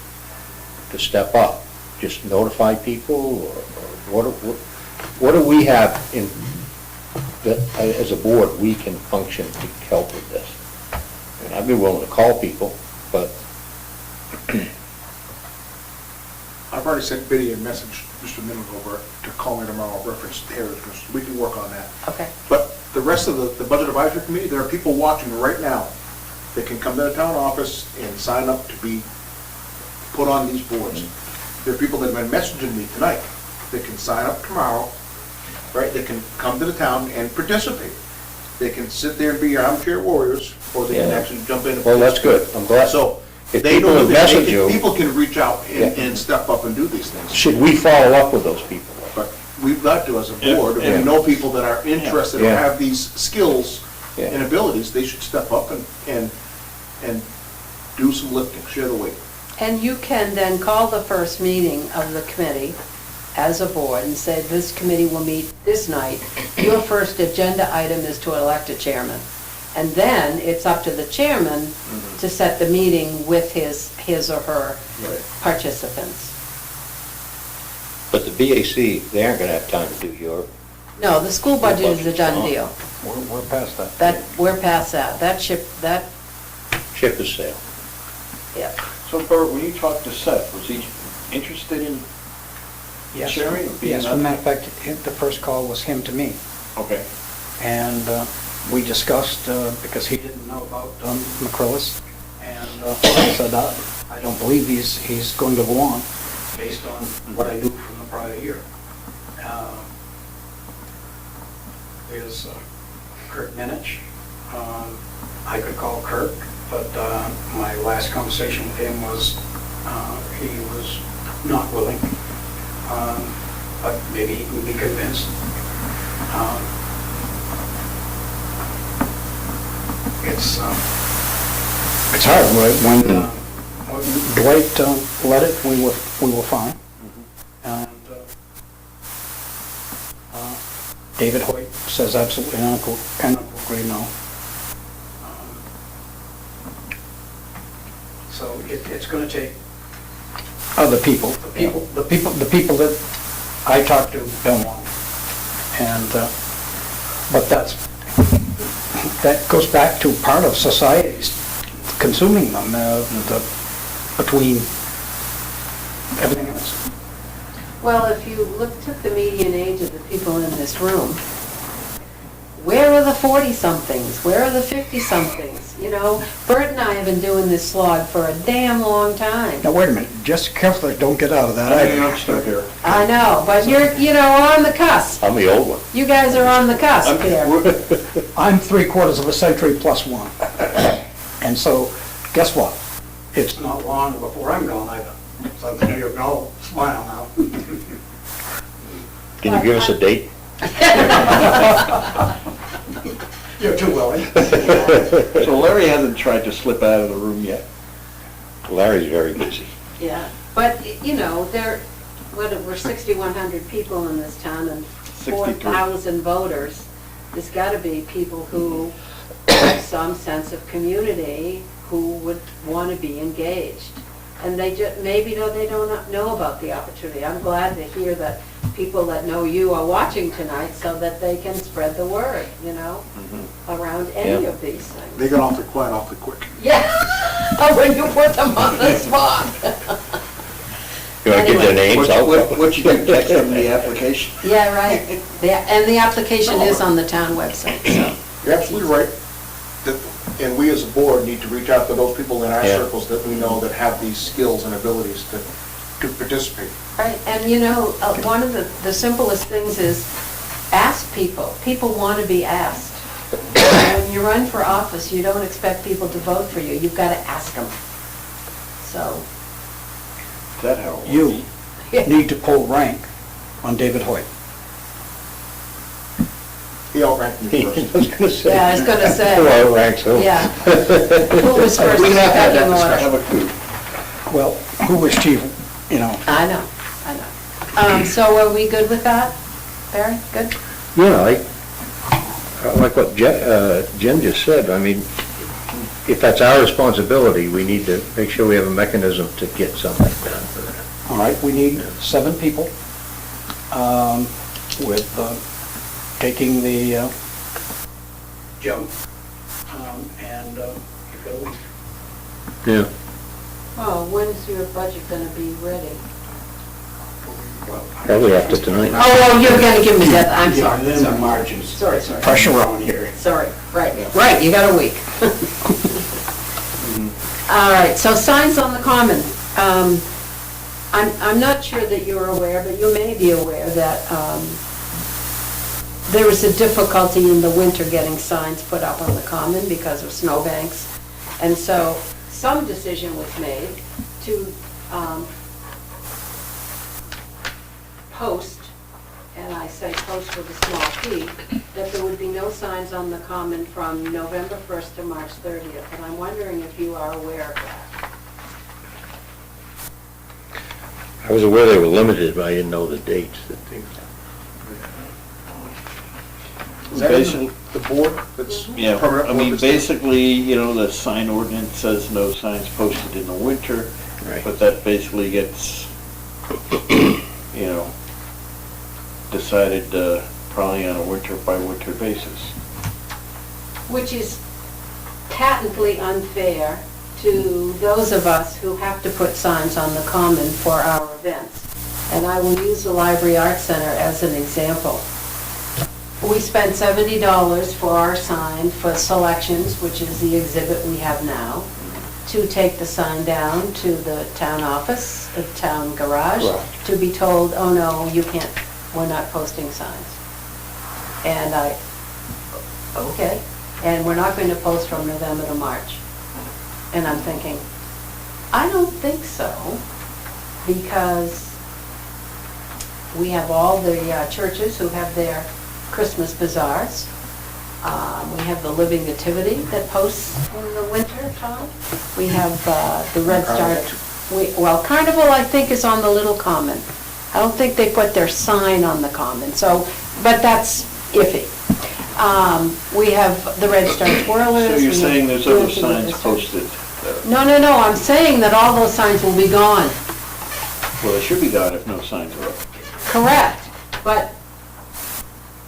to step up? Just notify people, or what do we have in, that, as a board, we can function to help with this? And I'd be willing to call people, but I've already sent Biddy a message just a minute over to call me tomorrow, reference the heritage, we can work on that. Okay. But the rest of the Budget Advisory Committee, there are people watching right now that can come to the town office and sign up to be put on these boards. There are people that have been messaging me tonight that can sign up tomorrow, right? They can come to the town and participate. They can sit there and be armchair warriors, or they can Yeah. actually jump in and well, that's good. I'm glad. So, If they people know that message you, people can reach out and Yeah. and step up and do these things. should we follow up with those people? But we've got to, as a board, if Yeah. we know people that are interested or Yeah. have these skills Yeah. and abilities, they should step up and do some lifting, share the weight. And you can then call the first meeting of the committee as a board and say, this committee will meet this night. Your first agenda item is to elect a chairman. And then it's up to the chairman to set the meeting with his or her participants. But the BAC, they aren't gonna have time to do your, No, the school budget is a done deal. We're past that. We're past that. That ship ship is sailed. yeah. So Bert, when you talked to Seth, was he interested in Yes. sharing or being Yes, as a matter of fact, the first call was him to me. Okay. And we discussed, because he didn't know about McCrillis, and I said, I don't believe he's going to go on, based on what I knew from the prior year. There's Kurt Minich. I could call Kurt, but my last conversation with him was, he was not willing, but maybe he can be convinced. It's hard. When Dwight led it, we were fine. And David Hoyt says absolutely not, and agree no. So it's going to take other people. The people that I talk to don't want. And but that goes back to part of society's consuming them, between everything else. Well, if you took the median age of the people in this room, where are the 40-somethings? Where are the 50-somethings? You know, Bert and I have been doing this slog for a damn long time. Now, wait a minute, just careful, don't get out of that. Here. I know, but you're, on the cusp. I'm the old one. You guys are on the cusp here. I'm 3/4 of a century plus one. And so, guess what? It's not long before I'm gone either. So there you go, smile now. Can you give us a date? You're too willing. So Larry hasn't tried to slip out of the room yet. Larry's very busy. Yeah, but, we're 6,100 people in this town and 4,000 voters. There's got to be people who have some sense of community who would want to be engaged. And they maybe they don't know about the opportunity. I'm glad to hear that people that know you are watching tonight so that they can spread the word, around any of these things. They got awfully quiet awfully quick. Yeah, when you put them on the spot. You want to give their names? What you can text them the application. Yeah, right. And the application is on the town website, so. You're absolutely right. And we as a board need to reach out to those people in our Yeah. circles that we know that have these skills and abilities to participate. Right, and one of the simplest things is ask people. People want to be asked. When you run for office, you don't expect people to vote for you. You've got to ask them. So. Is that how it works? You need to pull rank on David Hoyt. He outranked me first. I was gonna say. Yeah, I was gonna say. Who outranks who? Yeah. Who was first We in the have had that pecking order? discussion. Have a coup. Well, who was chief, I know. So are we good with that? Barry, good? Yeah, I like what Jen just said. I mean, if that's our responsibility, we need to make sure we have a mechanism to get something done for that. All right, we need 7 people with taking the jump and you've got a week. Yeah. Well, when's your budget gonna be ready? Probably after tonight. Oh, you're gonna give me that, I'm Yeah, sorry, then the sorry. margins. Sorry. Pressure on here. Sorry, right, you got a week. All right, so signs on the common. I'm not sure that you're aware, but you may be aware that there was a difficulty in the winter getting signs put up on the common because of snowbanks. And so some decision was made to post, and I say post with a small p, that there would be no signs on the common from November 1st to March 30th. And I'm wondering if you are aware of that. I was aware they were limited, but I didn't know the dates that they... Is that in the board that's Yeah, permanent? I board mean, that's- basically, you know, the sign ordinance says no signs posted in the winter, Right. but that basically gets, you know, decided probably on a winter-by-winter basis. Which is patently unfair to those of us who have to put signs on the common for our events. And I will use the Library Arts Center as an example. We spent $70 for our sign for Selections, which is the exhibit we have now, to take the sign down to the town office, the town garage, to be told, oh no, you can't, we're not posting signs. And okay, and we're not going to post from November to March. And I'm thinking, I don't think so, because we have all the churches who have their Christmas bazaars. We have the Living Nativity that posts in the winter time. We have the Red Star. Well, Carnival, I think, is on the Little Common. I don't think they put their sign on the common, so, but that's iffy. We have the Red Star Twirlers. So we you're have saying there's other Dancing with signs the Stars. posted? No, I'm saying that all those signs will be gone. Well, they should be gone if no signs are up. Correct, but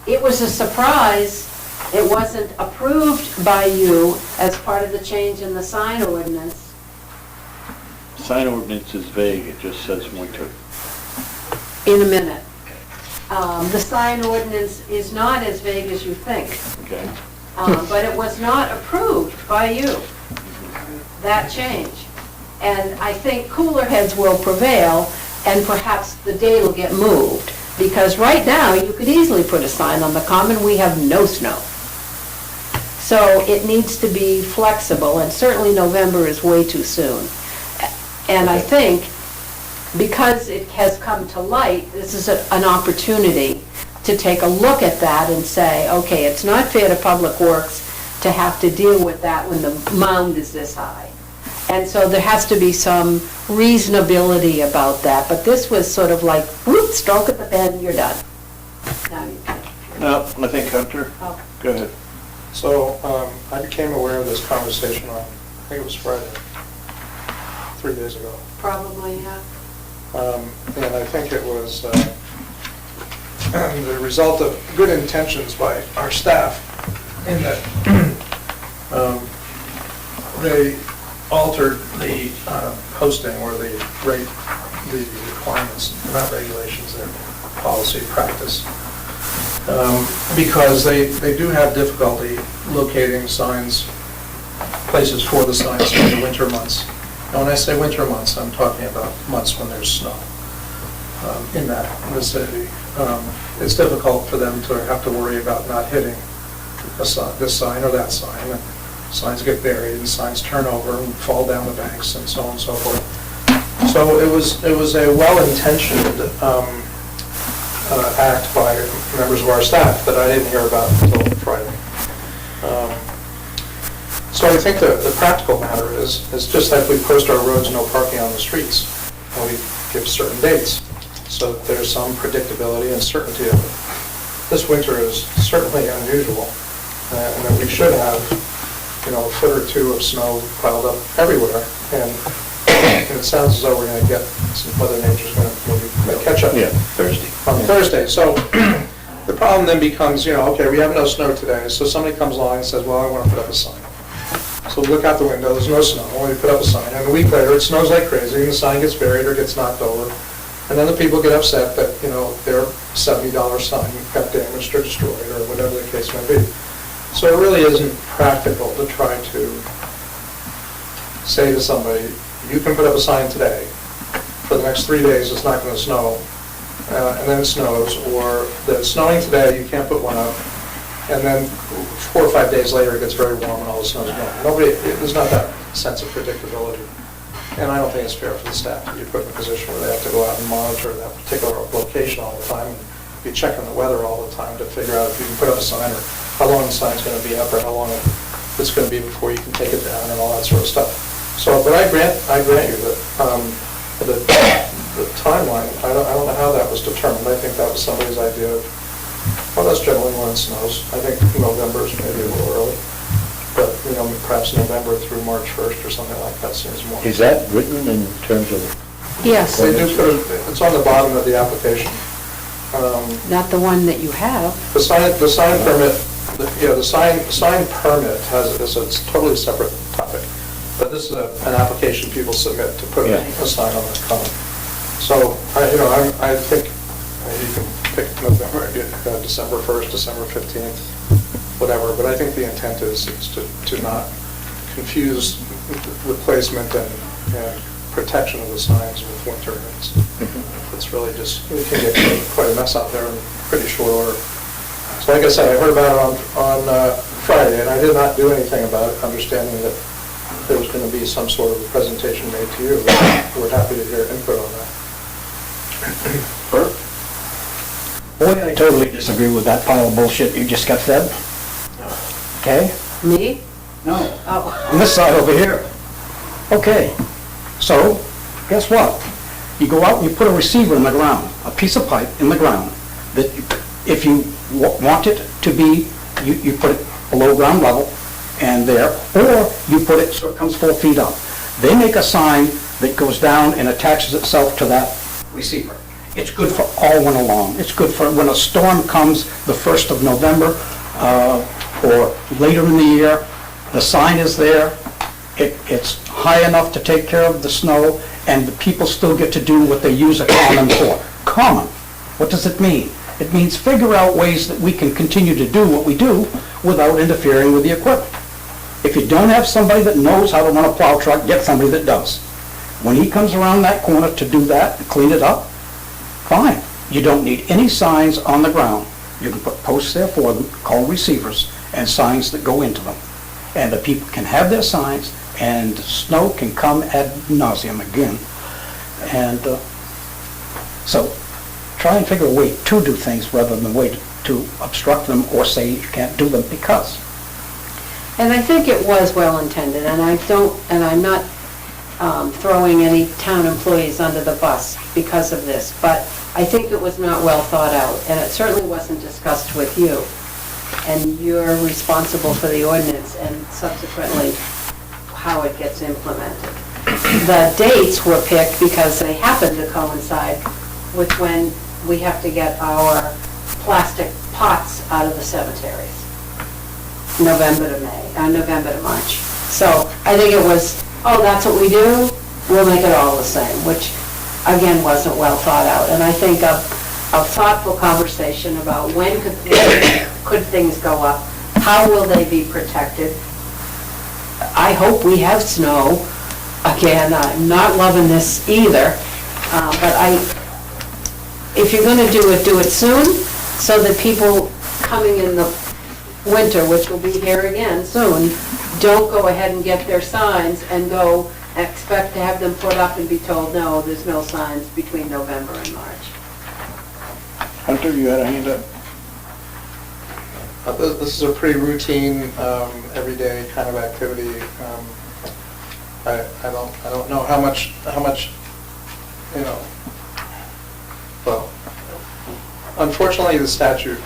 it was a surprise. It wasn't approved by you as part of the change in the sign ordinance. Sign ordinance is vague, it just says winter. In a minute. The sign ordinance is not as vague as you think, Okay. but it was not approved by you, that change. And I think cooler heads will prevail, and perhaps the day will get moved. Because right now, you could easily put a sign on the common, we have no snow. So it needs to be flexible, and certainly November is way too soon. And I think, because it has come to light, this is an opportunity to take a look at that and say, okay, it's not fair to Public Works to have to deal with that when the mound is this high. And so there has to be some reasonability about that, but this was sort of like, whoop, stroke of the pen, you're done. Now you can. No, I think Hunter, Oh. go ahead. So, I became aware of this conversation on, I think it was Friday, 3 days ago. Probably, yeah. And I think it was the result of good intentions by our staff in that they altered the posting or the requirements, not regulations, they're policy practice. Because they do have difficulty locating signs, places for the signs in the winter months. And when I say winter months, I'm talking about months when there's snow in that vicinity. It's difficult for them to have to worry about not hitting this sign or that sign. And signs get buried and signs turn over and fall down the banks and so on and so forth. So it was a well-intentioned act by members of our staff that I didn't hear about until Friday. So I think the practical matter is just like we post our roads, no parking on the streets, and we give certain dates, so that there's some predictability and certainty of it. This winter is certainly unusual, and that we should have a foot or two of snow piled up everywhere, and it sounds as though we're gonna get, some Mother Nature's gonna maybe catch up Yeah, Thursday. on Thursday. So the problem then becomes, okay, we have no snow today, so somebody comes along and says, well, I want to put up a sign. So we look out the window, there's no snow, we put up a sign, and a week later, it snows like crazy, and the sign gets buried or gets knocked over. And then the people get upset that, their $70 sign got damaged or destroyed, or whatever the case may be. So it really isn't practical to try to say to somebody, you can put up a sign today, for the next 3 days, it's not going to snow, and then it snows, or that it's snowing today, you can't put one up, and then 4 or 5 days later, it gets very warm and all the snow's gone. There's not that sense of predictability. And I don't think it's fair for the staff to be put in a position where they have to go out and monitor that particular location all the time, and be checking the weather all the time to figure out if you can put up a sign, or how long the sign's going to be up, or how long it's going to be before you can take it down, and all that sort of stuff. So, but I grant you that the timeline, I don't know how that was determined. I think that was somebody's idea of, well, that's generally when it snows. I think November is maybe a little early, but, perhaps November through March 1st or something like that seems more. Is that written in terms of, Yes, They do put it's on the bottom of the application. not the one that you have. The sign permit, the sign permit is a totally separate topic. But this is an application people submit to put a sign on the common. So, I think you can pick November, December 1st, December 15th, whatever, but I think the intent is to not confuse the placement and protection of the signs with winter. It's really just, it can get quite a mess out there in pretty short order. So like I said, I heard about it on Friday, and I did not do anything about it, understanding that there was going to be some sort of a presentation made to you. We're happy to hear input on that. Bert? Boy, I totally disagree with that pile of bullshit you just got fed. Okay? Me? No. Oh, On this side over here. Okay, so, guess what? You go out and you put a receiver in the ground, a piece of pipe in the ground, that if you want it to be, you put it below ground level and there, or you put it so it comes 4 feet up. They make a sign that goes down and attaches itself to that receiver. It's good for all winter long. It's good for when a storm comes the 1st of November, or later in the year, the sign is there, it's high enough to take care of the snow, and the people still get to do what they use a common for. Common, what does it mean? It means figure out ways that we can continue to do what we do without interfering with the equipment. If you don't have somebody that knows how to run a plow truck, get somebody that does. When he comes around that corner to do that, and clean it up, fine. You don't need any signs on the ground. You can put posts there for them, called receivers, and signs that go into them. And the people can have their signs, and snow can come ad nauseum again. And so try and figure a way to do things rather than a way to obstruct them or say you can't do them because. and I think it was well-intended, and I'm not throwing any town employees under the bus because of this, but I think it was not well thought out, and it certainly wasn't discussed with you. And you're responsible for the ordinance and subsequently how it gets implemented. The dates were picked because they happen to coincide with when we have to get our plastic pots out of the cemeteries. November to March. So I think it was, that's what we do, we'll make it all the same, which again wasn't well thought out. And I think a thoughtful conversation about when could things go up, how will they be protected. I hope we have snow. Again, I'm not loving this either, but if you're gonna do it soon, so that people coming in the winter, which will be here again soon, don't go ahead and get their signs and go expect to have them put up and be told, no, there's no signs between November and March. Hunter, you had a hand up? This is a pretty routine, everyday kind of activity. I don't know how much, well, unfortunately, the statute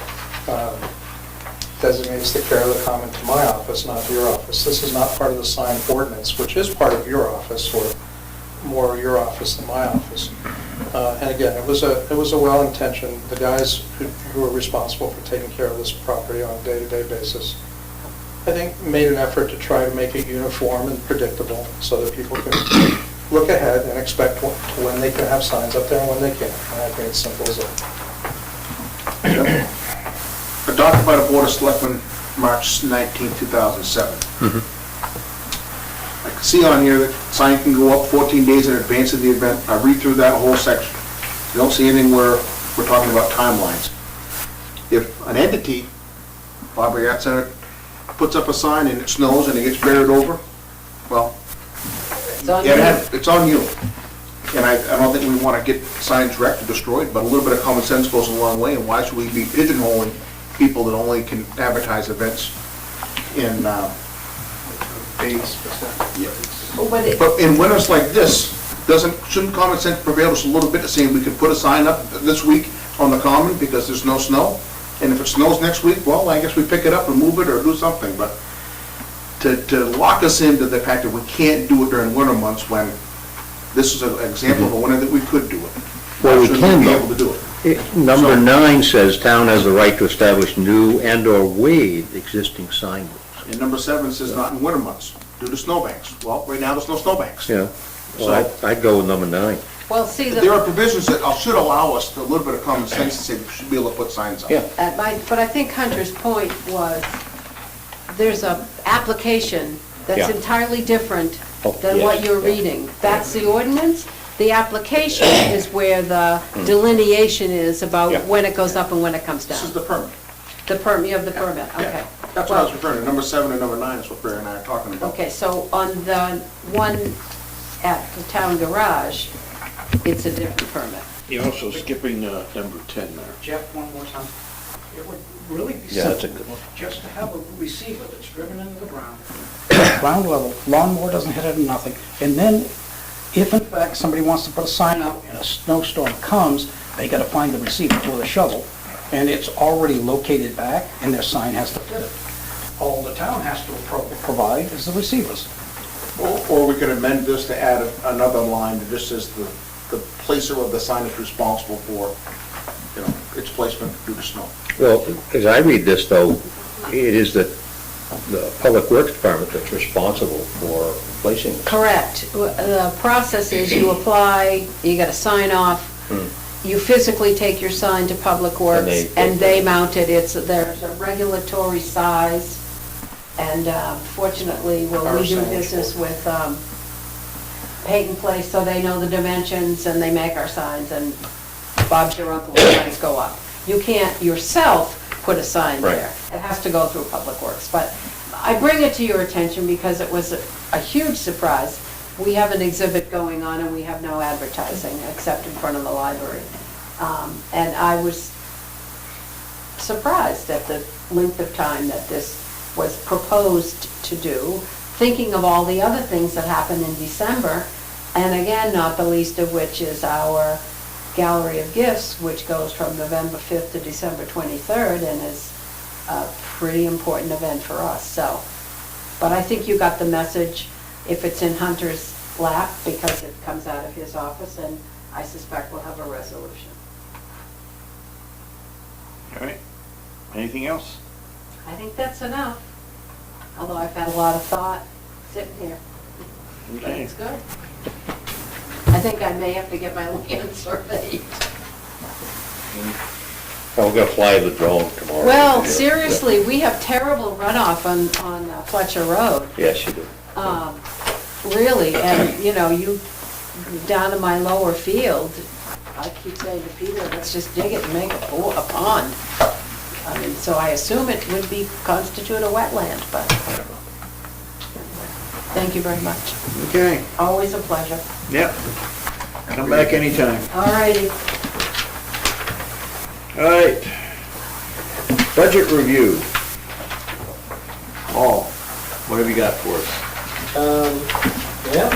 designates the care of the common to my office, not to your office. This is not part of the sign ordinance, which is part of your office, or more your office than my office. And again, it was a well-intentioned, the guys who are responsible for taking care of this property on a day-to-day basis, I think, made an effort to try to make it uniform and predictable so that people can look ahead and expect when they can have signs up there and when they can't. And I think it's simple as that. Adopted by the Board of Selectmen, March 19, 2007. I can see on here that sign can go up 14 days in advance of the event. I read through that whole section. I don't see anything where we're talking about timelines. If an entity, Library Arts Center, puts up a sign and it snows and it gets buried over, well, It's on it's on you. And I don't think we want to get signs wrecked or destroyed, but a little bit of common sense goes a long way, and why should we be pigeonholing people that only can advertise events in, Dates, Oh, but it- but in winters like this, shouldn't common sense prevail just a little bit to say we could put a sign up this week on the common because there's no snow? And if it snows next week, well, I guess we pick it up and move it or do something, but to lock us into the fact that we can't do it during winter months when this is an example of a winter that we could do it. Well, we Shouldn't can, be though. able to do it. Number 9 says town has the right to establish new and/or waive existing sign rules. And number 7 says not in winter months, due to snowbanks. Well, right now, there's no snowbanks. Yeah, well, I'd go with number 9. Well, see, There are the, provisions that should allow us a little bit of common sense to say we should be able to put signs up. Yeah. but I think Hunter's point was, there's a application that's Yeah. entirely different Oh, than what yes, you're yeah. reading. That's the ordinance. The application is where the delineation is Yeah. about when it goes up and when it comes This is down. the permit. The permit, you have the permit, okay. That's what I was referring to. Number 7 and number 9 is what Barry and I are talking about. Okay, so on the one at the town garage, it's a different permit. You're also skipping number 10 there. Jeff, one more time. It would really be Yeah, that's a simple, good just to have a receiver that's driven into the ground. Ground level, lawnmower doesn't hit it or nothing. And then, if in fact somebody wants to put a sign out and a snowstorm comes, they gotta find the receiver with a shovel. And it's already located back, and their sign has to fit it. All the town has to provide is the receivers. Or we could amend this to add another line that just says the placer of the sign is responsible for, its placement due to snow. Well, as I read this, though, it is the Public Works Department that's responsible for placing this. Correct. The process is you apply, you got to sign off, you physically take your sign to Public Works, and they mount it. There's a regulatory size, and fortunately, well, we do business with Peyton Place, so they know the dimensions, and they make our signs, and Bob's your uncle, signs go up. You can't yourself put a sign Right. there. It has to go through Public Works. But I bring it to your attention because it was a huge surprise. We have an exhibit going on and we have no advertising except in front of the library. And I was surprised at the length of time that this was proposed to do, thinking of all the other things that happen in December. And again, not the least of which is our Gallery of Gifts, which goes from November 5th to December 23rd and is a pretty important event for us, so. But I think you got the message if it's in Hunter's lap, because it comes out of his office, and I suspect we'll have a resolution. All right. Anything else? I think that's enough, although I've had a lot of thought sitting here. But Okay. it's good. I think I may have to get my land surveyed. We're gonna fly the drone tomorrow. Well, seriously, we have terrible runoff on Fletcher Road. Yes, you do. Really, and, you, down in my lower field, I keep saying to Peter, let's just dig it and make a pond. I mean, so I assume it would constitute a wetland, but thank you very much. Okay. Always a pleasure. Yep. Come back anytime. All righty. All right. Budget review. Paul, what have you got for us? Yeah.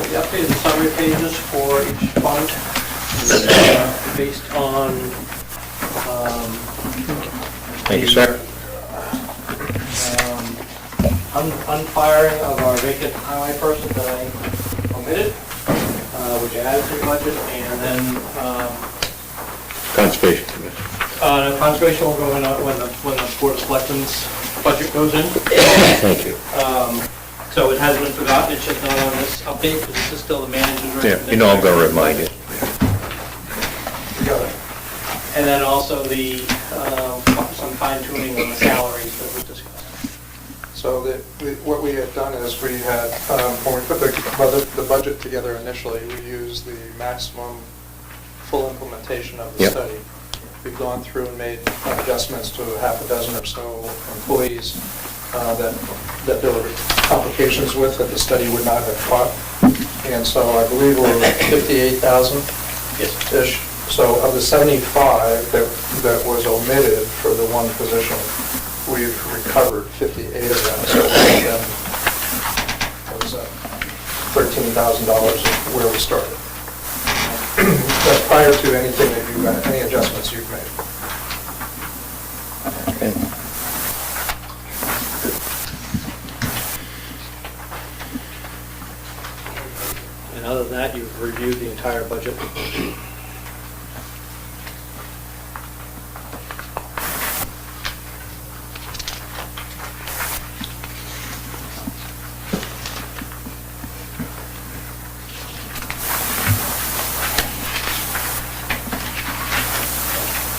The updated summary pages for each fund, based on, Thank you, sir. unfiring of our vacant highway person that I omitted, which I added to the budget, and then, Conservation Commission. conservation will go in when the Board of Selectmen's budget goes in. Thank you. So it hasn't been forgotten, it's just not on this update, because this is still the manager's Yeah, recommendation. you know I'm gonna remind you. And then also some fine tuning on the salaries that we discussed. So what we had done is we had, when we put the budget together initially, we used the maximum full implementation of the Yep. study. We've gone through and made adjustments to half a dozen or so employees that there were complications with that the study would not have caught. And so I believe we're at 58,000-ish. So of the 75 that was omitted for the one position, we've recovered 58 of them. So then, what was that? $13,000 is where we started. That's prior to anything that you've, any adjustments you've made. Okay. And other than that, you've reviewed the entire budget.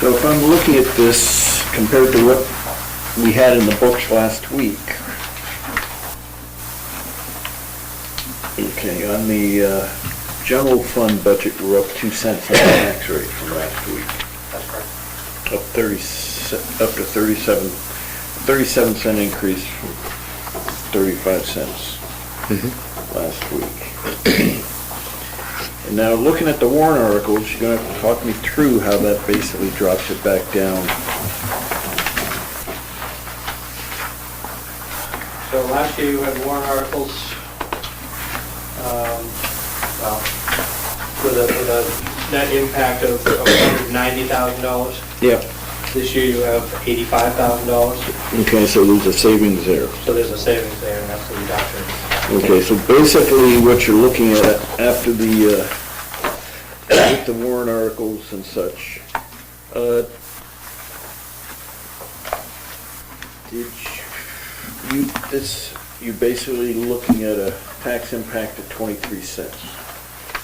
So if I'm looking at this compared to what we had in the books last week, okay, on the general fund budget, we're up 2 cents on the tax rate from last week. That's correct. Up to 37 cent increase from 35 cents last week. And now, looking at the warrant articles, you're gonna have to talk me through how that basically drops it back down. So last year you had warrant articles, well, with a net impact of $190,000. Yep. This year you have $85,000, Okay, so there's a savings there. so there's a savings there, and that's the reduction. Okay, so basically what you're looking at after the, with the warrant articles and such, you're basically looking at a tax impact of 23 cents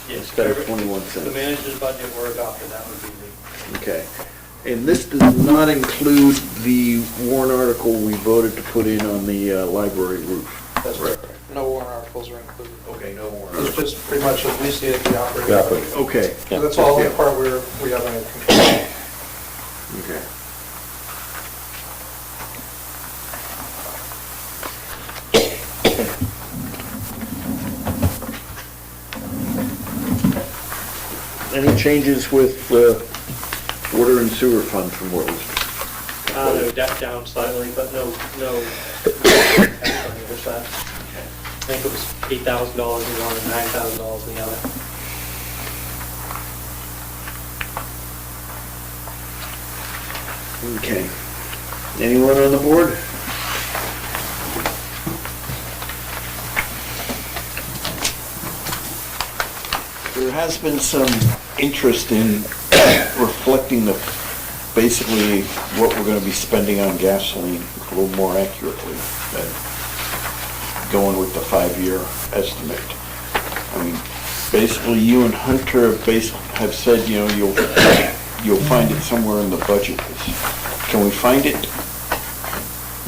Yes. instead of 21 The cents. manager's budget were adopted, that would be the, Okay. And this does not include the warrant article we voted to put in on the library roof. That's correct. No warrant articles are included. Okay, no warrant. It's just pretty much as we see it, the operating budget. Okay. So that's all the part where we have any control. Okay. Any changes with water and sewer fund from what was? they're down slightly, but no impact on the other side. I think it was $8,000 in one and $9,000 in the other. Okay. Anyone on the board? There has been some interest in reflecting basically what we're gonna be spending on gasoline a little more accurately than going with the 5-year estimate. I mean, basically you and Hunter have said, you know, you'll find it somewhere in the budget. Can we find it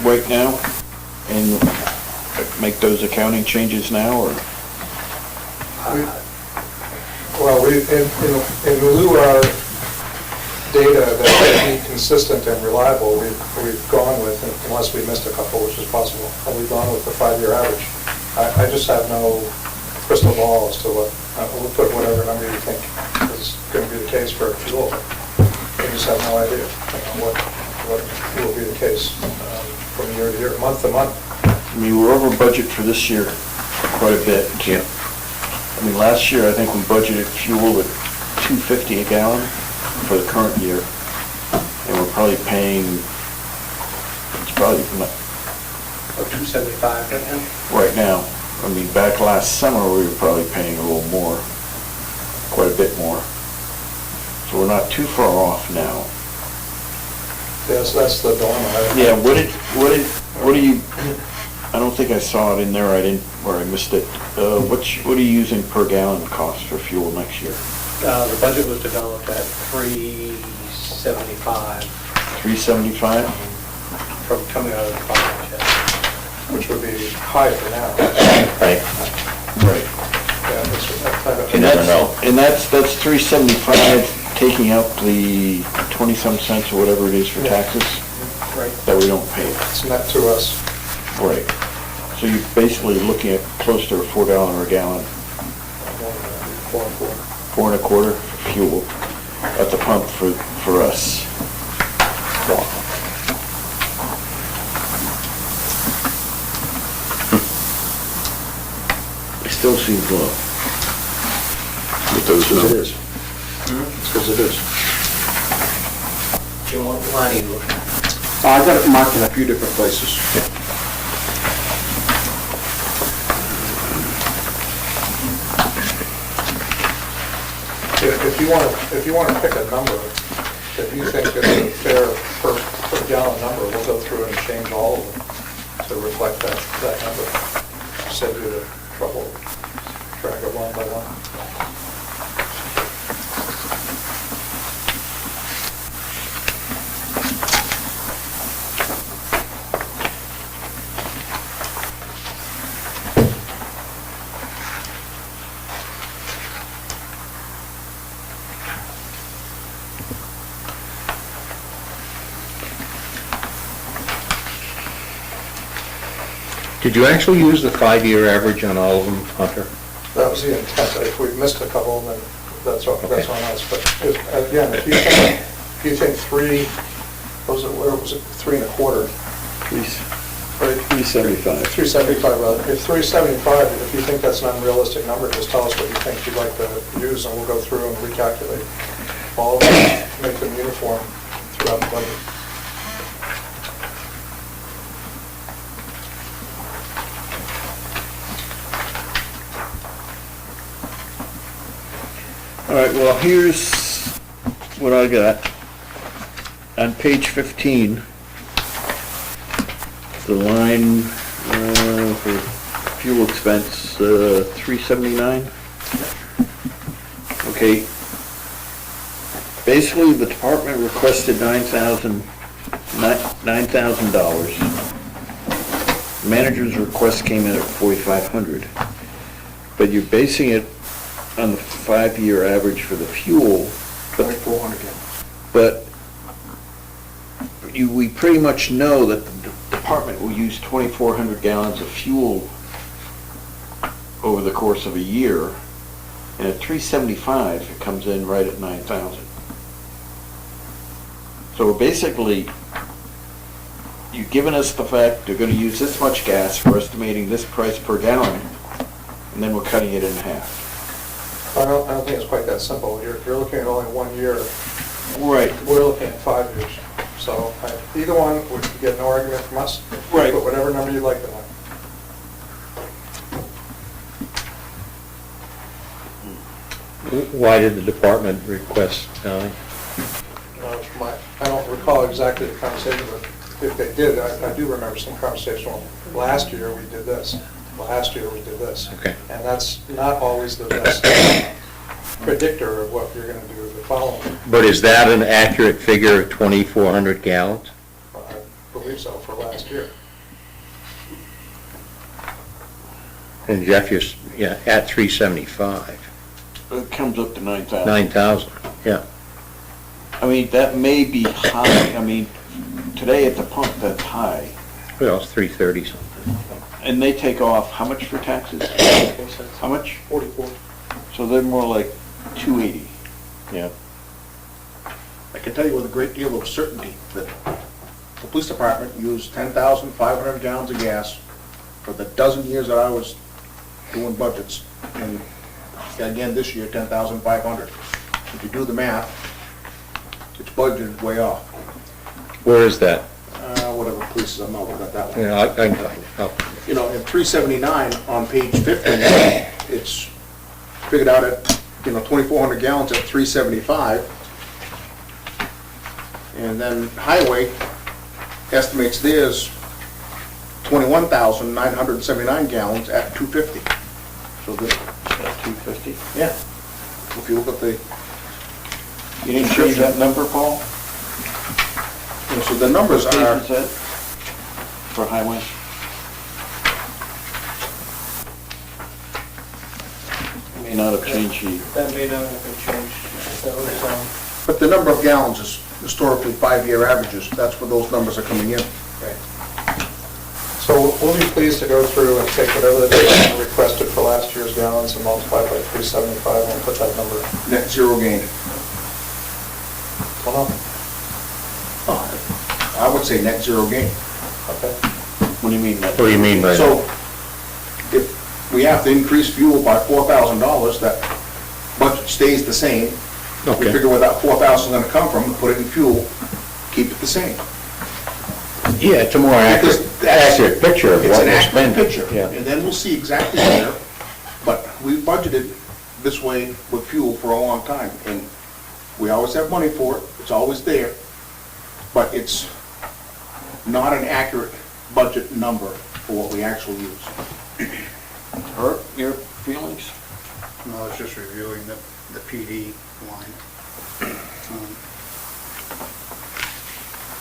right now and make those accounting changes now, or? Well, in lieu of our data that would be consistent and reliable, we've gone with, unless we missed a couple, which is possible, and we've gone with the 5-year average. I just have no crystal ball as to what, we'll put whatever number you think is going to be the case for fuel. I just have no idea, what will be the case from year to year, month to month. I mean, we're over budget for this year quite a bit. Yeah. I mean, last year, I think we budgeted fuel at $2.50 a gallon for the current year. And we're probably paying, it's probably not, $2.75 right now? right now. I mean, back last summer, we were probably paying a little more, quite a bit more. So we're not too far off now. Yes, that's the dilemma. Yeah, what do you, I don't think I saw it in there, or I missed it. What are you using per gallon cost for fuel next year? The budget was developed at $3.75 $3.75? from coming out of the fund, yeah. Which would be higher now. Right. Right. Yeah, that's- You never know. And that's $3.75, taking out the 20-some cents or whatever it is for taxes Right. that we don't pay. It's net to us. Right. So you're basically looking at close to a $4 a gallon, Four and four. 4.25 for fuel at the pump for us. It still seems low. With those It numbers. is. Because it is. Jim, what line are you looking at? I've got it marked in a few different places. If you want to pick a number, if you think it's a fair per gallon number, we'll go through and change all of them to reflect that number. Save you the trouble, track it line by line. Did you actually use the 5-year average on all of them, Hunter? That was the intent. If we've missed a couple, then that's on us. But again, if you think where was it, 3.25? Right? 3.75. 375, rather. If 375, if you think that's an unrealistic number, just tell us what you think you'd like to use, and we'll go through and recalculate all of them, make them uniform throughout the budget. All right, well, here's what I got. On page 15, the line for fuel expense, 379. Okay. Basically, the department requested $9,000. Manager's request came in at $4,500. But you're basing it on the 5-year average for the fuel, 2,400 gallons. but we pretty much know that the department will use 2,400 gallons of fuel over the course of a year, and at 375, it comes in right at 9,000. So we're basically, you've given us the fact they're gonna use this much gas, we're estimating this price per gallon, and then we're cutting it in half. I don't think it's quite that simple. You're looking at only 1 year. Right. We're looking at 5 years. So either one, we could get no argument from us. Right. Put whatever number you'd like to have. Why did the department request 9? I don't recall exactly the conversation, but if they did, I do remember some conversation. Well, last year we did this. Last year we did this. Okay. And that's not always the best predictor of what you're going to do the following. But is that an accurate figure of 2,400 gallons? I believe so for last year. And Jeff, you're at 375, It comes up to 9,000. 9,000, yeah. I mean, that may be high. I mean, today at the pump, that's high. Well, it's 330 something. And they take off how much for taxes? How much? 44. So they're more like 280. Yeah. I can tell you with a great deal of certainty that the police department used 10,500 gallons of gas for the dozen years that I was doing budgets, and again this year, 10,500. if you do the math, it's budgeted way off. Where is that? Whatever places, I'm not looking at that one. Yeah, You know, in 379 on page 50, it's figured out at, 2,400 gallons at 375. And then highway estimates theirs 21,979 gallons at 250. So the, 250? yeah, if you look at the, You didn't change that number, Paul? so the numbers What are, page is that for highway? May not have changed the, That may not have been changed. That was, but the number of gallons is historically 5-year averages. That's where those numbers are coming in. So we'll be pleased to go through and take whatever the department requested for last year's gallons and multiply it by 375 and we'll put that number. Net zero gain. Well, no, I would say net zero gain. okay. what do you mean? What do you mean by that? So if we have to increase fuel by $4,000, that budget stays the same. We Okay. figure where that 4,000 is gonna come from, put it in fuel, keep it the same. Yeah, it's a more accurate picture of It's what an we're accurate spending. picture, Yeah. and then we'll see exactly where, but we budgeted this way with fuel for a long time, and we always have money for it, it's always there, but it's not an accurate budget number for what we actually use. Hurt your feelings? No, I was just reviewing the PD line.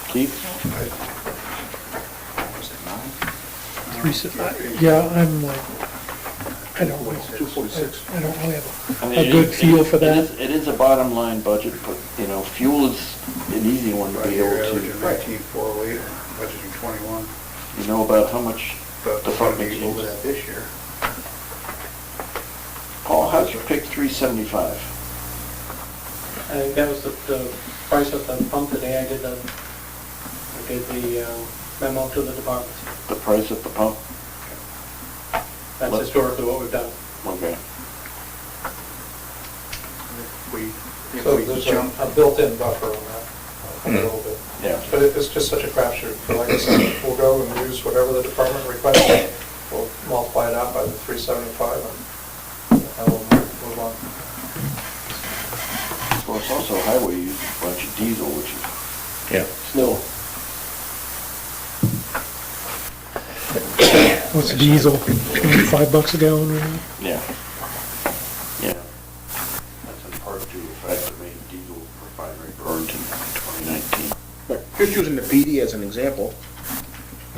Keith? Was it 9? Yeah, I'm like, I don't know. 246. I don't really have I mean, a it good is- feel for that. It is a bottom line budget, but, fuel is an easy one to Right be here, able averaging to, 19,408, budgeting 21. you know about how much But the we're gonna department be over uses. that this year. Paul, how'd you pick 375? I think that was the price at the pump the day I gave the memo to the department. The price at the pump? That's historically what we've done. Okay. If So we there's jump, a built-in buffer on that, a little bit. Yeah. But it's just such a crapshoot. Like I said, we'll go and use whatever the department requests. We'll multiply it out by the 375 and we'll move on. Well, it's also highway uses a bunch of diesel, which is Yeah. still, What's diesel, $5 a gallon right now? yeah. Yeah. That's in part due to the fact that main diesel refinery burned in 2019. But just using the PD as an example,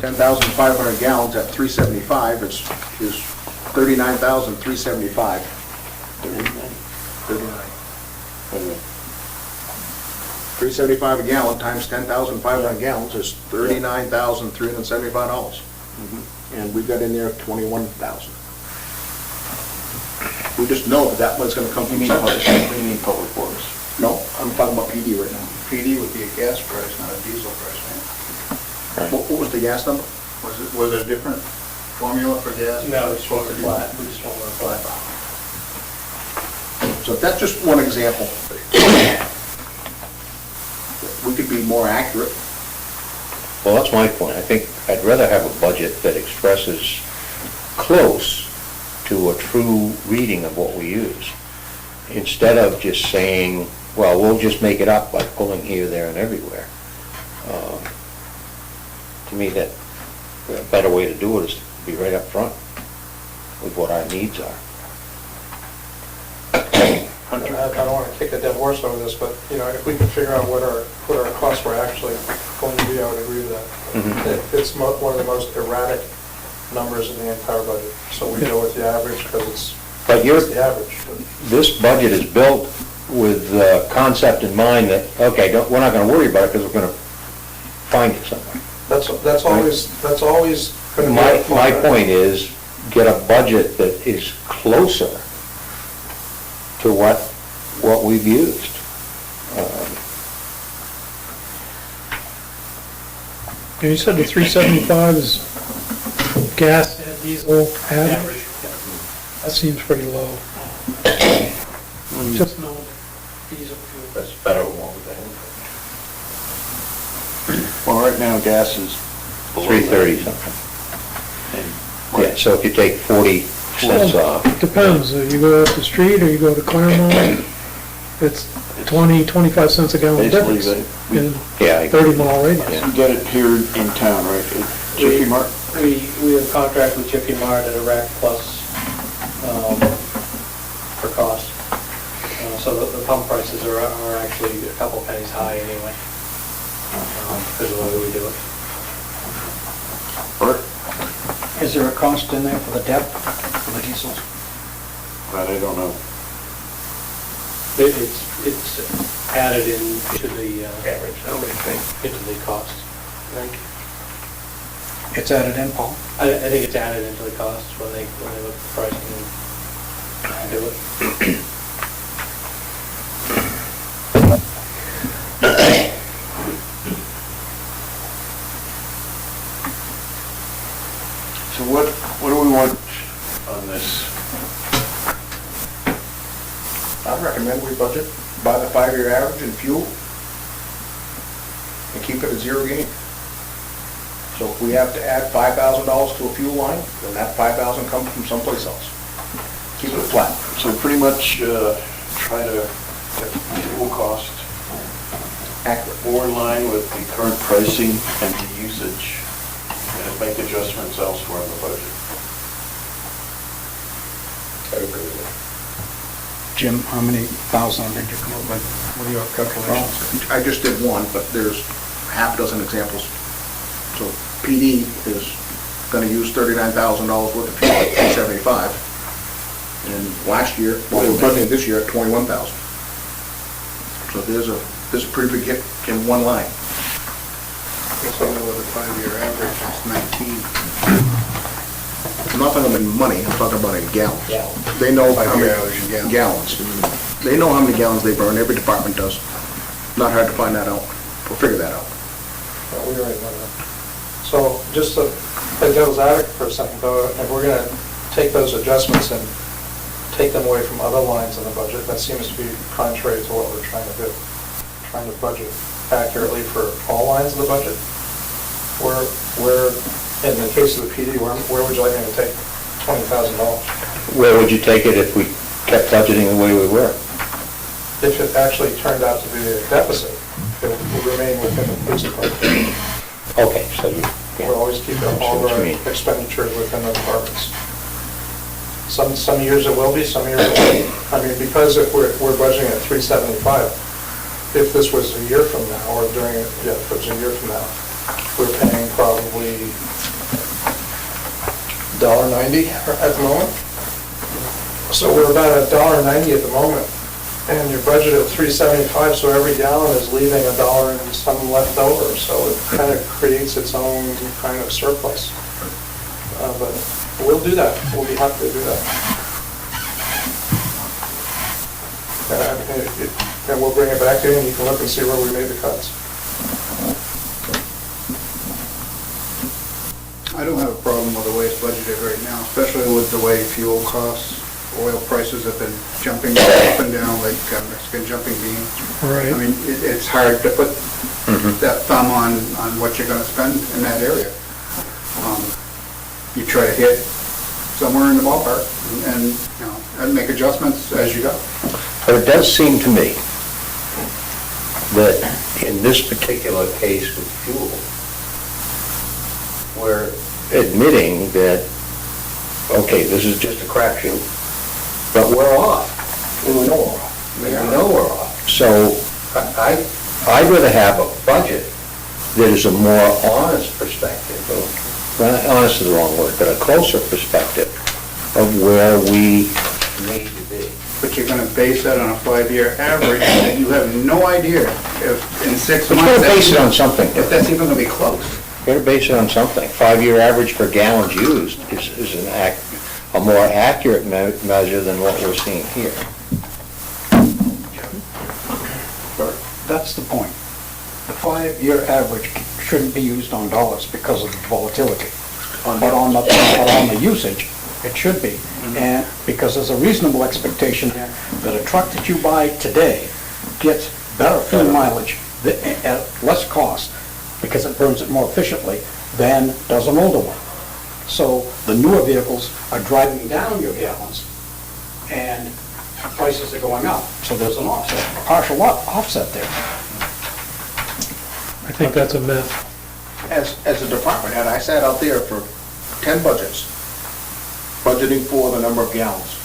10,500 gallons at 375 is 39,375. 39. 39. Wait a minute. 375 a gallon times 10,500 gallons is $39,375. And we've got in there 21,000. We just know that one's gonna come You from mean, somewhere. you mean public works? No, I'm talking about PD right now. PD would be a gas price, not a diesel price, right? What was the gas number? Was it a different formula for gas? No, it's supposed to be flat. We just don't want to flat. So that's just one example. We could be more accurate. Well, that's my point. I think I'd rather have a budget that expresses close to a true reading of what we use, instead of just saying, well, we'll just make it up by pulling here, there, and everywhere. To me, that a better way to do it is to be right up front with what our needs are. I don't want to kick a dead horse over this, but, if we can figure out what our costs were actually going to be, I would agree with that. It's one of the most erratic numbers in the entire budget, so we go with the average because But it's the average. this budget is built with the concept in mind that, okay, we're not gonna worry about it because we're gonna find it somewhere. That's always going to be. My point is, get a budget that is closer to what we've used. You said the 375 is gas and diesel average? Average. That seems pretty low. Just know diesel Well, right now, gas is below $3.30 something. Yeah, so if you take 40 cents off. Depends, you go up the street or you go to Claremont, it's 20, 25 cents a gallon Basically, difference they- in Yeah, 30 mile radius. Yeah. You get it here in town, right? At Jiffy Mart? We have contract with Jiffy Mart at a rack plus for cost. So the pump prices are actually a couple pennies high anyway, because of the way we do it. Bert? Is there a cost in there for the depth for the diesels? That I don't know. It's added into the into the cost. It's added in, Paul? I think it's added into the costs when they look at the pricing and do it. So what do we want on this? I recommend we budget by the 5-year average in fuel and keep it at zero gain. So if we have to add $5,000 to a fuel line, then that 5,000 comes from someplace else. Keep it flat. So pretty much try to get the fuel cost Accurate. more in line with the current pricing and the usage, and make adjustments elsewhere in the budget. I agree with that. Jim, how many thousand did you come up with your calculations? I just did one, but there's half a dozen examples. So PD is gonna use $39,000 worth of fuel at $375. And last year, well, we're budgeting this year at $21,000. So there's a pretty big hit in one line. Guess I know what the 5-year average is, 19. I'm not talking about in money, I'm talking about in gallons. Gallons. They know how 5-year many average in gallons. They know how many gallons they burn, every department does. Not hard to find that out, or figure that out. We already know that. So just to play devil's advocate for a second, though, if we're gonna take those adjustments and take them away from other lines in the budget, that seems to be contrary to what we're trying to do. Trying to budget accurately for all lines of the budget. Where, in the case of the PD, where would you like me to take $20,000? Where would you take it if we kept budgeting the way we were? If it actually turned out to be a deficit, it would remain within the police department. Okay, so you, We'll always keep all I see of what our you mean. expenditures within the departments. Some years it will be, some years it won't. I mean, because if we're budgeting at 375, if this was a year from now, or if it was a year from now, we're paying probably $1.90 at the moment. So we're about $1.90 at the moment, and your budget at 375, so every gallon is leaving $1 and some left over, so it kind of creates its own kind of surplus. But we'll do that, we'll be happy to do that. And we'll bring it back to you, and you can look and see where we made the cuts. I don't have a problem with the way it's budgeted right now, especially with the way fuel costs, oil prices have been jumping up and down like Mexican jumping beans. Right. I mean, it's hard to put that thumb on what you're gonna spend in that area. You try to hit somewhere in the ballpark and, you know, and make adjustments as you go. But it does seem to me that in this particular case with fuel, we're admitting that, okay, this is just a crapshoot, but we're off. We know we're off. We know we're off. So I'd rather have a budget that is a more honest perspective, well, honest is the wrong word, but a closer perspective of where we need to be. But you're gonna base that on a 5-year average, and you have no idea if in 6 But months. you gotta base it on something. If that's even gonna be close. You gotta base it on something. 5-year average for gallons used is a more accurate measure than what we're seeing here. That's the point. The 5-year average shouldn't be used on dollars because of the volatility. But on the usage, it should be. And because there's a reasonable expectation there that a truck that you buy today gets better fuel mileage at less cost because it burns it more efficiently than does an older one. So the newer vehicles are driving down your gallons, and prices are going up. So there's an offset, a partial offset there. I think that's a myth. As a department head, I sat out there for 10 budgets, budgeting for the number of gallons.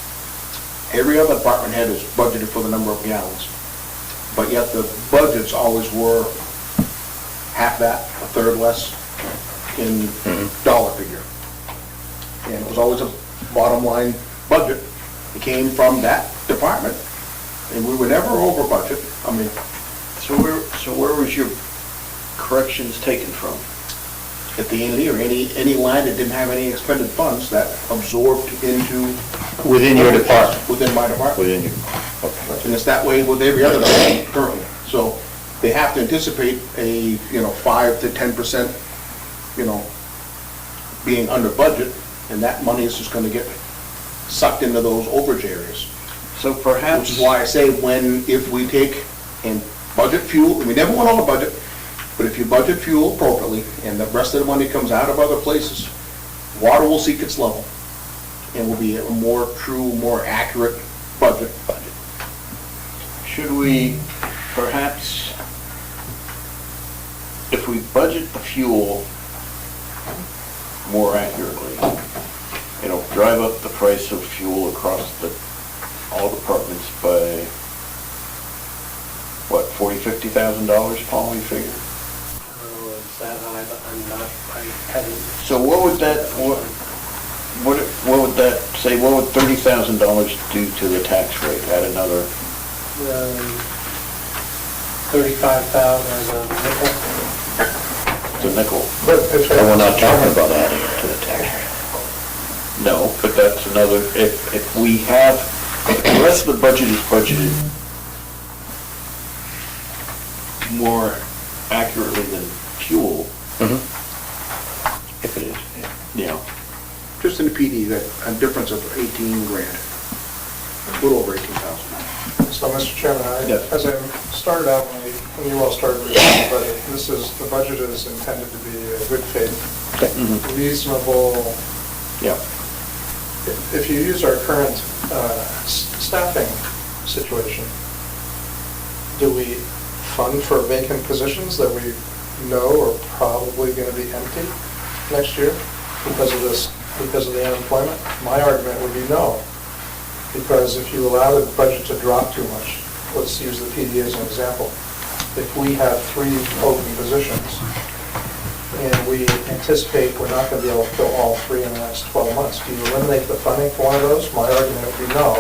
Every other department head is budgeted for the number of gallons, but yet the budgets always were half that, a third less in dollar figure. And it was always a bottom line budget. It came from that department, and we were never over budget. I mean, So where was your corrections taken from? at the end of the year, any line that didn't have any expended funds, that absorbed into... Within your department? Within my department. Within your, okay. And it's that way with every other department currently. So they have to anticipate a, 5 to 10%, being under budget, and that money is just gonna get sucked into those overage areas. So perhaps... Which is why I say if we take and budget fuel, and we never went over budget, but if you budget fuel appropriately, and the rest of the money comes out of other places, water will seek its level, and will be a more true, more accurate budget. Should we perhaps, if we budget the fuel more accurately, drive up the price of fuel across all departments by, what, $40,000, $50,000, Paul, you figure? It's that high, but I haven't. So what would that say, what would $30,000 do to the tax rate? Add another, 35,000 is a nickel. it's a nickel. And we're not talking about adding it to the tax rate. No, but that's another, if we have, if the rest of the budget is budgeted more accurately than fuel, If it is. Just in the PD, that a difference of 18 grand, a little over 18,000. So, Mr. Chairman, Yes. as I started out when you all started reading the budget, the budget is intended to be a good faith, reasonable. Yeah. If you use our current staffing situation, do we fund for vacant positions that we know are probably going to be empty next year because of the unemployment? My argument would be no, because if you allow the budget to drop too much, let's use the PD as an example. If we have 3 open positions and we anticipate we're not going to be able to fill all 3 in the next 12 months, do you eliminate the funding for one of those? My argument would be no,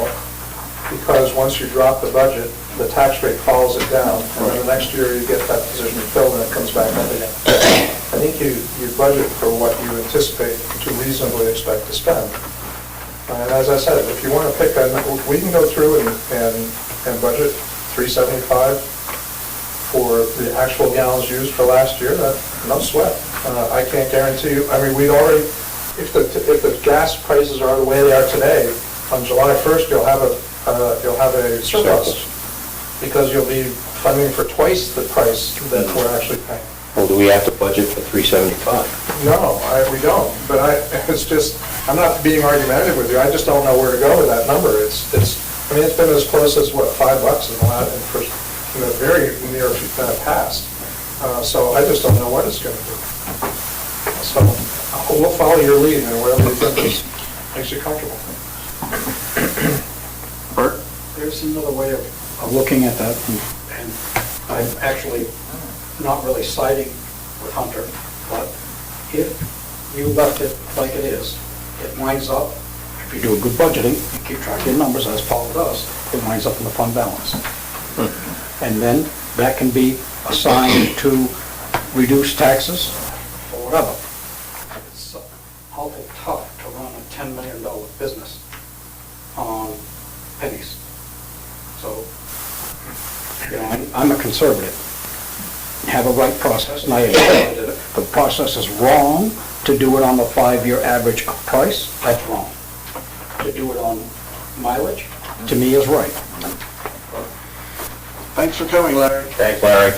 because once you drop the budget, the tax rate follows it down, and then the next year you get that position filled and it comes back up again. I think you budget for what you anticipate to reasonably expect to spend. And as I said, if you want to pick we can go through and budget 375 for the actual gallons used for last year, no sweat. I can't guarantee you, we'd already, if the gas prices are the way they are today, on July 1st, you'll have a surplus, because you'll be funding for twice the price that we're actually paying. Well, do we have to budget for 375? No, we don't, but it's just, I'm not being argumentative with you, I just don't know where to go with that number. It's been as close as, what, $5 in the very near past. So I just don't know what it's going to do. So we'll follow your lead and whatever you think makes you comfortable. Bert? There's another way of looking at that, and I'm actually not really siding with Hunter, but if you left it like it is, it winds up, if you do a good budgeting, and keep track of your numbers as Paul does, it winds up in the fund balance. And then that can be assigned to reduce taxes or whatever. It's awful tough to run a $10 million business on pennies. So, I'm a conservative. Have a right process, and I did it. The process is wrong to do it on the 5-year average price. That's wrong. To do it on mileage, to me, is right. Thanks for coming, Larry. Thanks, Larry.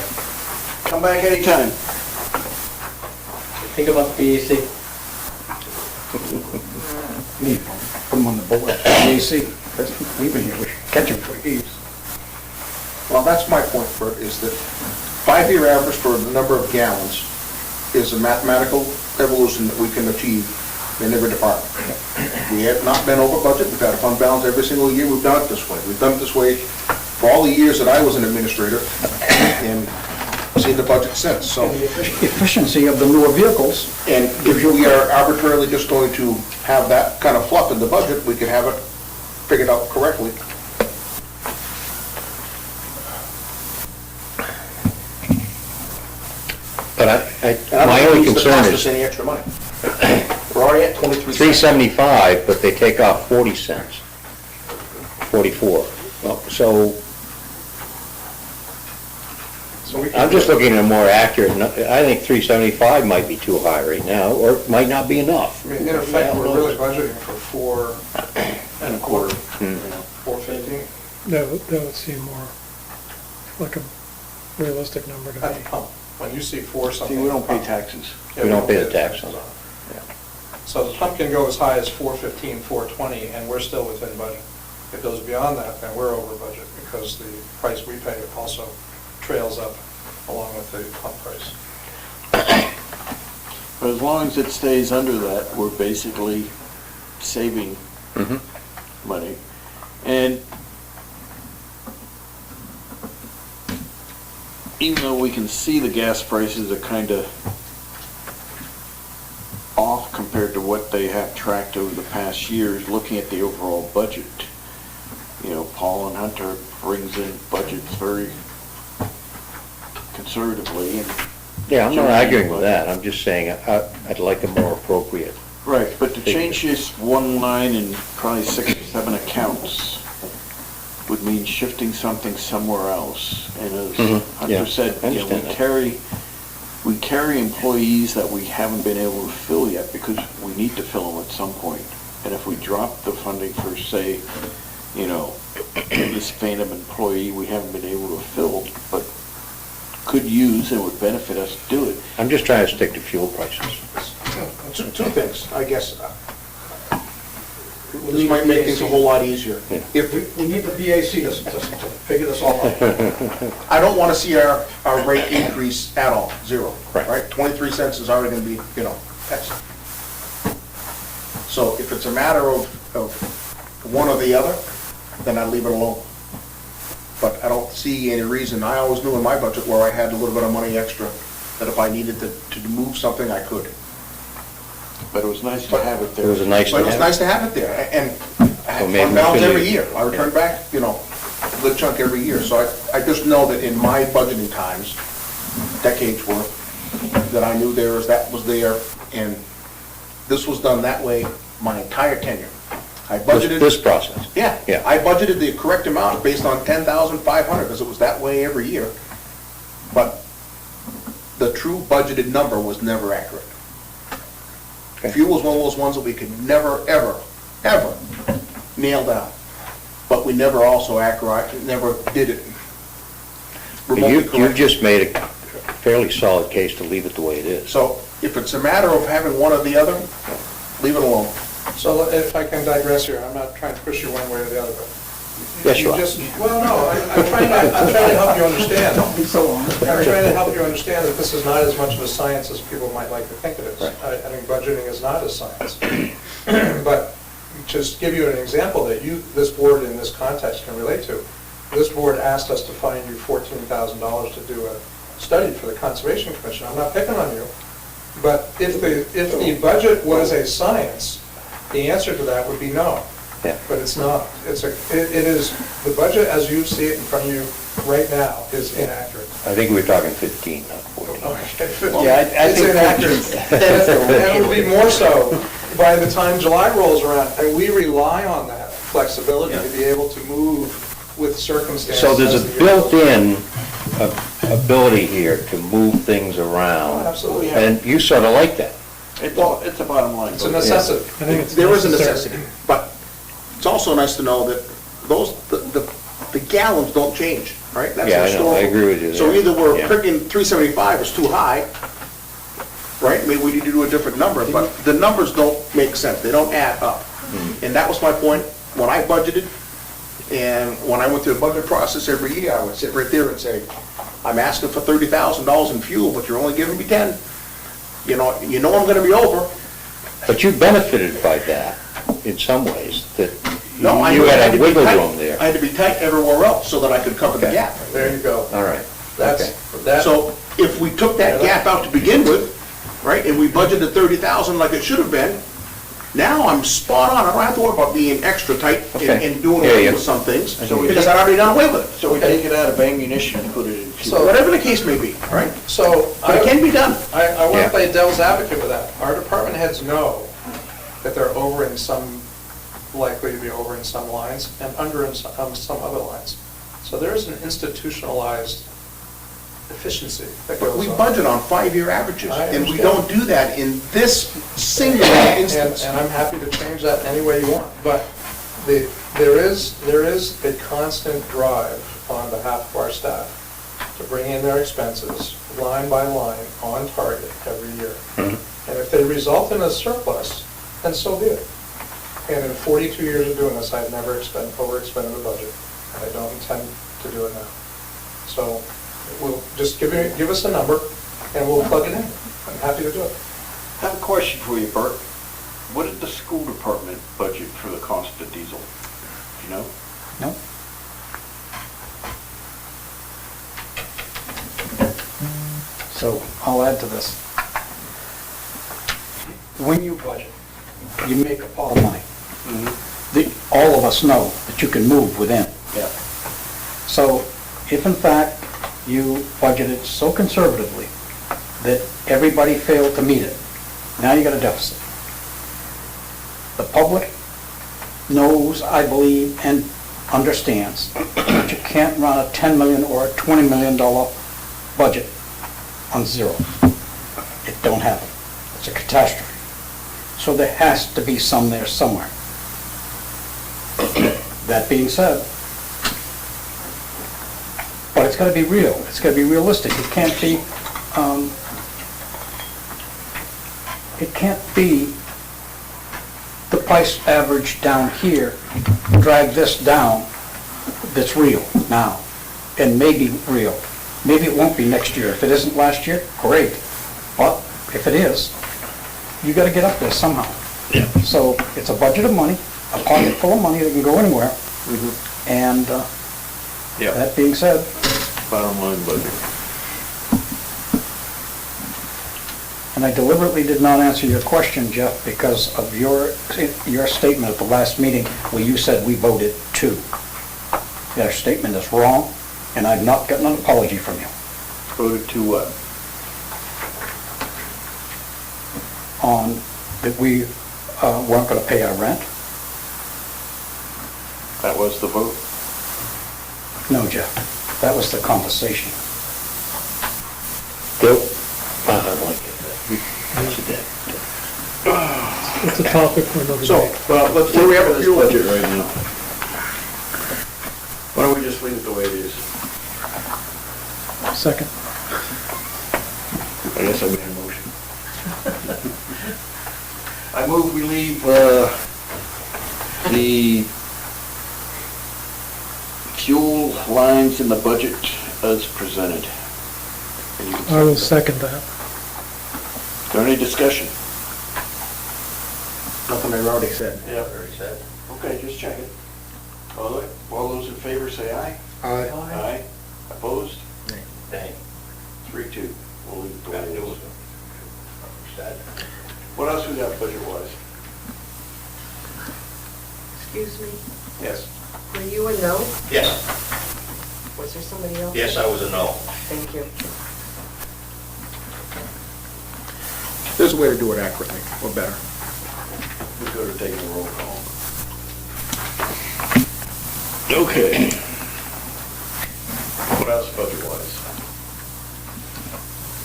Come back anytime. Think about the BAC. Put them on the board, BAC. We've been here, we're catching fleas. Well, that's my point, Bert, is that 5-year average for the number of gallons is a mathematical evolution that we can achieve in every department. We have not been over budget, we've had a fund balance every single year, we've done it this way. We've done it this way for all the years that I was an administrator, and seen the budget since, so. And the efficiency of the newer vehicles. And if we are arbitrarily just going to have that kind of fluff in the budget, we could have it figured out correctly. But And I my don't only think it's concern cost us is any extra money. We're already at 23 cents. 375, but they take off 40 cents, 44. Well, so So we I'm can, just looking at a more accurate, I think 375 might be too high right now, or it might not be enough. I mean, in effect, we're really budgeting for 4.25, Hmm. 4.15 That would seem more like a realistic number to at me. the pump. When you see 4 something. See, we don't pay at the pump. taxes. Yeah, We don't pay the tax taxes on it. it. So the pump can go as high as 4.15, 4.20, and we're still within budget. If it goes beyond that, then we're over budget, because the price we pay also trails up along with the pump price. But as long as it stays under that, we're basically saving Mhm. money. And even though we can see the gas prices are kind of off compared to what they have tracked over the past years, looking at the overall budget, you know, Paul and Hunter brings in budgets very conservatively and. Yeah, I'm not arguing with that, I'm just saying I'd like a more appropriate. Right, but to change this one line in probably 6 or 7 accounts would mean shifting something somewhere else. And Mhm, as yeah, Hunter said, I you know, understand we carry employees that we haven't been able to fill yet because we need to fill them at some point. And if we drop the funding for, say, you know, this phantom employee we haven't been able to fill, but could use and would benefit us to do it. I'm just trying to stick to fuel prices. Two things, I guess. This might make things a whole lot easier. Yeah. If, We need the BAC to figure this all out. I don't want to see our rate increase at all, zero, Right. right? 23 cents is already going to be, you know, that's. So if it's a matter of one or the other, then I'd leave it alone. But I don't see any reason, I always knew in my budget where I had a little bit of money extra, that if I needed to move something, I could. But it was nice to have it It there. was a nice But it was to nice have. to have it there, and I Well, have maybe fund we balance should every leave. year. I return back, you know, a good chunk every year. So I just know that in my budgeting times, decades worth, that I knew that was there, and this was done that way my entire tenure. I budgeted. This process. Yeah. Yeah. I budgeted the correct amount based on 10,500, because it was that way every year. But the true budgeted number was never accurate. Okay. Fuel was one of those ones that we could never, ever, ever nail down. But we never also never did it remotely You've correctly. just made a fairly solid case to leave it the way it is. So if it's a matter of having one or the other, leave it alone. So if I can digress here, I'm not trying to push you one way or the other, but. Yes, you are. Well, no, I'm trying to help you understand. Don't be so honest. I'm trying to help you understand that this is not as much of a science as people might like to think it is. Right. I think budgeting is not a science. But just give you an example that this board in this context can relate to. This board asked us to find you $14,000 to do a study for the Conservation Commission. I'm not picking on you, but if the budget was a science, the answer to that would be no. Yeah. But it's not. It is, the budget as you see it in front of you right now is inaccurate. I think we were talking 15, not 14. Yeah, I It's think inaccurate. And it will be more so by the time July rolls around, and we rely on that flexibility to be able to move with circumstances. So there's as a the year goes. built-in ability here to move things around. Oh, absolutely. And you sort of like that. It's a bottom line. It's a necessity. I think it's There is a necessary. necessity, but it's also nice to know that the gallons don't change, right? That's Yeah, I know. I historical. agree with you So there. either we're Yeah. picking 375 is too high, right? Maybe we need to do a different number, but the numbers don't make sense, they don't add up. And that was my point when I budgeted, and when I went through the budget process every year, I would sit right there and say, I'm asking for $30,000 in fuel, but you're only giving me 10. You know I'm gonna be over. But you benefited by that in some ways, that No, I you knew I had to a be wiggle tight. room there. I had to be tight everywhere else so that I could cover the Okay. gap. There you go. All right. That's, that, So if we took that gap out to begin with, right, and we budgeted 30,000 like it should have been, now I'm spot on. I don't have to worry about being extra tight Okay. and doing Yeah, away yeah. with some things, So we because take- I'd already done away with it. So we take it out of ammunition and put it in fuel. So- Whatever the case may be, right? so But it can be done. I want Yeah. to play devil's advocate with that. Our department heads know that they're over in some, likely to be over in some lines and under in some other lines. So there is an institutionalized efficiency that But goes we on. budget on 5-year averages, I and we understand. don't do that in this single And instance. and I'm happy to change that any way you want, but there is a constant drive on behalf of our staff to bring in their expenses line by line on target every year. And if they result in a surplus, then so be it. And in 42 years of doing this, I've never overexpended the budget, and I don't intend to do it now. So we'll just give us a number, and we'll plug it in. I'm happy to do it. I have a question for you, Bert. What did the school department budget for the cost of diesel? Do you know? No? So I'll add to this. When you budget, you make a pot of money. All of us know that you can move within. Yeah. So if in fact you budgeted so conservatively that everybody failed to meet it, now you got a deficit. The public knows, I believe, and understands that you can't run a $10 million or a $20 million budget on zero. It don't happen. It's a catastrophe. So there has to be some there somewhere. That being said, but it's got to be real. It's got to be realistic. It can't be the price average down here, drag this down, that's real now, and maybe real. Maybe it won't be next year. If it isn't last year, great. But if it is, you got to get up there somehow. Yeah. So it's a budget of money, a pocket full of money that can go anywhere. And Yeah. that being said, Bottom line budget. and I deliberately did not answer your question, Jeff, because of your statement at the last meeting where you said we voted two. That statement is wrong, and I've not gotten an apology from you Voted to what? on that we weren't going to pay our rent. That was the vote? No, Jeff, that was the conversation. Bill? I don't like it. It's a topic for another So, day. well, let's, where we have a fuel budget budget. right now. Why don't we just leave it the way it is? Second. I guess I made a motion. I move we leave, the fuel lines in the budget as presented. And you can I will second second that. that. Is there any discussion? Nothing I already said. Yeah, very sad. Okay, just check it. All those in favor say aye. Aye. Aye. Opposed? Nay. 3-2. We'll leave it the way it is. Sad. What else we got budget-wise? Excuse me, Yes. were you a no? Yes, Was there somebody else? yes, I was a no. Thank you. There's a way to do it accurately, or better. We could have taken a roll call. Okay. What else budget-wise?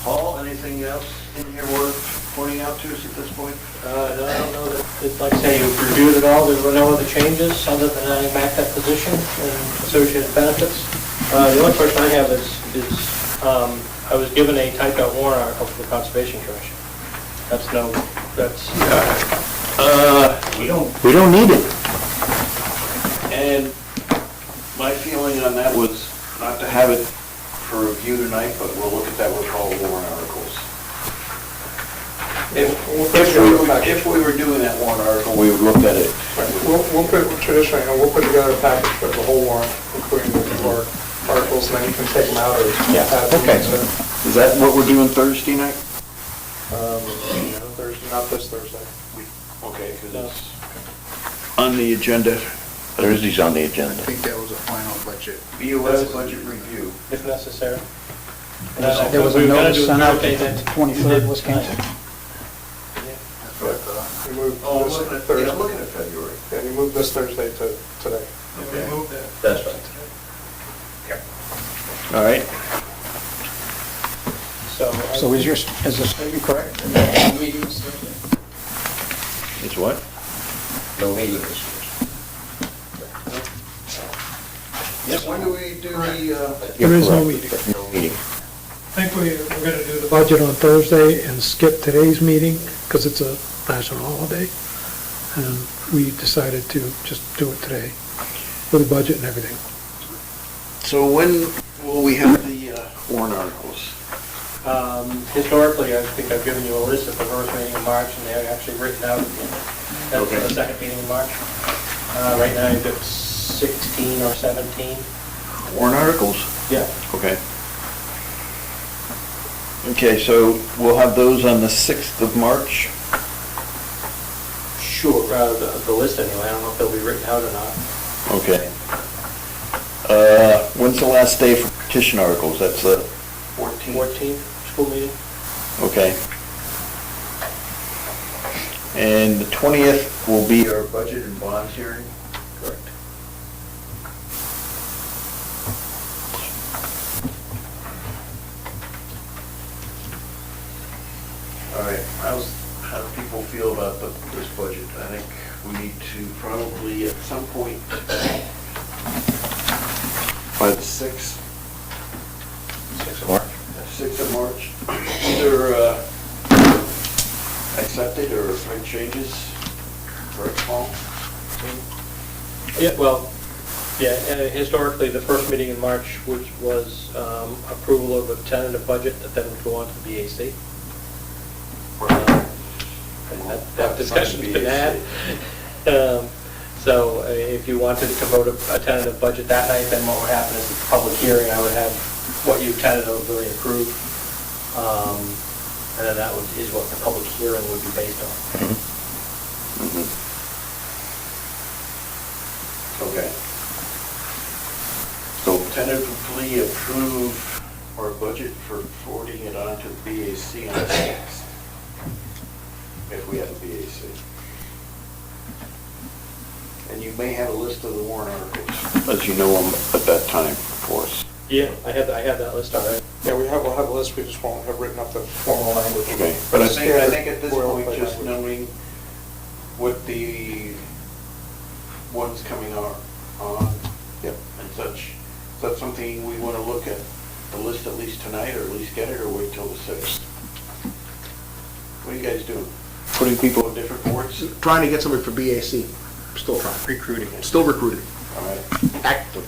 Paul, anything else in here worth pointing out to us at this point? No, I don't know that, like I say, you've reviewed it all, there were no other changes other than adding back that position and associated benefits. The only question I have is I was given a typed out warrant article for the Conservation Commission. That's no, that's, We don't need it. And my feeling on that was not to have it for review tonight, but we'll look at that with all warrant articles. If we were doing that warrant article, we would look at it. We'll put, traditionally, we'll put together a package for the whole warrant, including the warrant articles, and then you can take them out or add them. Okay. Is that what we're doing Thursday night? Thursday, not this Thursday. Okay, because it's on the agenda. Thursday's on the I agenda. think that was a final budget. BOS budget review. if necessary. There was a notice sent out that the 23rd was canceled. That's what I thought. You moved Oh, I'm this looking at, Thursday. yeah, I'm looking at February. Yeah, you moved this Thursday to today. Okay. That's right. All right. So is the statement correct? It's what? No meeting this Yes, when do we do the, There is no meeting. No meeting. I think we're gonna do the budget on Thursday and skip today's meeting, because it's a national holiday. And we decided to just do it today, with the budget and everything. so when will we have the warrant articles? Historically, I think I've given you a list at the first meeting in March, and they're actually written out at Okay. the second meeting in March. Right now, you've got 16 or 17. Warrant articles? Yeah. Okay. Okay, so we'll have those on the 6th of March? Sure, the list anyway, I don't know if they'll be written out or not. Okay. When's the last day for petition articles? That's the 14th? 14th, school meeting? Okay. And the 20th will be our budget and bonds hearing? Correct. All right, how do people feel about this budget? I think we need to probably at some point by the 6th. 6th of March. 6th of March, either accept it or make changes, correct, Paul? Yeah, well, yeah, historically, the first meeting in March, which was approval of a tentative budget that then would go on to the BAC. And that discussion's been had. So if you wanted to vote a tentative budget that night, then what would happen is the public hearing, I would have what you tentatively approved. And then that is what the public hearing would be based on. Okay. So tentatively approve our budget for forwarding it on to the BAC on the 6th, if we have a BAC. And you may have a list of the warrant articles, as you know them at that time for us. Yeah, I have that list already. Yeah, we'll have a list, we just won't have written up the formal language. Okay, but I think at this Boilerplate point, just language. knowing what the ones coming are on, Yep. and such, is that something we want to look at the list at least tonight, or at least get it, or wait till the 6th? What are you guys doing? Putting people in different boards? Trying to get somebody for BAC, still trying. Recruiting. Still recruiting. All right. Active.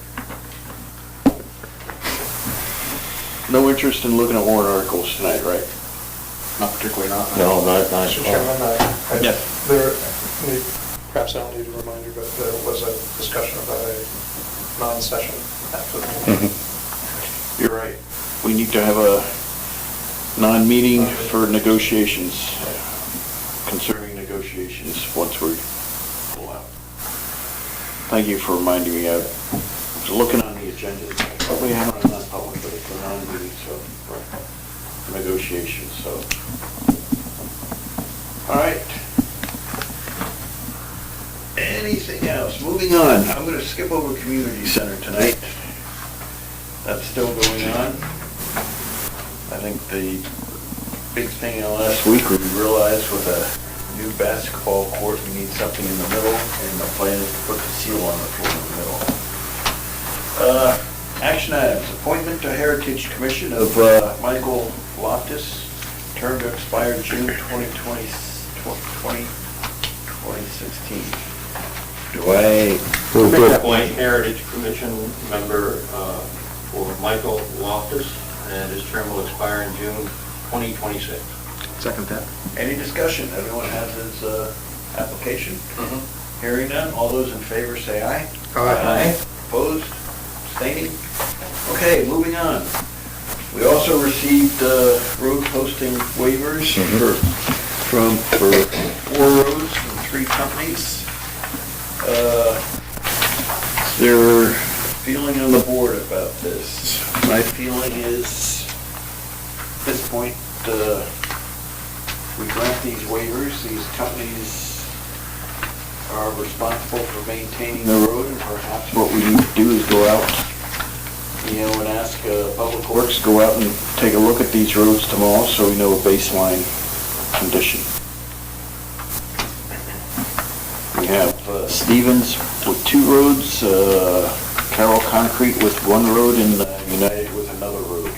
No interest in looking at warrant articles tonight, right? Not particularly, not. No, not Mr. Chairman, Yeah. perhaps I don't need to remind you, but there was a discussion about a non-session after the meeting. You're right. We need to have a non-meeting for negotiations, concerning negotiations, once we pull out. Thank you for reminding me. I was looking on the agenda. We have it on non-public, but it's a non-meeting, so, for negotiations, so. All right. Anything else? Moving on. I'm going to skip over community center tonight. That's still going on. I think the big thing last week we realized with a new basketball court, we need something in the middle, and the plan is to put the seal on the floor in the middle. Action items, appointment to Heritage Commission of Michael Loftus, term to expire June 2016. Do I, Move to appoint Heritage Commission member for Michael Loftus, and his term will expire in June 2026. Second that. any discussion? Everyone has his application? Hearing none, all those in favor say aye. Aye. Opposed? Abstaining? Okay, moving on. We also received road posting waivers for 4 roads from 3 companies. Is there a feeling on the board about this? My feeling is, at this point, we grant these waivers, these companies are responsible for maintaining the road, and perhaps what we need to do is go out, and ask Public Works, go out and take a look at these roads tomorrow, so we know a baseline condition. We have Stevens with 2 roads, Carroll Concrete with 1 road, and United with another road.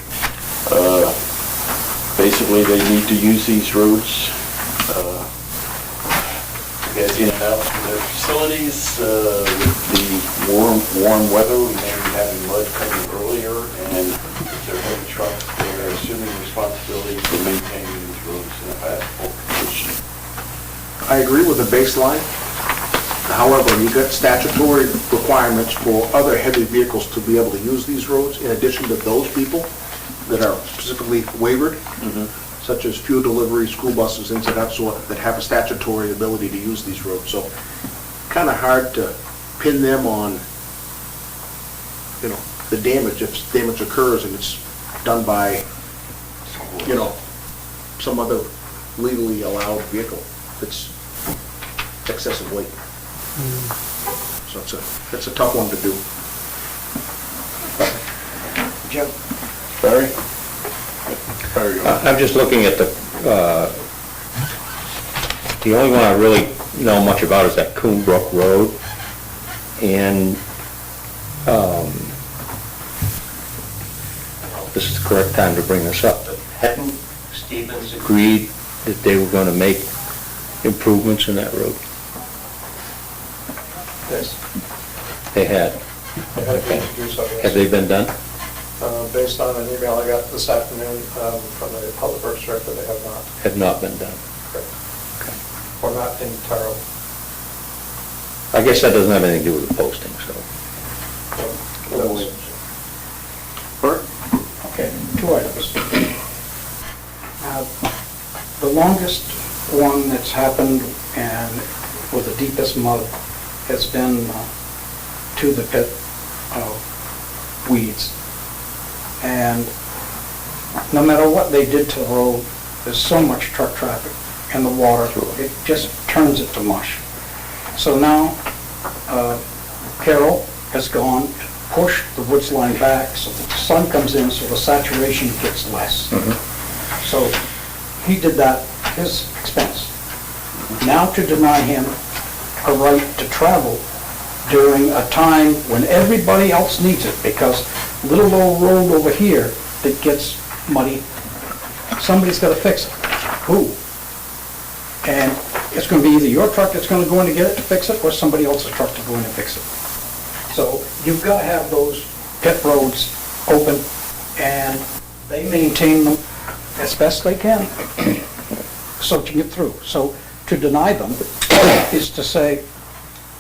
Basically, they need to use these roads to get in and out from their facilities. With the warm weather, we may be having mud coming earlier, and if they're heavy trucks, they're assuming responsibility for maintaining these roads in a passable condition. I agree with the baseline. However, you got statutory requirements for other heavy vehicles to be able to use these roads, in addition to those people that are specifically waivered, such as fuel delivery, school buses, things of that sort, that have a statutory ability to use these roads. So kind of hard to pin them on, the damage, if damage occurs and it's done by, some other legally allowed vehicle that's excessive weight. So it's a tough one to do. Jim? Barry? I'm just looking at the only one I really know much about is that Coon Brook Road. And, this is the correct time to bring this up. Hadn't Stevens agreed that they were going to make improvements in that road? Yes. They had. They had a few to do so, yes. Have they been done? Based on an email I got this afternoon from the Public Works Director, they have not. Have not been done. Correct. Or not entirely. I guess that doesn't have anything to do with the posting, so. Bert? Okay, 2 items. The longest one that's happened and with the deepest mud has been to the pit of weeds. And no matter what they did to the road, there's so much truck traffic and the water, it just turns it to mush. So now, Carroll has gone to push the woods line back so that the sun comes in, so the saturation gets less. So he did that at his expense. Now to deny him a right to travel during a time when everybody else needs it, because little old road over here that gets muddy, somebody's got to fix it. Who? And it's going to be either your truck that's going to go in to get it to fix it, or somebody else's truck to go in and fix it. So you've got to have those pit roads open, and they maintain them as best they can, so to get through. So to deny them is to say,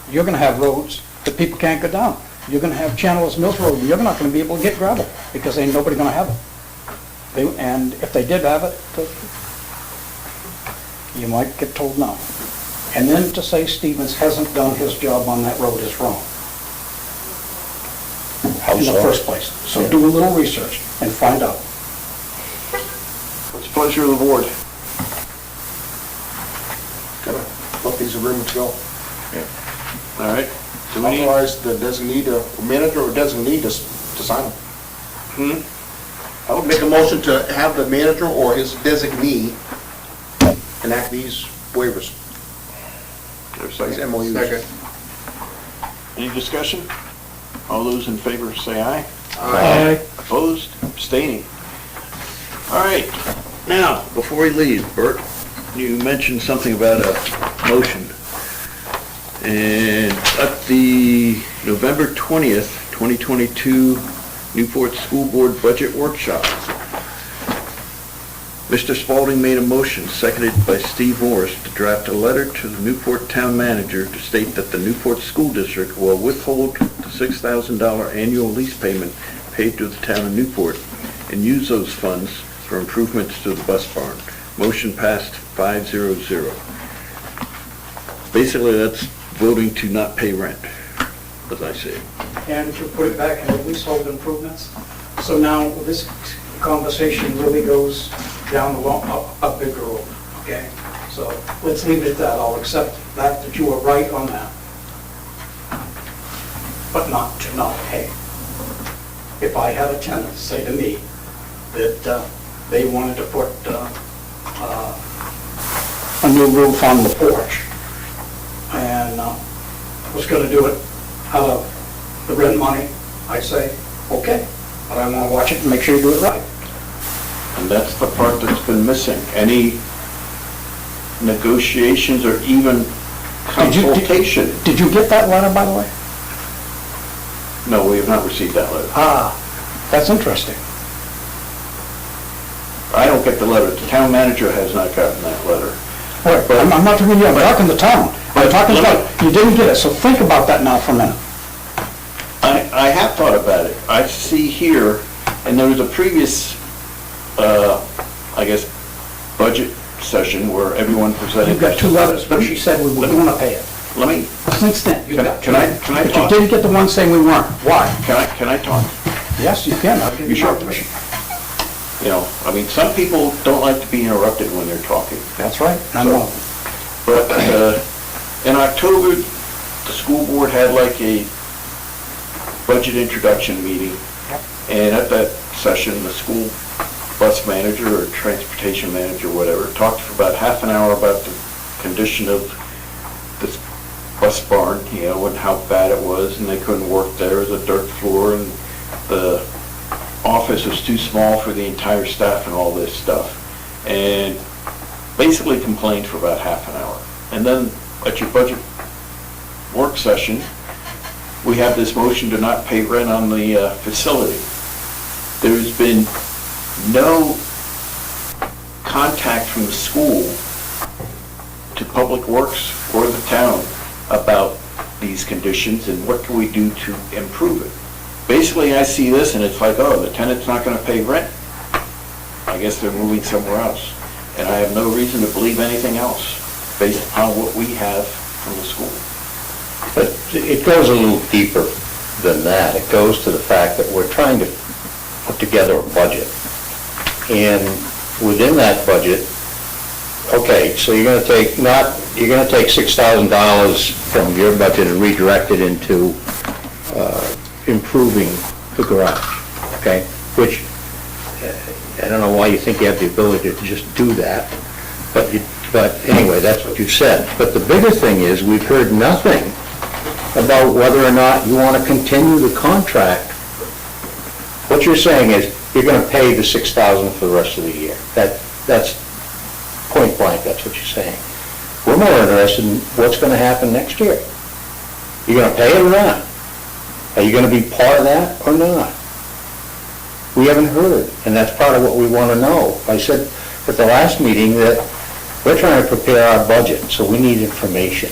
you're going to have roads that people can't go down. You're going to have Chandler's Mills Road, you're not going to be able to get gravel, because ain't nobody going to have it. And if they did have it, you might get told no. And then to say Stevens hasn't done his job on that road is wrong. In the first place. So do a little research and find out. What's the pleasure of the board? Gotta let these agreements go. All right. Do we need, Authorize the designee, the manager or designee to sign them. I would make a motion to have the manager or his designee enact these waivers. These MOUs. any discussion? All those in favor say aye. Aye. Opposed? Abstaining? All right. Now, before we leave, Bert, you mentioned something about a motion. And at the November 20th, 2022 Newport School Board Budget Workshop, Mr. Spalding made a motion, seconded by Steve Morris, to draft a letter to the Newport Town Manager to state that the Newport School District will withhold the $6,000 annual lease payment paid to the town of Newport and use those funds for improvements to the bus barn. Motion passed 5-0-0. Basically, that's voting to not pay rent, as I say. And to put it back in leasehold improvements. So now this conversation really goes down a bigger road, okay? So let's leave it at that. I'll accept that you were right on that. But not to not pay. If I had a tenant say to me that they wanted to put a new roof on the porch and was going to do it out of the rent money, I'd say, okay, but I want to watch it and make sure you do it right. And that's the part that's been missing. Any negotiations or even consultation. Did you get that letter, by the way? No, we have not received that letter. That's interesting. I don't get the letter. The town manager has not gotten that letter. Right, but I'm not talking to you, I'm talking the town. I'm talking about, you didn't get it, so think about that now for a minute. I have thought about it. I see here, and there was a previous, I guess, budget session where everyone presented. You've got two letters, but she said we were going to pay it. Let me, Since then, you've got two. can I But you talk? didn't get the one saying we weren't. Why? Can I talk? Yes, you can. I'll give You you sure? permission. You know, I mean, some people don't like to be interrupted when they're talking. That's right, I'm one of them. But in October, the school board had like a budget introduction meeting. And at that session, the school bus manager or transportation manager, whatever, talked for about half an hour about the condition of this bus barn, you know, and how bad it was, and they couldn't work there. It was a dirt floor, and the office was too small for the entire staff and all this stuff. And basically complained for about half an hour. And then at your budget work session, we have this motion to not pay rent on the facility. There's been no contact from the school to Public Works or the town about these conditions and what can we do to improve it. Basically, I see this and it's like, oh, the tenant's not going to pay rent. I guess they're moving somewhere else. And I have no reason to believe anything else based upon what we have from the school. But it goes a little deeper than that. It goes to the fact that we're trying to put together a budget. And within that budget, okay, so you're gonna take $6,000 from your budget and redirect it into improving the garage, okay? Which, I don't know why you think you have the ability to just do that, but anyway, that's what you said. But the bigger thing is, we've heard nothing about whether or not you want to continue the contract. What you're saying is, you're going to pay the $6,000 for the rest of the year. That's point blank, that's what you're saying. We're more interested in what's going to happen next year. You're going to pay it or not? Are you going to be part of that or not? We haven't heard, and that's part of what we want to know. I said at the last meeting that we're trying to prepare our budget, so we need information,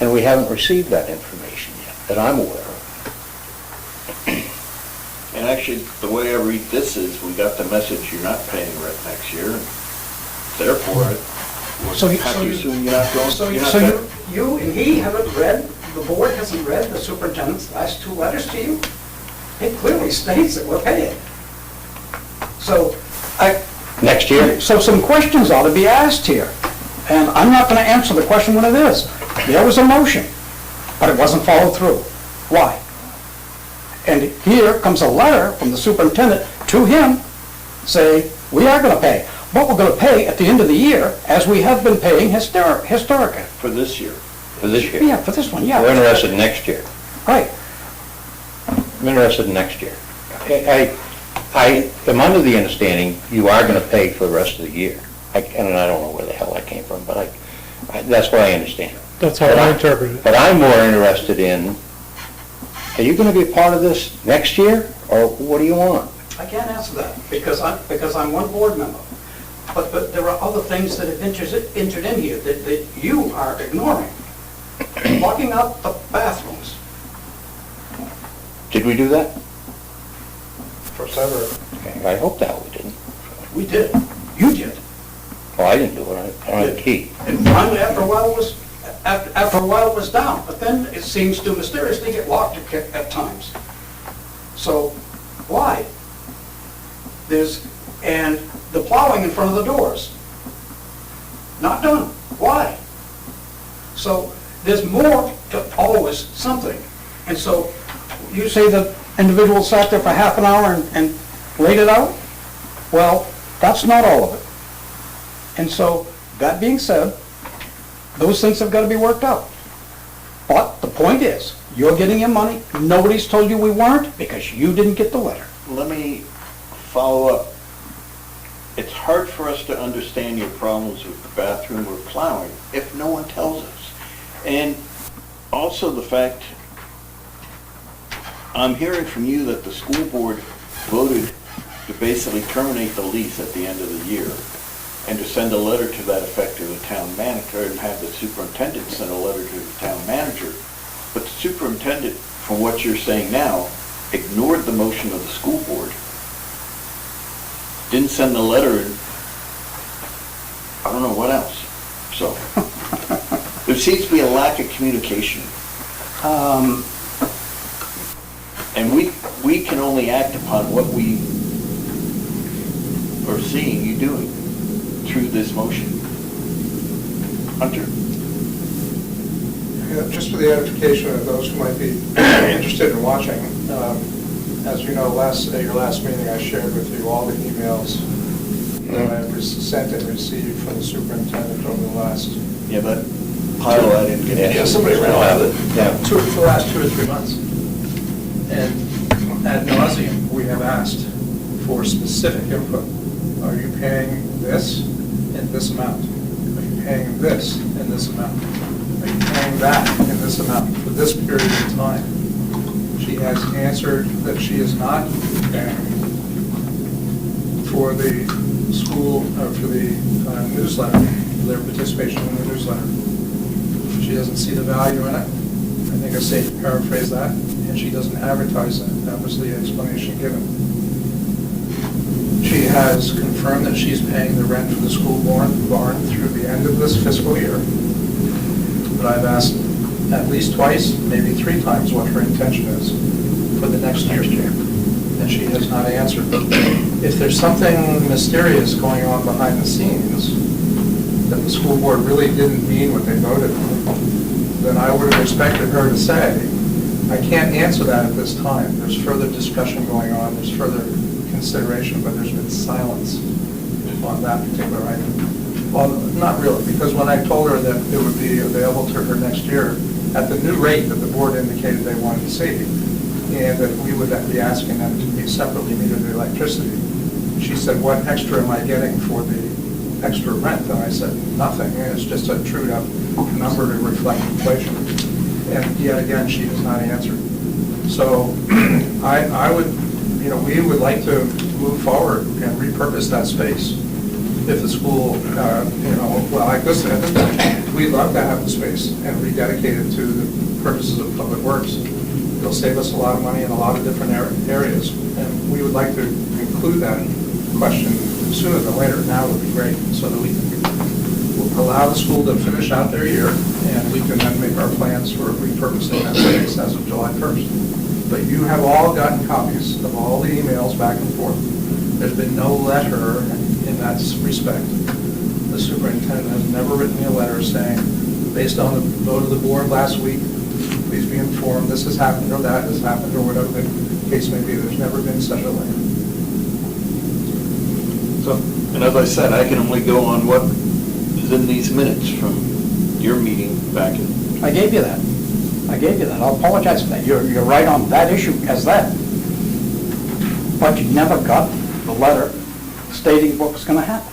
and we haven't received that information yet, that I'm aware of. And actually, the way I read this is, we got the message you're not paying rent next year, and therefore, So have to assume you're not going, So you're not you, paying. you and he haven't read, the board hasn't read the superintendent's last two letters to you? It clearly states that we're paying. So, Next year? so some questions ought to be asked here. And I'm not gonna answer the question when it is. There was a motion, but it wasn't followed through. Why? And here comes a letter from the superintendent to him saying, we are gonna pay, but we're gonna pay at the end of the year as we have been paying historically. For this year. For this year? Yeah, for this one, yeah. We're interested in next year. Right. I'm interested in next year. I am under the understanding you are gonna pay for the rest of the year. And I don't know where the hell that came from, but that's what I understand. That's how I interpret it. But I'm more interested in, are you gonna be a part of this next year, or what do you want? I can't answer that, because I'm one board member. But there are other things that have entered in here that you are ignoring. Locking out the bathrooms. Did we do that? First ever. Okay, I hope that we didn't. We did. You did. Well, I didn't do it, I don't have the key. And finally, after a while, it was down. But then it seems to mysteriously get locked at times. So, why? And the plowing in front of the doors. Not done. Why? So, there's more to always something. And so, you say the individual sat there for half an hour and laid it out? Well, that's not all of it. And so, that being said, those things have got to be worked out. But the point is, you're getting your money, nobody's told you we weren't, because you didn't get the letter. Let me follow up. It's hard for us to understand your problems with the bathroom or plowing if no one tells us. And also the fact, I'm hearing from you that the school board voted to basically terminate the lease at the end of the year and to send a letter to that effect to the town manager and have the superintendent send a letter to the town manager. But the superintendent, from what you're saying now, ignored the motion of the school board, didn't send the letter, and I don't know what else. So, there seems to be a lack of communication. And we can only act upon what we are seeing you doing through this motion. Hunter? Yeah, just for the edification of those who might be interested in watching, as you know, at your last meeting, I shared with you all the emails that I sent and received from the superintendent over the last... Yeah, that pile I didn't get. Yeah, somebody ran out of it. Yeah. For the last 2 or 3 months. And ad nauseum, we have asked for specific input. Are you paying this in this amount? Are you paying this in this amount? Are you paying that in this amount for this period of time? She has answered that she is not paying for the school, for the newsletter, their participation in the newsletter. She doesn't see the value in it. I think it's safe to paraphrase that, and she doesn't advertise that. That was the explanation given. She has confirmed that she's paying the rent for the school barn through the end of this fiscal year. But I've asked at least twice, maybe 3 times, what her intention is for the next year. And she has not answered. If there's something mysterious going on behind the scenes, that the school board really didn't mean what they voted on, then I would have expected her to say, I can't answer that at this time. There's further discussion going on, there's further consideration, but there's been silence on that particular item. Well, not really, because when I told her that it would be available to her next year at the new rate that the board indicated they wanted to see, and that we would be asking them to be separately metered the electricity, she said, what extra am I getting for the extra rent? And I said, nothing. It's just a trued up number to reflect inflation. And yet again, she has not answered. So I would, we would like to move forward and repurpose that space. If the school, well, like this, we'd love to have the space and rededicate it to the purposes of public works. It'll save us a lot of money in a lot of different areas. And we would like to include that question sooner than later. Now would be great, so that we can allow the school to finish out their year, and we can then make our plans for repurposing that space as of July 1st. But you have all gotten copies of all the emails back and forth. There's been no letter in that respect. The superintendent has never written me a letter saying, based on the vote of the board last week, please be informed this has happened or that has happened or whatever the case may be. There's never been such a letter. So, and as I said, I can only go on what is in these minutes from your meeting back in... I gave you that. I'll apologize for that. You're right on that issue as that. but you never got the letter stating what was gonna happen.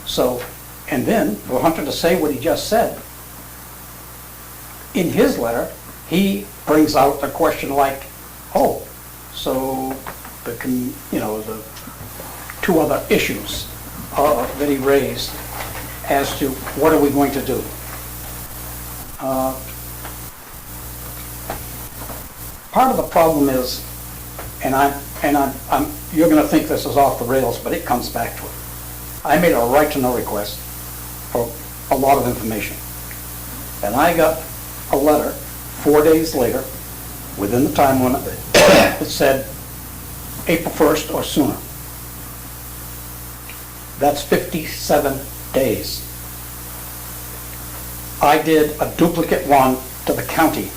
So, and then, for Hunter to say what he just said, in his letter, he brings out a question like, oh, so the two other issues that he raised as to what are we going to do. Part of the problem is, you're gonna think this is off the rails, but it comes back to it. I made a right-to-know request for a lot of information. And I got a letter 4 days later, within the time limit, that said April 1st or sooner. That's 57 days. I did a duplicate one to the county,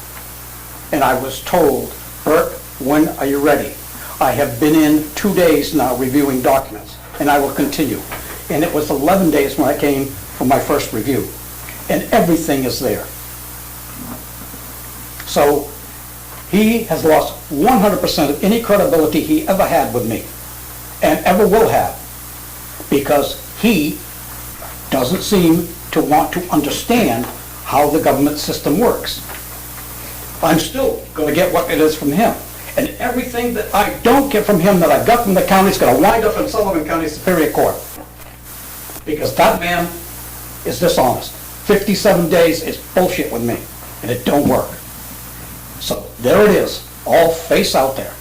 and I was told, Bert, when are you ready? I have been in 2 days now reviewing documents, and I will continue. And it was 11 days when I came for my first review, and everything is there. So he has lost 100% of any credibility he ever had with me, and ever will have, because he doesn't seem to want to understand how the government system works. I'm still going to get what it is from him. And everything that I don't get from him that I got from the county is going to wind up in Sullivan County Superior Court. Because that man is dishonest. 57 days is bullshit with me, and it don't work. So there it is, all face out there.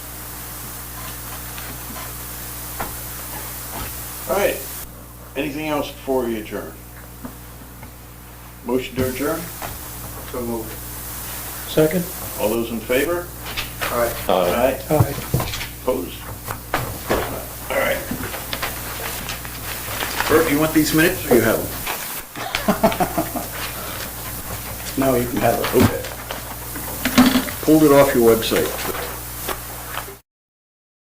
All right. Anything else before we adjourn? Motion to adjourn? So moved. Second? All those in favor? All right. Aye. Aye. Opposed? All right. Bert, you want these minutes, or you have them? Now you can have it. Okay. Pulled it off your website.